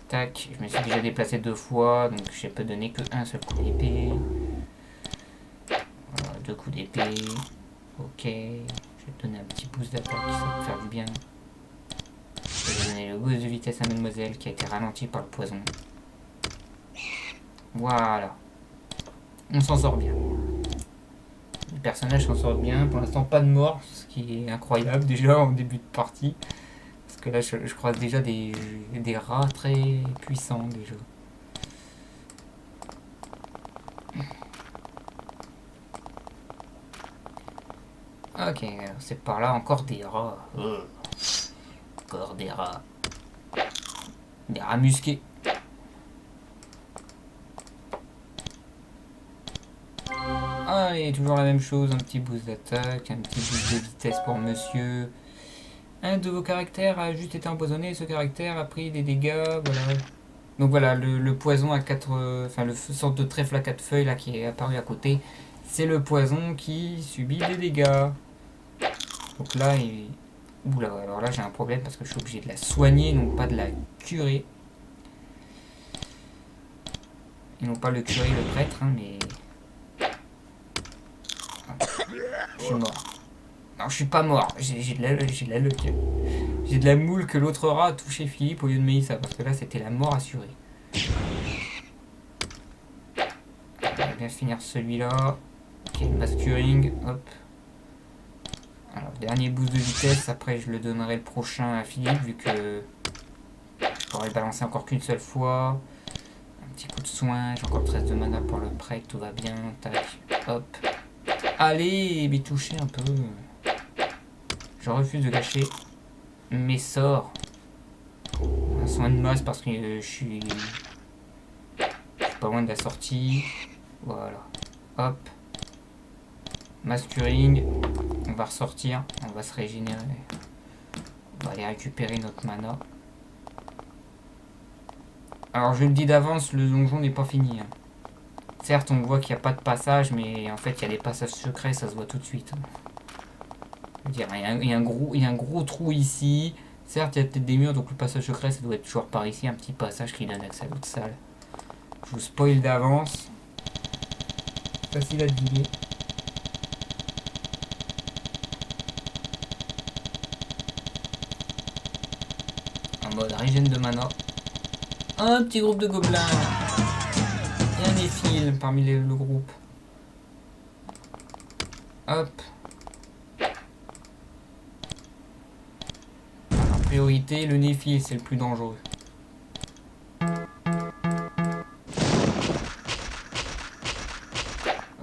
tac, je me suis déjà déplacé 2 fois donc je peux donner que un seul coup d'épée. Voilà, 2 coups d'épée. Ok, je vais te donner un petit boost d'attaque, ça va me faire du bien. Je vais donner le boost de vitesse à mademoiselle qui a été ralentie par le poison. Voilà. On s'en sort bien. Les personnages s'en sortent bien. Pour l'instant, pas de mort, ce qui est incroyable déjà en début de partie. Parce que là, je croise déjà des rats très puissants déjà. Ok, c'est par là encore des rats. Encore des rats. Des rats musqués. Allez, toujours la même chose, un petit boost d'attaque, un petit boost de vitesse pour monsieur. Un de vos caractères a juste été empoisonné, ce caractère a pris des dégâts, voilà. Donc voilà, le poison à 4... Enfin, le sorte de trèfle à 4 feuilles là qui est apparu à côté, c'est le poison qui subit des dégâts. Donc là, il... Oula, alors là j'ai un problème parce que je suis obligé de la soigner, non pas de la curer. Et non pas le curer le prêtre, hein, mais... Je suis mort. Non, je suis pas mort, j'ai de la luck. J'ai de la moule que l'autre rat a touché Philippe au lieu de Mélissa, parce que là c'était la mort assurée. On va bien finir celui-là. Ok, mascuring, hop. Alors, dernier boost de vitesse, après je le donnerai le prochain à Philippe, vu que je pourrais le balancer encore qu'une seule fois. Un petit coup de soin, j'ai encore 13 de mana pour le prêt, tout va bien, tac, hop. Allez, mais toucher un peu. Je refuse de gâcher mes sorts. Un soin de masse parce que je suis pas loin de la sortie. Voilà. Hop. Mascuring. On va ressortir. On va se régénérer. On va aller récupérer notre mana. Alors je le dis d'avance, le donjon n'est pas fini. Hein. Certes, on voit qu'il n'y a pas de passage, mais en fait, il y a des passages secrets, ça se voit tout de suite. Je veux dire, il y a un gros trou ici. Certes, il y a peut-être des murs, donc le passage secret, ça doit être toujours par ici, un petit passage qui donne accès à l'autre salle. Je vous spoil d'avance. Facile à deviner. En mode régène de mana. Un petit groupe de gobelins. Et un néphile parmi le groupe. Hop. En priorité, le néphile, c'est le plus dangereux.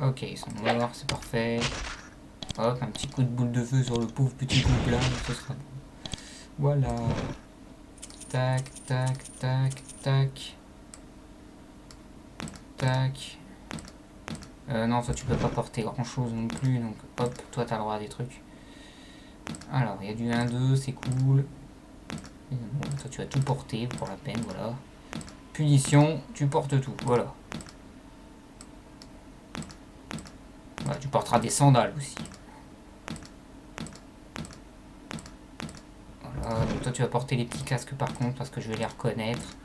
Ok, ils sont morts, c'est parfait. Hop, un petit coup de boule de feu sur le pauvre petit gobelin, ce sera bon. Voilà. Tac, tac, tac, tac. Tac. Non, toi tu peux pas porter grand chose non plus, donc hop, toi t'as le droit à des trucs. Alors, il y a du 1-2, c'est cool. Bon, toi tu vas tout porter pour la peine, voilà. Punition, tu portes tout, voilà. Voilà, tu porteras des sandales aussi. Voilà, donc toi tu vas porter les petits casques par contre, parce que je vais les reconnaître.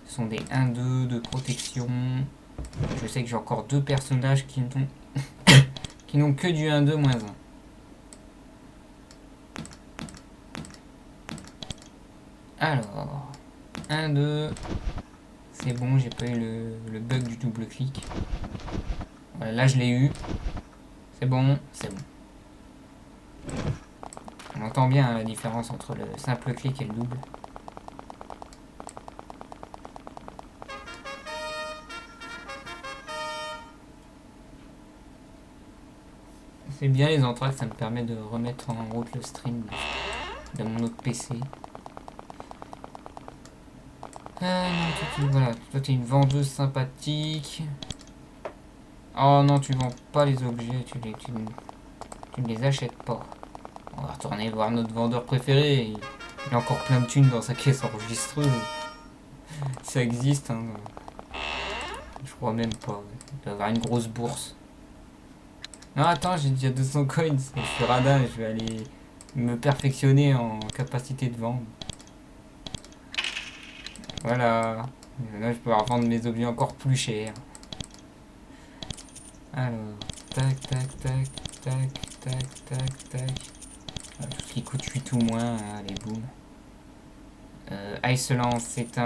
Ce sont des 1-2 de protection. Je sais que j'ai encore 2 personnages qui n'ont qui n'ont que du 1-2 moins 1. Alors, 1-2. C'est bon, j'ai pas eu le bug du double clic. Voilà, là je l'ai eu. C'est bon, c'est bon. On entend bien hein, la différence entre le simple clic et le double. C'est bien les entrailles, ça me permet de remettre en route le stream de mon autre PC. Non, voilà. Toi, t'es une vendeuse sympathique. Oh non, tu vends pas les objets, tu ne les achètes pas. On va retourner voir notre vendeur préféré. Il a encore plein de thunes dans sa caisse enregistreuse. Ça existe, hein. Je crois même pas. Il doit avoir une grosse bourse. Non, attends, j'ai déjà 200 coins. Je suis radin, je vais aller me perfectionner en capacité de vendre. Voilà. Là, je peux vendre mes objets encore plus chers. Alors, tac, tac, tac, tac, tac, tac, tac. Tout ce qui coûte 8 ou moins, allez, boum. Iceland, c'est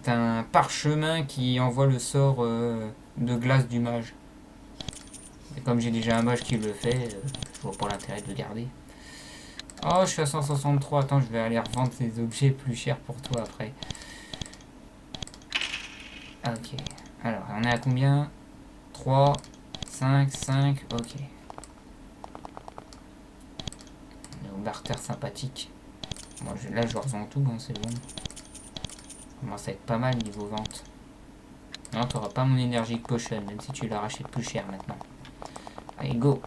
un parchemin qui envoie le sort de glace du mage. Et comme j'ai déjà un mage qui le fait, je vois pas l'intérêt de le garder. Oh, je suis à 163. Attends, je vais aller revendre ces objets plus chers pour toi après. Ok. Alors, on est à combien? 3, 5, 5. Ok. On est au barter sympathique. Moi, là, je revends tout, hein, c'est bon. Ça commence à être pas mal niveau vente. Non, t'auras pas mon Energic Potion, même si tu la rachètes plus cher maintenant. Allez, go.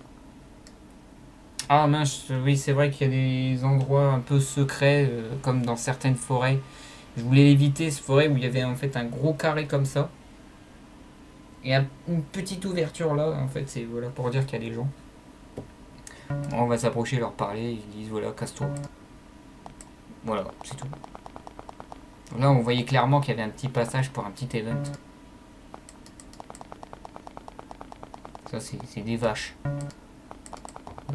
Ah mince, oui, c'est vrai qu'il y a des endroits un peu secrets, comme dans certaines forêts. Je voulais éviter ce forêt où il y avait en fait un gros carré comme ça. Et une petite ouverture là, en fait, c'est voilà pour dire qu'il y a des gens. Bon, on va s'approcher, leur parler, ils disent voilà, casse-toi. Voilà, c'est tout. Là, on voyait clairement qu'il y avait un petit passage pour un petit event. Ça, c'est des vaches.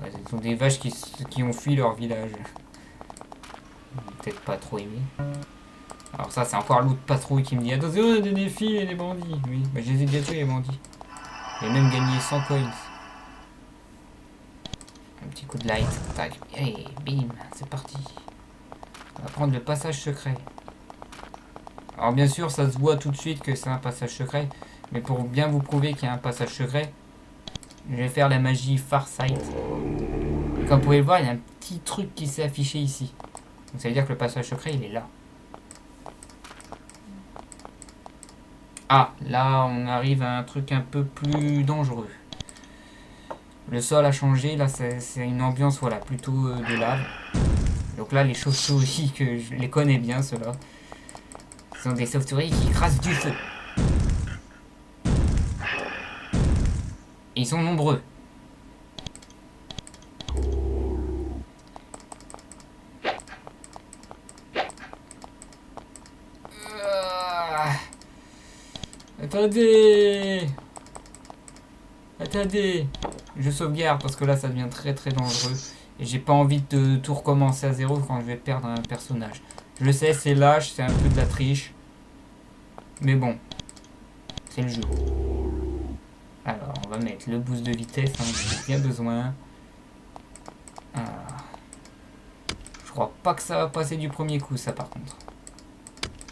Ouais, ce sont des vaches qui ont fui leur village. Peut-être pas trop aimé. Alors ça, c'est encore l'autre patrouille qui me dit attention, il y a des défis et des bandits. Oui, bah, je les ai déjà tués, les bandits. J'ai même gagné 100 coins. Un petit coup de light. Tac. Allez, bim, c'est parti. On va prendre le passage secret. Alors bien sûr, ça se voit tout de suite que c'est un passage secret. Mais pour bien vous prouver qu'il y a un passage secret, je vais faire la magie Farsight. Et comme vous pouvez le voir, il y a un petit truc qui s'est affiché ici. Donc ça veut dire que le passage secret, il est là. Ah, là, on arrive à un truc un peu plus dangereux. Le sol a changé, là, c'est une ambiance, voilà, plutôt de lave. Donc là, les chauves-souris, que je les connais bien, ceux-là. Ce sont des chauves-souris qui crasent du feu. Et ils sont nombreux. Attendez. Attendez. Je sauvegarde parce que là ça devient très très dangereux. Et j'ai pas envie de tout recommencer à zéro quand je vais perdre un personnage. Je sais, c'est lâche, c'est un peu de la triche. Mais bon. C'est le jeu. Alors, on va mettre le boost de vitesse, hein, j'en ai bien besoin. Alors. Je crois pas que ça va passer du premier coup, ça par contre.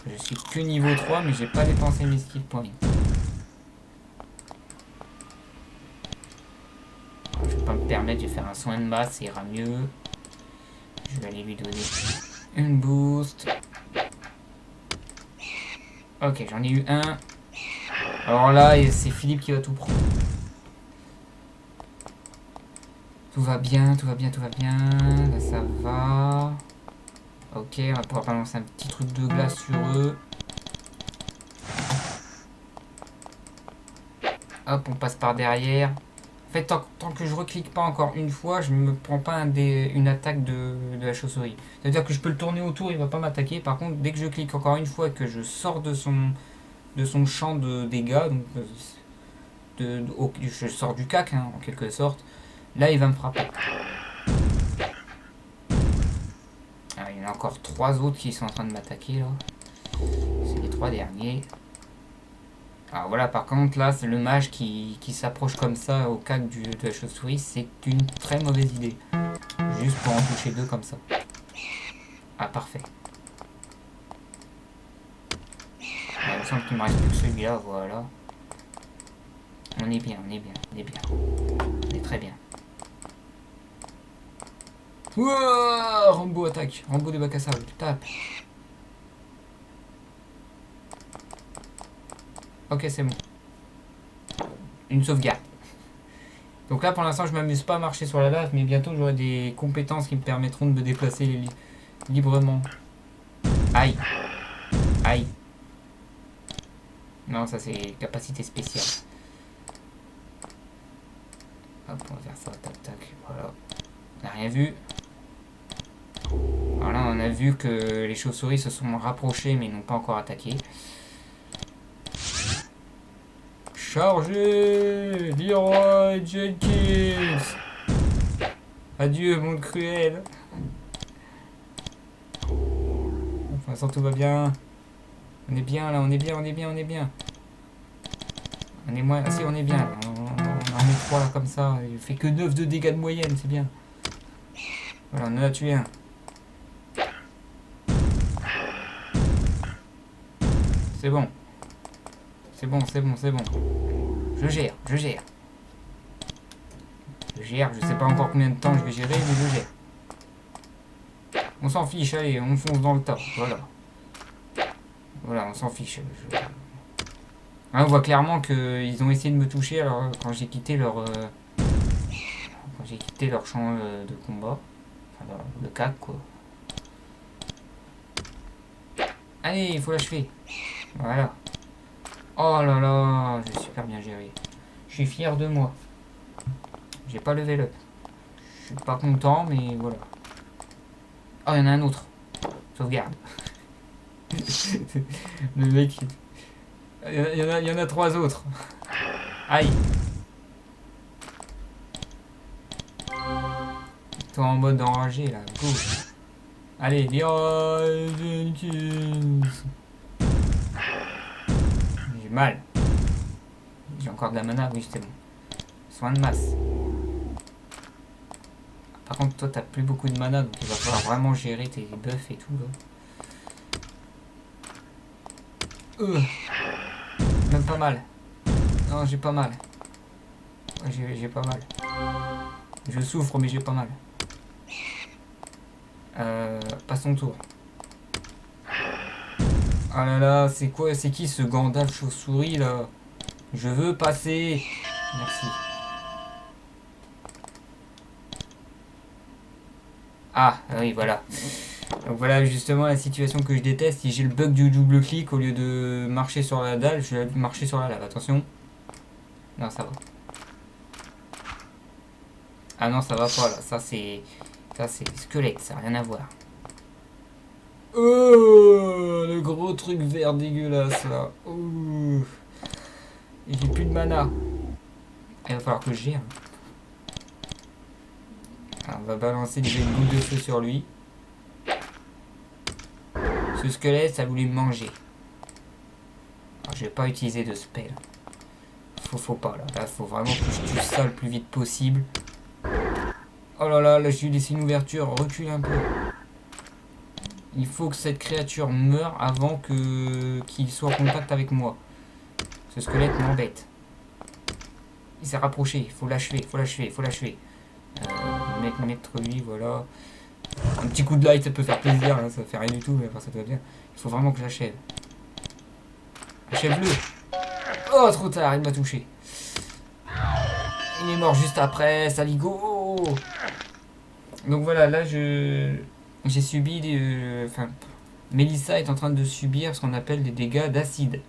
Je suis que niveau 3, mais j'ai pas dépensé mes skill points. Je vais pas me permettre de faire un soin de masse, ça ira mieux. Je vais aller lui donner une boost. Ok, j'en ai eu un. Alors là, c'est Philippe qui va tout prendre. Tout va bien, tout va bien, tout va bien. Là, ça va. Ok, on va pouvoir balancer un petit truc de glace sur eux. Hop, on passe par derrière. En fait, tant que je reclique pas encore une fois, je me prends pas une attaque de la chauve-souris. C'est-à-dire que je peux le tourner autour, il va pas m'attaquer. Par contre, dès que je clique encore une fois et que je sors de son champ de dégâts, donc je sors du cac, hein, en quelque sorte, là il va me frapper. Ah, il y en a encore 3 autres qui sont en train de m'attaquer là. C'est les 3 derniers. Alors voilà, par contre là, c'est le mage qui s'approche comme ça au cac de la chauve-souris, c'est une très mauvaise idée. Juste pour en toucher 2 comme ça. Ah, parfait. Il me semble qu'il me reste plus que celui-là, voilà. On est bien, on est bien, on est bien. On est très bien. Ouah, Rambo attaque, Rambo de bac à sable, tape. Ok, c'est bon. Une sauvegarde. Donc là, pour l'instant, je m'amuse pas à marcher sur la lave, mais bientôt, j'aurai des compétences qui me permettront de me déplacer librement. Aïe. Aïe. Non, ça, c'est capacité spéciale. Hop, on va faire ça. Tac, tac. Voilà. On n'a rien vu. Voilà, on a vu que les chauves-souris se sont rapprochées, mais n'ont pas encore attaqué. Chargez, Leroy Jenkins. Adieu, monde cruel. Pour l'instant, tout va bien. On est bien, là, on est bien, on est bien, on est bien. On est moins... Ah si, on est bien. Là. On en met 3, là, comme ça. Il fait que 9 de dégâts de moyenne, c'est bien. Voilà, on en a tué un. C'est bon. C'est bon, c'est bon, c'est bon. Je gère, je gère. Je gère, je sais pas encore combien de temps je vais gérer, mais je gère. On s'en fiche, allez, on fonce dans le tas. Voilà. Voilà, on s'en fiche. Là, on voit clairement qu'ils ont essayé de me toucher alors quand j'ai quitté leur champ de combat. Enfin, le CAC, quoi. Allez, il faut l'achever. Voilà. Oh là là, j'ai super bien géré. Je suis fier de moi. J'ai pas level up. Je suis pas content, mais voilà. Oh, il y en a un autre. Sauvegarde. Le mec. Il y en a 3 autres. Aïe. Toi en mode enragé là. Go. Allez, Leroy Jenkins. J'ai mal. J'ai encore de la mana, oui, c'est bon. Soin de masse. Par contre, toi, t'as plus beaucoup de mana, donc il va falloir vraiment gérer tes buffs et tout, là. Même pas mal. Non, j'ai pas mal. J'ai pas mal. Je souffre, mais j'ai pas mal. Passe ton tour. Ah là là, c'est quoi? C'est qui ce Gandalf chauve-souris, là? Je veux passer. Merci. Ah, oui, voilà. Donc voilà justement la situation que je déteste. Si j'ai le bug du double clic, au lieu de marcher sur la dalle, je vais marcher sur la lave. Attention. Non, ça va. Ah non, ça va pas là. Ça c'est squelette, ça n'a rien à voir. Oh, le gros truc vert dégueulasse là. Oh. Et j'ai plus de mana. Il va falloir que je gère. Alors, on va balancer déjà une boule de feu sur lui. Ce squelette, ça voulait me manger. Alors, je vais pas utiliser de spell. Faut pas là. Là, faut vraiment que je tue ça le plus vite possible. Oh là là, là, je lui ai laissé une ouverture. Recule un peu. Il faut que cette créature meure avant qu'il soit en contact avec moi. Ce squelette m'embête. Il s'est rapproché. Il faut l'achever, faut l'achever, faut l'achever. Mettre lui, voilà. Un petit coup de light, ça peut faire plaisir. Hein, ça fait rien du tout, mais enfin, ça doit bien. Il faut vraiment que j'achève. Achève-le. Oh, trop tard, il m'a touché. Il est mort juste après, saligo. Donc voilà, là, j'ai subi des... Enfin, Mélissa est en train de subir ce qu'on appelle des dégâts d'acide.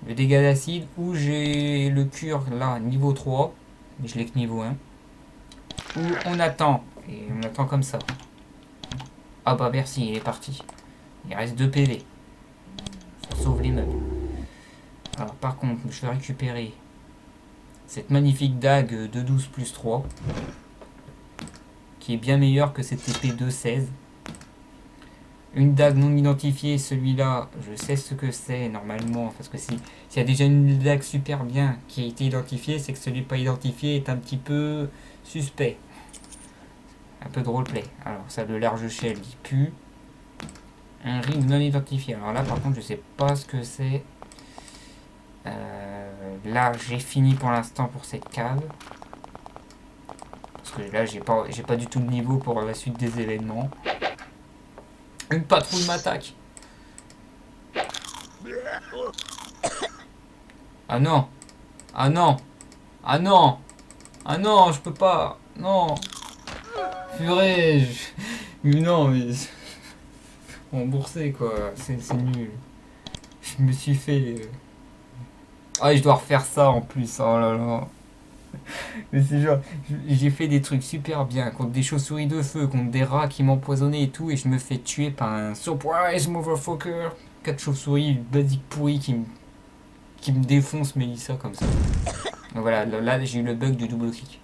Le dégât d'acide où j'ai le cure, là, niveau 3. Mais je l'ai que niveau 1. Où on attend. Et on attend comme ça. Ah bah merci, il est parti. Il reste 2 PV. Ça sauve les meubles. Alors par contre, je vais récupérer cette magnifique dague de 12 plus 3. Qui est bien meilleure que cette épée de 16. Une dague non identifiée, celui-là, je sais ce que c'est normalement. Parce que s'il y a déjà une dague super bien qui a été identifiée, c'est que celui pas identifié est un petit peu suspect. Un peu de roleplay. Alors ça, le large shell, il pue. Un ring non identifié. Alors là, par contre, je sais pas ce que c'est. Là, j'ai fini pour l'instant pour cette cave. Parce que là, j'ai pas du tout le niveau pour la suite des événements. Une patrouille m'attaque. Ah non. Ah non. Ah non. Ah non, je peux pas. Non. Purée. Mais non, mais... Remboursé, quoi. C'est nul. Je me suis fait... Ah, je dois refaire ça en plus. Oh là là. Mais c'est genre... J'ai fait des trucs super bien. Contre des chauves-souris de feu, contre des rats qui m'empoisonnaient et tout. Et je me fais tuer par un surprise motherfucker. 4 chauves-souris basiques pourris qui me défoncent Mélissa comme ça. Donc voilà, là j'ai eu le bug du double clic.